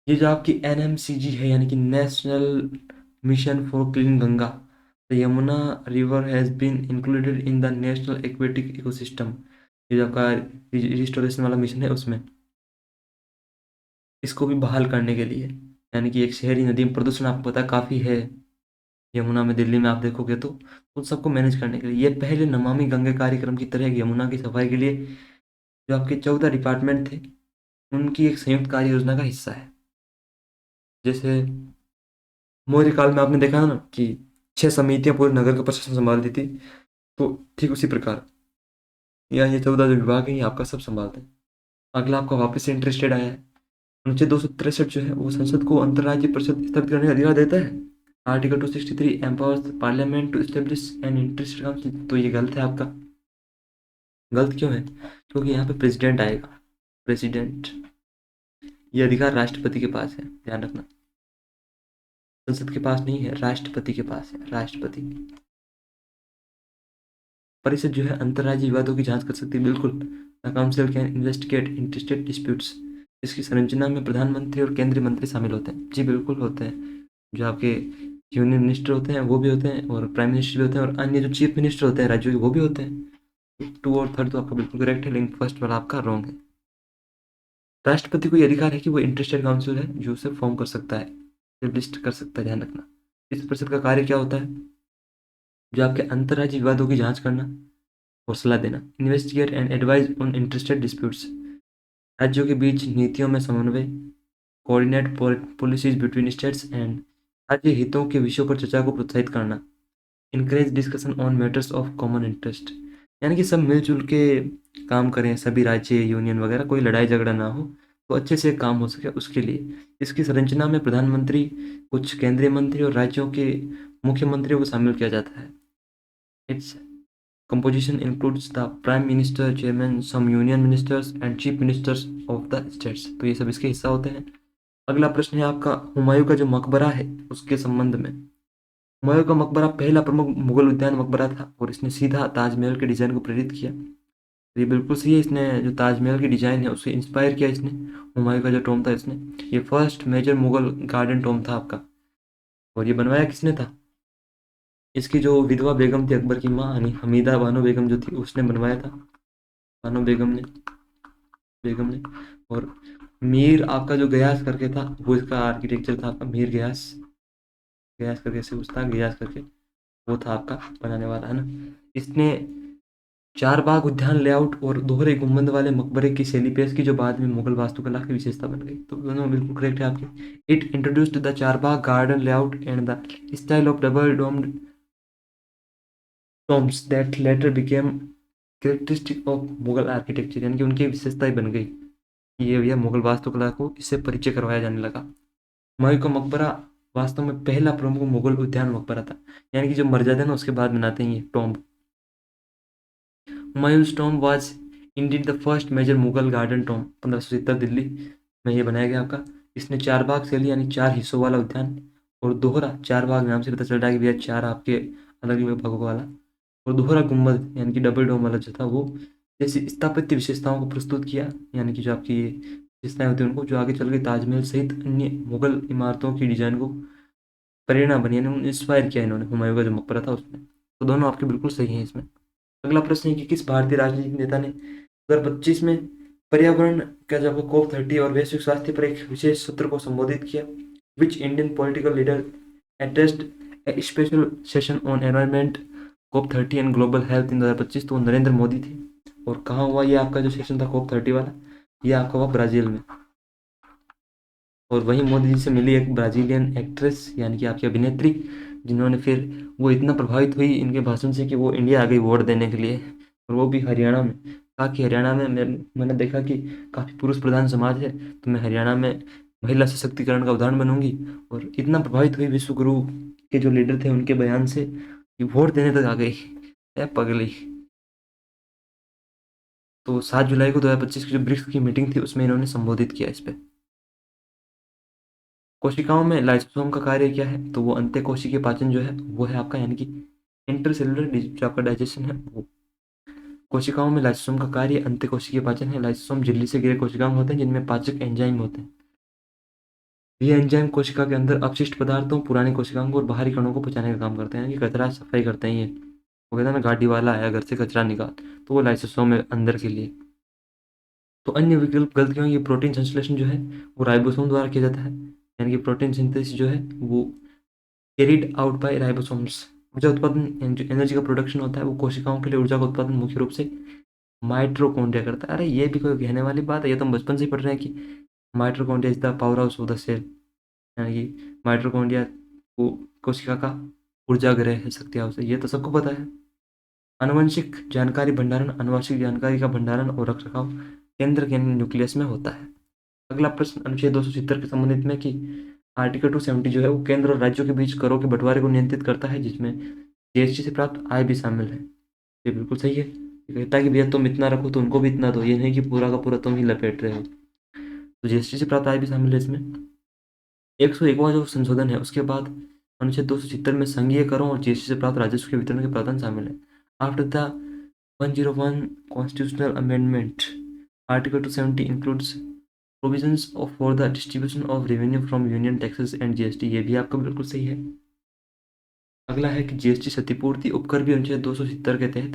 ये जो आपकी NMCG है यानी कि national mission for clean Ganga, the Yamuna river has been included in the national aquatic ecosystem. ये जो आपका रिस्टोरेशन वाला मिशन है उसमें इसको भी बहाल करने के लिए, यानी कि एक शहरी नदी में प्रदूषण आपको पता काफ़ी है यमुना में, दिल्ली में आप देखोगे तो उन सबको मैनेज करने के लिए ये पहले नमामि गंगे कार्यक्रम की तरह यमुना की सफाई के लिए जो आपके 14 डिपार्टमेंट थे उनकी एक संयुक्त कार्य योजना का हिस्सा है। जैसे मौर्य काल में आपने देखा ना कि 6 समितियां पूरे नगर का प्रशासन संभालती थी, तो ठीक उसी प्रकार यहाँ ये 14 जो विभाग है ये आपका सब संभालते हैं। अगला आपका वापस से इंटरेस्टेड आया है, अनुच्छेद 263 जो है वो संसद को अंतर्राज्यीय परिषद स्थापित करने का अधिकार देता है। Article 263 empowers parliament to establish an interested council. तो ये गलत है आपका। गलत क्यों है? क्योंकि यहाँ पे प्रेसिडेंट आएगा, प्रेसिडेंट। ये अधिकार राष्ट्रपति के पास है, ध्यान रखना। संसद के पास नहीं है, राष्ट्रपति के पास है, राष्ट्रपति। परिषद जो है अंतर्राज्यीय विवादों की जांच कर सकती है, बिल्कुल। The council can investigate interstate disputes. इसकी संरचना में प्रधानमंत्री और केंद्रीय मंत्री शामिल होते हैं। जी बिल्कुल होते हैं। जो आपके यूनियन मिनिस्टर होते हैं वो भी होते हैं, और प्राइम मिनिस्टर भी होते हैं, और अन्य जो चीफ मिनिस्टर होते हैं राज्यों के वो भी होते हैं। 2 और 3 तो आपका बिल्कुल करेक्ट है, लेकिन फर्स्ट वाला आपका रॉन्ग है। राष्ट्रपति को ये अधिकार है कि वो इंटरेस्टेड काउंसिल है जो उसे फॉर्म कर सकता है, लिस्ट कर सकता है, ध्यान रखना। इस परिषद का कार्य क्या होता है? जो आपके अंतर्राज्यीय विवादों की जांच करना और सलाह देना, investigate and advise on interested disputes. राज्यों के बीच नीतियों में समन्वय, coordinate policies between states and राज्य हितों के विषयों पर चर्चा को प्रोत्साहित करना, encourage discussion on matters of common interest. यानी कि सब मिलजुल के काम करें, सभी राज्य यूनियन वगैरह, कोई लड़ाई झगड़ा ना हो, तो अच्छे से काम हो सके उसके लिए। इसकी संरचना में प्रधानमंत्री, कुछ केंद्रीय मंत्री और राज्यों के मुख्यमंत्रियों को शामिल किया जाता है। It's composition includes the prime minister, chairman, some union ministers and chief ministers of the states। तो ये सब इसके हिस्सा होते हैं। अगला प्रश्न है आपका हुमायूं का जो मकबरा है उसके संबंध में। हुमायूं का मकबरा पहला प्रमुख मुगल उद्यान मकबरा था और इसने सीधा ताजमहल के डिजाइन को प्रेरित किया। तो ये बिल्कुल सही है, इसने जो ताजमहल की डिजाइन है उससे इंस्पायर किया इसने। हुमायूं का जो टॉम था इसने, ये first major Mughal garden tomb था आपका। और ये बनवाया किसने था? इसकी जो विधवा बेगम थी अकबर की माँ यानी हमीदा बानो बेगम जो थी उसने बनवाया था, बानो बेगम ने। और मीर आपका जो गयास करके था वो इसका आर्किटेक्चर था आपका, मीर गयास, गयास करके से कुछ था, गयास करके वो था आपका बनाने वाला, है ना। इसने चार बाग उद्यान लेआउट और दोहरे गुंबद वाले मकबरे की शैली पेश की जो बाद में मुगल वास्तुकला की विशेषता बन गई। तो दोनों बिल्कुल करेक्ट है आपके। It introduced the charbagh garden layout and the style of double domed tombs that later became characteristic of Mughal architecture. यानी कि उनकी विशेषताएं बन गई, ये भैया मुगल वास्तुकला को इससे परिचय करवाया जाने लगा। हुमायूं का मकबरा वास्तव में पहला प्रमुख मुगल उद्यान मकबरा था, यानी कि जो मर जाते हैं ना उसके बाद बनाते हैं ये tomb. Humayun's tomb was indeed the first major Mughal garden tomb, 1570 Delhi में ये बनाया गया आपका। इसने चार बाग शैली यानी चार हिस्सों वाला उद्यान और दोहरा, चार बाग नाम से पता चल रहा है कि भैया चार आपके अलग अलग भागों वाला, और दोहरा गुम्बद यानी कि डबल डोम वाला जो था वो, जैसी स्थापत्य विशेषताओं को प्रस्तुत किया। यानी कि जो आपकी ये विशेषताएं होती हैं उनको जो आगे चल के ताजमहल सहित अन्य मुगल इमारतों की डिजाइन को प्रेरणा बनी, यानी इंस्पायर किया इन्होंने हुमायूं का जो मकबरा था उसमें। तो दोनों आपके बिल्कुल सही हैं इसमें। अगला प्रश्न है कि किस भारतीय राजनीतिक नेता ने 2025 में पर्यावरण का जब COP30 और वैश्विक स्वास्थ्य पर एक विशेष सत्र को संबोधित किया, which Indian political leader addressed a special session on environment COP30 and global health in 2025, तो नरेंद्र मोदी थे। और कहाँ हुआ ये आपका जो सेशन था COP30 वाला, ये आपका हुआ ब्राज़ील में। और वहीं मोदी जी से मिली एक ब्राज़ीलियन एक्ट्रेस यानी कि आपकी अभिनेत्री, जिन्होंने फिर वो इतना प्रभावित हुई इनके भाषण से कि वो इंडिया आ गई वोट देने के लिए, और वो भी हरियाणा में। कहा कि हरियाणा में मैंने देखा कि काफ़ी पुरुष प्रधान समाज है, तो मैं हरियाणा में महिला सशक्तिकरण का उदाहरण बनूंगी। और इतना प्रभावित हुई विश्व गुरु के जो लीडर थे उनके बयान से कि वोट देने तक आ गई। है पगली। तो 7 जुलाई को 2025 की जो ब्रिक्स की मीटिंग थी उसमें इन्होंने संबोधित किया इस पे। कोशिकाओं में लाइसोसोम का कार्य क्या है, तो वो अंत्य कोशिकीय पाचन जो है वो है आपका, यानी कि इंटरसेलुलर जो आपका डाइजेशन है वो। कोशिकाओं में लाइसोसोम का कार्य अंत्य कोशिकीय पाचन है। लाइसोसोम झिल्ली से घिरे कोशिकाओं में होते हैं जिनमें पाचक एंजाइम होते हैं। ये एंजाइम कोशिका के अंदर अपशिष्ट पदार्थों, पुरानी कोशिकाओं को और बाहरी कणों को पचाने का काम करते हैं, यानी कि कचरा सफाई करते हैं। ये वो कहता है ना, गाड़ी वाला आया घर से कचरा निकाल, तो वो लाइसोसोम है अंदर के लिए। तो अन्य विकल्प गलतियों, ये प्रोटीन संश्लेषण जो है वो राइबोसोम द्वारा किया जाता है, यानी कि प्रोटीन सिंथेसिस जो है वो कैरिड आउट बाय राइबोसोम्स। ऊर्जा उत्पादन, एनर्जी का प्रोडक्शन होता है वो कोशिकाओं के लिए ऊर्जा का उत्पादन मुख्य रूप से माइट्रोकॉन्ड्रिया करता है। अरे ये भी कोई कहने वाली बात है, ये तो हम बचपन से ही पढ़ रहे हैं कि mitochondria is the power house of the cell, यानी कि माइट्रोकॉन्ड्रिया को कोशिका का ऊर्जा ग्रह है, शक्ति हाउस है, ये तो सबको पता है। आनुवंशिक जानकारी भंडारण, आनुवंशिक जानकारी का भंडारण और रखरखाव केंद्र के न्यूक्लियस में होता है। अगला प्रश्न अनुच्छेद 270 के संबंधित में कि आर्टिकल 270 जो है वो केंद्र और राज्यों के बीच करों के बंटवारे को नियंत्रित करता है, जिसमें जीएसटी से प्राप्त आय भी शामिल है। ये बिल्कुल सही है। ये कहता है कि भैया तुम इतना रखो तो उनको भी इतना दो, ये नहीं कि पूरा का पूरा तुम ही लपेट रहे हो। तो जीएसटी से प्राप्त आय भी शामिल है इसमें। 101वां जो संशोधन है उसके बाद अनुच्छेद 270 में संघीय करों और जीएसटी से प्राप्त राजस्व के वितरण के प्रावधान शामिल है। After the 101 constitutional amendment, article 270 includes provisions of for the distribution of revenue from union taxes and GST, ये भी आपका बिल्कुल सही है। अगला है कि जीएसटी क्षतिपूर्ति उपकर भी अनुच्छेद 270 के तहत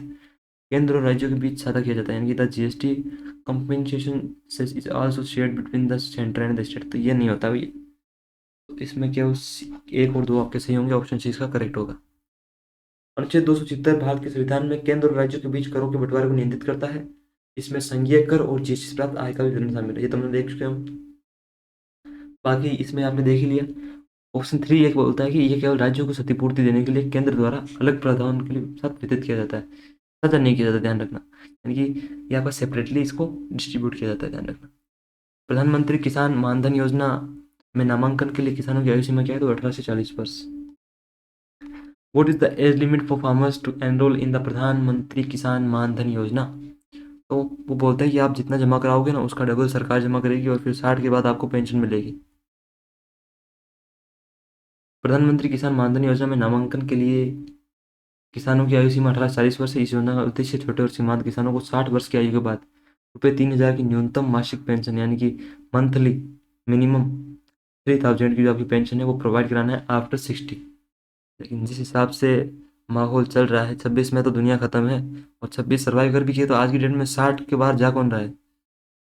केंद्र और राज्यों के बीच साझा किया जाता है, यानी कि the GST compensation is also shared between the centre and the state, तो ये नहीं होता भैया। तो इसमें क्या एक और दो आपके सही होंगे, ऑप्शन सी इसका करेक्ट होगा। अनुच्छेद 270 भारत के संविधान में केंद्र और राज्यों के बीच करों के बंटवारे को नियंत्रित करता है। इसमें संघीय कर और जीएसटी से प्राप्त आय का भी विवरण शामिल है, ये तुमने देख चुके हो। बाकी इसमें आपने देख ही लिया। ऑप्शन 3 एक बोलता है कि ये केवल राज्यों को क्षतिपूर्ति देने के लिए केंद्र द्वारा अलग प्रावधान के लिए साथ वितरित किया जाता है, साझा नहीं किया जाता, ध्यान रखना। यानी कि ये आपका सेपरेटली इसको डिस्ट्रीब्यूट किया जाता है, ध्यान रखना। प्रधानमंत्री किसान मानधन योजना में नामांकन के लिए किसानों की आयु सीमा क्या है, तो 18 से 40 वर्ष। What is the age limit for farmers to enroll in the Pradhan Mantri Kisan मानधन योजना, तो वो बोलते हैं कि आप जितना जमा कराओगे ना उसका डबल सरकार जमा करेगी और फिर 60 के बाद आपको पेंशन मिलेगी। प्रधानमंत्री किसान मानधन योजना में नामांकन के लिए किसानों की आयु सीमा 18 से 40 वर्ष है। इस योजना का उद्देश्य छोटे और सीमांत किसानों को 60 वर्ष की आयु के बाद ₹3000 की न्यूनतम मासिक पेंशन, यानी कि मंथली मिनिमम 3000 की जो आपकी पेंशन है वो प्रोवाइड कराना है आफ्टर 60। लेकिन जिस हिसाब से माहौल चल रहा है 26 में तो दुनिया खत्म है, और 26 सर्वाइव कर भी किए तो आज की डेट में 60 के बाहर जा कौन रहा है।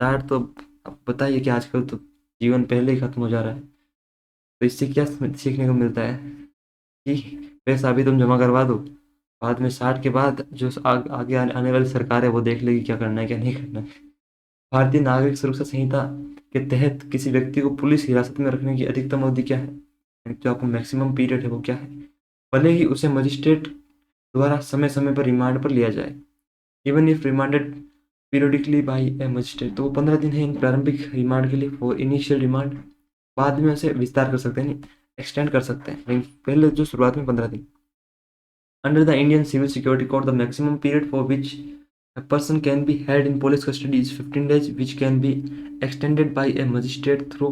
60 तो अब बताइए कि आजकल तो जीवन पहले ही खत्म हो जा रहा है। तो इससे क्या सीखने को मिलता है कि पैसा अभी तुम जमा करवा दो, बाद में 60 के बाद जो आगे आने वाली सरकार है वो देख लेगी क्या करना है क्या नहीं करना है। भारतीय नागरिक सुरक्षा संहिता के तहत किसी व्यक्ति को पुलिस हिरासत में रखने की अधिकतम अवधि क्या है, यानी जो आपको मैक्सिमम पीरियड है वो क्या है, भले ही उसे मजिस्ट्रेट द्वारा समय समय पर रिमांड पर लिया जाए। Even if remanded periodically by A magistrate, तो वो 15 दिन है इन प्रारंभिक रिमांड के लिए फॉर इनिशियल रिमांड, बाद में उसे विस्तार कर सकते हैं, एक्सटेंड कर सकते हैं, लेकिन पहले जो शुरुआत में 15 दिन। Under the Indian civil security code the maximum period for which a person can be held in police custody is 15 days, which can be extended by a magistrate through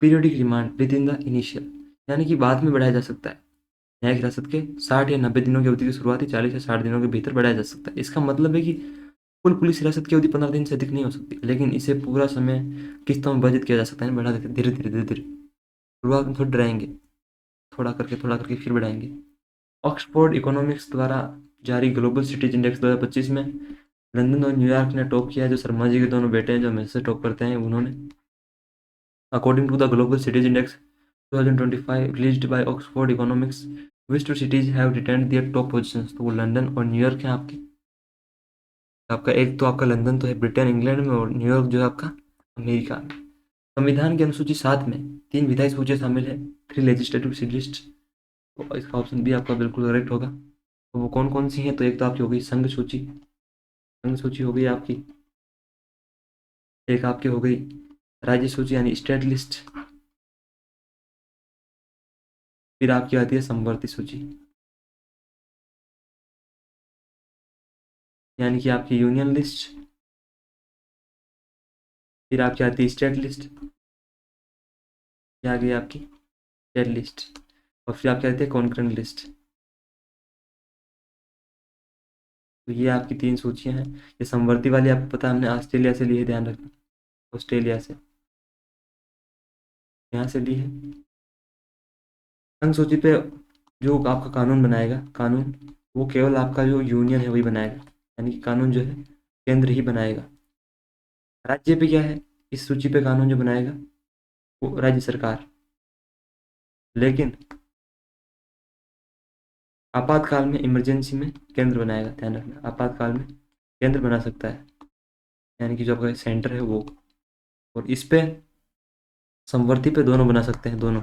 periodic remand within the initial, यानी कि बाद में बढ़ाया जा सकता है। न्यायिक हिरासत के 60 या 90 दिनों की अवधि की शुरुआती 40 या 60 दिनों के भीतर बढ़ाया जा सकता है। इसका मतलब है कि कुल पुलिस हिरासत की अवधि 15 दिन से अधिक नहीं हो सकती, लेकिन इसे पूरा समय किस्तों में विभाजित किया जा सकता है, बढ़ा देते धीरे धीरे धीरे धीरे। शुरुआत में थोड़ा डराएंगे, थोड़ा करके फिर बढ़ाएंगे। ऑक्सफोर्ड इकोनॉमिक्स द्वारा जारी ग्लोबल सिटीज इंडेक्स 2025 में लंदन और न्यूयॉर्क ने टॉप किया है, जो शर्मा जी के दोनों बेटे हैं जो हमेशा टॉप करते हैं उन्होंने। According to the global cities index 2025 released by Oxford Economics, which two cities have retained their top positions, तो वो लंदन और न्यूयॉर्क है आपके। आपका एक तो आपका लंदन तो है ब्रिटेन इंग्लैंड में, और न्यूयॉर्क जो है आपका अमेरिका में। संविधान की अनुसूची 7 में 3 विधायी सूची शामिल है, 3 लेजिस्लेटिव लिस्ट, तो इसका ऑप्शन बी आपका बिल्कुल करेक्ट होगा। तो वो कौन कौन सी हैं, तो एक तो आपकी हो गई संघ सूची, संघ सूची हो गई आपकी। एक आपकी हो गई राज्य सूची यानी स्टेट लिस्ट। फिर आपकी आती है समवर्ती सूची, यानी कि आपकी यूनियन लिस्ट। फिर आपकी आती है स्टेट लिस्ट, ये आ गई आपकी स्टेट लिस्ट। और फिर आपकी आती है कॉन्करेंट लिस्ट। तो ये आपकी 3 सूचियां हैं। ये समवर्ती वाली आपको पता है हमने ऑस्ट्रेलिया से ली है, ध्यान रखना, ऑस्ट्रेलिया से यहाँ से ली है। संघ सूची पे जो आपका कानून बनाएगा, कानून वो केवल आपका जो यूनियन है वही बनाएगा, यानी कि कानून जो है केंद्र ही बनाएगा। राज्य पे क्या है, इस सूची पे कानून जो बनाएगा वो राज्य सरकार। लेकिन आपातकाल में, इमरजेंसी में केंद्र बनाएगा, ध्यान रखना, आपातकाल में केंद्र बना सकता है, यानी कि जो आपका सेंटर है वो। और इस पे समवर्ती पे दोनों बना सकते हैं, दोनों,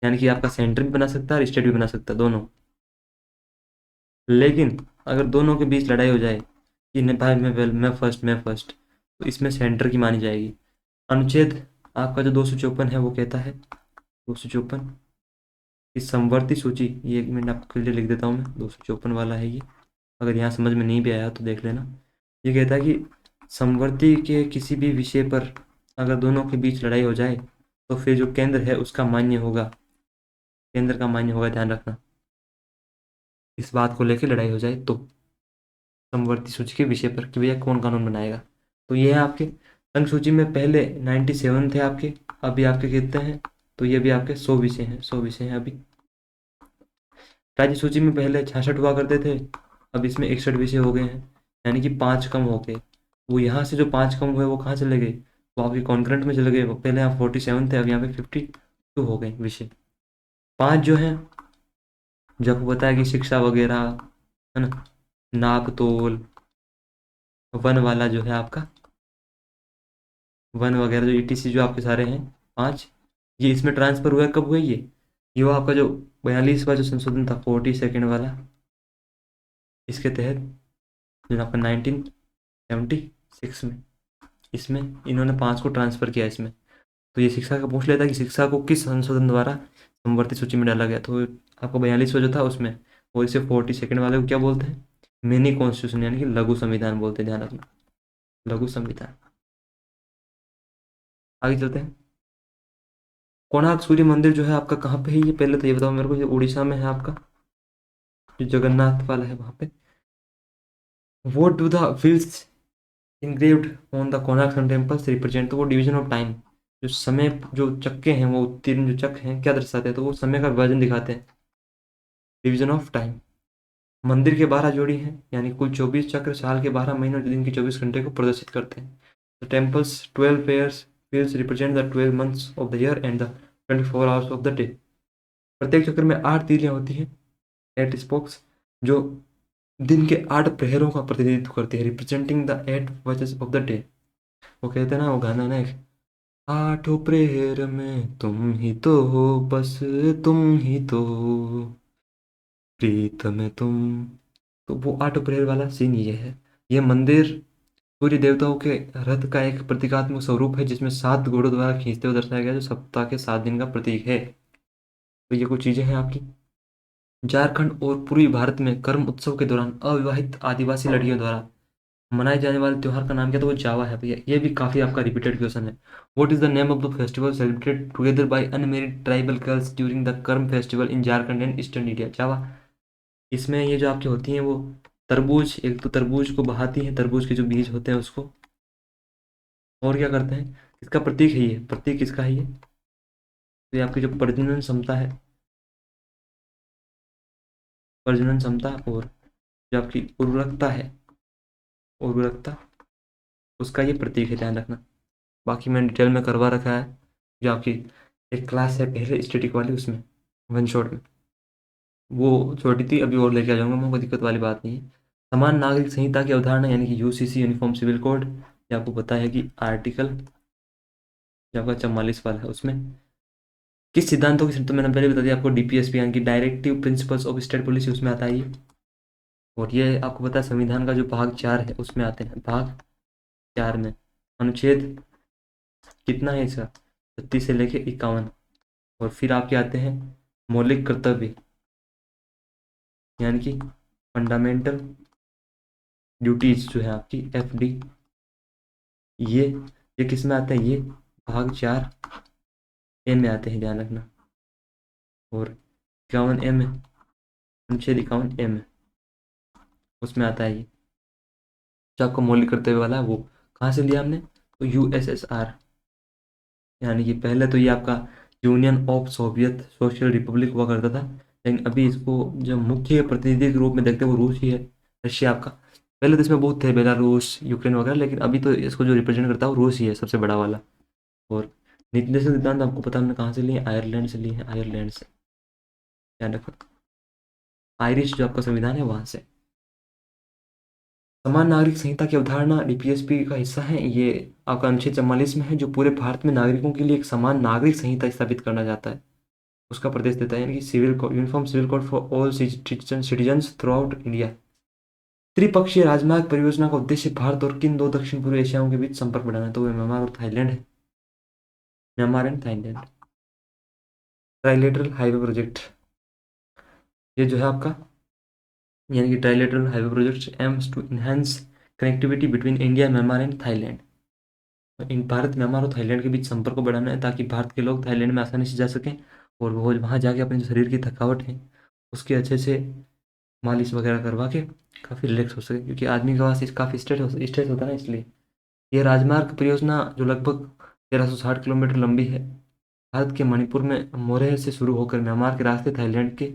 यानी कि आपका सेंटर भी बना सकता है और स्टेट भी बना सकता है, दोनों। लेकिन अगर दोनों के बीच लड़ाई हो जाए कि नहीं भाई मैं फर्स्ट, तो इसमें सेंटर की मानी जाएगी। अनुच्छेद आपका जो 254 है वो कहता है, 254, इस समवर्ती सूची, ये 1 मिनट आपको क्लियर लिख देता हूँ मैं, 254 वाला है ये, अगर यहाँ समझ में नहीं भी आया तो देख लेना। ये कहता है कि समवर्ती के किसी भी विषय पर अगर दोनों के बीच लड़ाई हो जाए तो फिर जो केंद्र है उसका मान्य होगा, केंद्र का मान्य होगा, ध्यान रखना। इस बात को लेकर लड़ाई हो जाए तो समवर्ती सूची के विषय पर कि भैया कौन कानून बनाएगा। तो ये है आपके संघ सूची में पहले 97 थे आपके, अभी आपके कितने हैं, तो ये भी आपके 100 विषय हैं, 100 विषय हैं अभी। राज्य सूची में पहले 66 हुआ करते थे, अब इसमें 61 विषय हो गए हैं, यानी कि 5 कम हो गए। वो यहाँ से जो 5 कम हुए वो कहाँ चले गए, वो आपके कॉन्करेंट में चले गए। वो पहले यहाँ 47 थे, अब यहाँ पे 52 हो गए विषय। 5 जो है, जो आपको पता है कि शिक्षा वगैरह है ना, नाप तोल, वन वाला जो है आपका, वन वगैरह जो ईटीसी जो आपके सारे हैं 5, ये इसमें ट्रांसफर हुआ है। कब हुआ ये वो आपका जो 42वां जो संशोधन था, 42nd वाला, इसके तहत जो आपका 1976 में, इसमें इन्होंने 5 को ट्रांसफर किया इसमें। तो ये शिक्षा का पूछ लेता है कि शिक्षा को किस संशोधन द्वारा समवर्ती सूची में डाला गया, तो आपको 42वां जो था उसमें, और इसे 42nd वाले को क्या बोलते हैं, मिनी कॉन्स्टिट्यूशन, यानी कि लघु संविधान बोलते हैं, ध्यान रखना, लघु संविधान। आगे चलते हैं। कोणार्क सूर्य मंदिर जो है आपका कहाँ पे है, ये पहले तो ये बताओ मेरे को, ये उड़ीसा में है आपका, जो जगन्नाथ वाला है वहाँ पे। What do the wheels engraved on the Konark sun temples represent, तो वो डिवीजन ऑफ टाइम, जो समय, जो चक्के हैं वो 3 जो चक्र हैं क्या दर्शाते हैं, तो वो समय का विभाजन दिखाते हैं, डिवीजन ऑफ टाइम। मंदिर के 12 जोड़ी हैं, यानी कुल 24 चक्र साल के 12 महीने और दिन के 24 घंटे को प्रदर्शित करते हैं। The temples 12 pairs wheels represent the 12 months of the year and the 24 hours of the day. प्रत्येक चक्र में 8 तीलियां होती हैं, 8 स्पोक्स, जो दिन के 8 प्रहरों का प्रतिनिधित्व करती है, representing the 8 watches of the day. वो कहते हैं ना, वो गाना ना एक, आठों प्रहर में तुम ही तो हो, बस तुम ही तो हो, प्रीतम तुम। तो वो 8 प्रहर वाला सीन ये है। ये मंदिर सूर्य देवताओं के रथ का एक प्रतीकात्मक स्वरूप है, जिसमें 7 घोड़ों द्वारा खींचते हुए दर्शाया गया, जो सप्ताह के 7 दिन का प्रतीक है। तो ये कुछ चीजें हैं आपकी। झारखंड और पूर्वी भारत में कर्म उत्सव के दौरान अविवाहित आदिवासी लड़कियों द्वारा मनाए जाने वाले त्योहार का नाम क्या, तो वो जावा है भैया। ये भी काफी आपका रिपीटेड क्वेश्चन है। What is the name of the festival celebrated together by unmarried tribal girls during the Karma festival in Jharkhand and eastern India, Jawa. इसमें ये जो आपकी होती हैं वो तरबूज, एक तो तरबूज को बहाती हैं, तरबूज के जो बीज होते हैं उसको, और क्या करते हैं, इसका प्रतीक है ये, प्रतीक किसका है ये, तो ये आपकी जो प्रजनन क्षमता है, प्रजनन क्षमता, और जो आपकी उर्वरकता है, उर्वरकता, उसका ये प्रतीक है, ध्यान रखना। बाकी मैंने डिटेल में करवा रखा है, जो आपकी एक क्लास है पहले स्टैटिक वाली, उसमें वन शॉट में, वो छोटी थी, अभी और लेके आ जाऊंगा मैं, कोई दिक्कत वाली बात नहीं है। समान नागरिक संहिता की अवधारणा यानी कि यूसीसी यूनिफॉर्म सिविल कोड, ये आपको पता है कि आर्टिकल जो आपका 44 वाला है, उसमें किस सिद्धांतों की, तो मैंने पहले बता दिया आपको, डीपीएसपी यानी कि directive principles of state policy, उसमें आता है ये। और ये आपको पता है संविधान का जो भाग 4 है उसमें आते हैं, भाग 4 में अनुच्छेद कितना है इसका, 36 से लेके 51। और फिर आपके आते हैं मौलिक कर्तव्य यानी कि फंडामेंटल ड्यूटीज जो है आपकी, एफडी, ये किस में आते हैं, ये भाग 4 ए में आते हैं, ध्यान रखना। और 51 ए में, अनुच्छेद 51 ए में, उसमें आता है ये, जो आपका मौलिक कर्तव्य वाला है, वो कहाँ से लिया हमने, तो यूएसएसआर, यानी कि पहले तो ये आपका union of Soviet social Republic हुआ करता था, लेकिन अभी इसको जो मुख्य प्रतिनिधि के रूप में देखते हैं वो रूस ही है, रशिया आपका। पहले तो इसमें बहुत थे, बेलारूस, यूक्रेन वगैरह, लेकिन अभी तो इसको जो रिप्रेजेंट करता है वो रूस ही है, सबसे बड़ा वाला। और नीति निर्देशक सिद्धांत आपको पता है हमने कहाँ से लिए, आयरलैंड से लिए हैं, आयरलैंड से, ध्यान रखो, आयरिश जो आपका संविधान है वहाँ से। समान नागरिक संहिता की अवधारणा डीपीएसपी का हिस्सा है, ये आपका अनुच्छेद 44 में है, जो पूरे भारत में नागरिकों के लिए एक समान नागरिक संहिता स्थापित करना चाहता है, उसका प्रदेश देता है, यानी कि civil code, uniform civil code for all citizens throughout India. त्रिपक्षीय राजमार्ग परियोजना का उद्देश्य भारत और किन दो दक्षिण पूर्व एशियाओं के बीच संपर्क बढ़ाना है, तो वे म्यांमार और थाईलैंड है, Myanmar and Thailand. Trilateral highway project, ये जो है आपका, यानी कि trilateral highway project aims to enhance connectivity between India, Myanmar and Thailand. इन भारत, म्यांमार और थाईलैंड के बीच संपर्क को बढ़ाना है, ताकि भारत के लोग थाईलैंड में आसानी से जा सकें, और वो वहाँ जाके अपने जो शरीर की थकावट है उसके अच्छे से मालिश वगैरह करवा के काफ़ी रिलैक्स हो सके, क्योंकि आदमी के पास काफ़ी स्ट्रेस होता है ना, इसलिए। यह राजमार्ग परियोजना जो लगभग 1360 किलोमीटर लंबी है, भारत के मणिपुर में मोरेह से शुरू होकर म्यांमार के रास्ते थाईलैंड के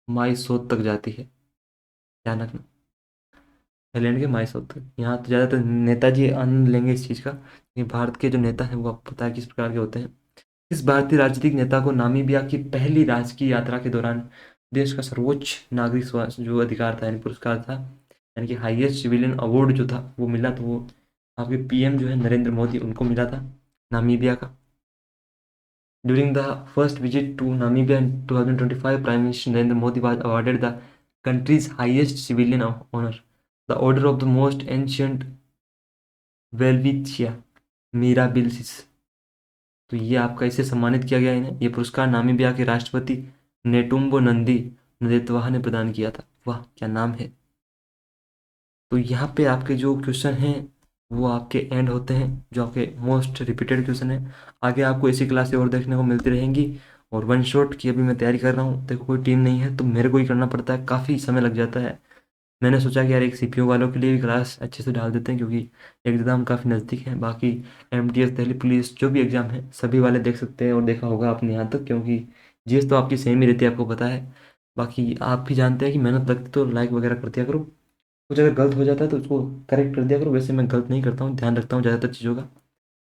माईसोत तक जाती है, ध्यान रखना, थाईलैंड के माईसोत तक। यहाँ तो ज़्यादातर नेताजी आनंद लेंगे इस चीज़ का, कि भारत के जो नेता हैं वो आपको पता है किस प्रकार के होते हैं। इस भारतीय राजनीतिक नेता को नामीबिया की पहली राजकीय यात्रा के दौरान देश का सर्वोच्च नागरिक जो अधिकार था, यानी पुरस्कार था, यानी कि हाईएस्ट सिविलियन अवार्ड जो था वो मिला, तो वो आपके पीएम जो है नरेंद्र मोदी, उनको मिला था नामीबिया का। During the first visit to Namibia in 2025, prime minister Narendra Modi was awarded the country's highest civilian honor, the Order of the Most Ancient Welwitschia mirabilis. तो ये आपका, इसे सम्मानित किया गया इन्हें, ये पुरस्कार नामीबिया के राष्ट्रपति नेटुम्बो नंदी नदेतवाहा ने प्रदान किया था। वाह क्या नाम है। तो यहाँ पे आपके जो क्वेश्चन हैं वो आपके एंड होते हैं, जो आपके मोस्ट रिपीटेड क्वेश्चन है। आगे आपको ऐसी क्लासें और देखने को मिलती रहेंगी। और वन शॉट की अभी मैं तैयारी कर रहा हूँ, देखो कोई टीम नहीं है तो मेरे को ही करना पड़ता है, काफ़ी समय लग जाता है। मैंने सोचा कि यार एक सीपीयू वालों के लिए भी क्लास अच्छे से डाल देते हैं, क्योंकि एग्ज़ाम काफ़ी नज़दीक है। बाकी एमटीएस, दिल्ली पुलिस, जो भी एग्ज़ाम है सभी वाले देख सकते हैं, और देखा होगा आपने यहाँ तक, क्योंकि जीएस तो आपकी सेम ही रहती है, आपको पता है। बाकी आप भी जानते हैं कि मेहनत लगती तो लाइक वगैरह कर दिया करो, कुछ अगर गलत हो जाता है तो उसको करेक्ट कर दिया करो। वैसे मैं गलत नहीं करता हूँ, ध्यान रखता हूँ ज़्यादातर चीज़ों का।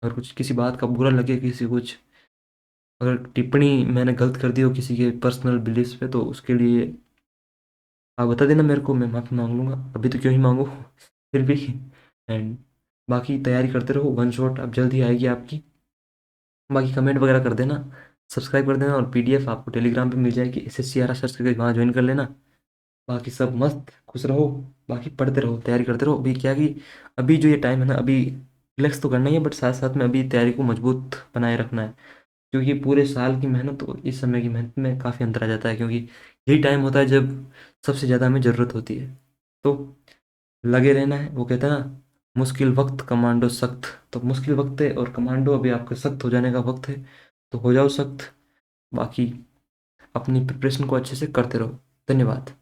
अगर कुछ किसी बात का बुरा लगे, किसी कुछ अगर टिप्पणी मैंने गलत कर दी हो किसी के पर्सनल बिलीफ्स पे, तो उसके लिए आप बता देना मेरे को, मैं माफ़ी मांग लूँगा, अभी तो क्यों ही मांगू फिर भी। एंड बाकी तैयारी करते रहो, वन शॉट अब जल्द ही आएगी आपकी। बाकी कमेंट वगैरह कर देना, सब्सक्राइब कर देना, और पीडीएफ आपको टेलीग्राम पे मिल जाएगी, एसएससी आर सर्च करके वहाँ ज्वाइन कर लेना। बाकी सब मस्त खुश रहो, बाकी पढ़ते रहो, तैयारी करते रहो। अभी क्या कि अभी जो ये टाइम है ना, अभी रिलैक्स तो करना ही है, बट साथ साथ में अभी तैयारी को मजबूत बनाए रखना है, क्योंकि पूरे साल की मेहनत और इस समय की मेहनत में काफ़ी अंतर आ जाता है, क्योंकि यही टाइम होता है जब सबसे ज़्यादा हमें ज़रूरत होती है। तो लगे रहना है, वो कहते हैं ना, मुश्किल वक्त कमांडो सख्त, तो मुश्किल वक्त है और कमांडो अभी आपका सख्त हो जाने का वक्त है, तो हो जाओ सख्त। बाकी अपनी प्रिपरेशन को अच्छे से करते रहो। धन्यवाद।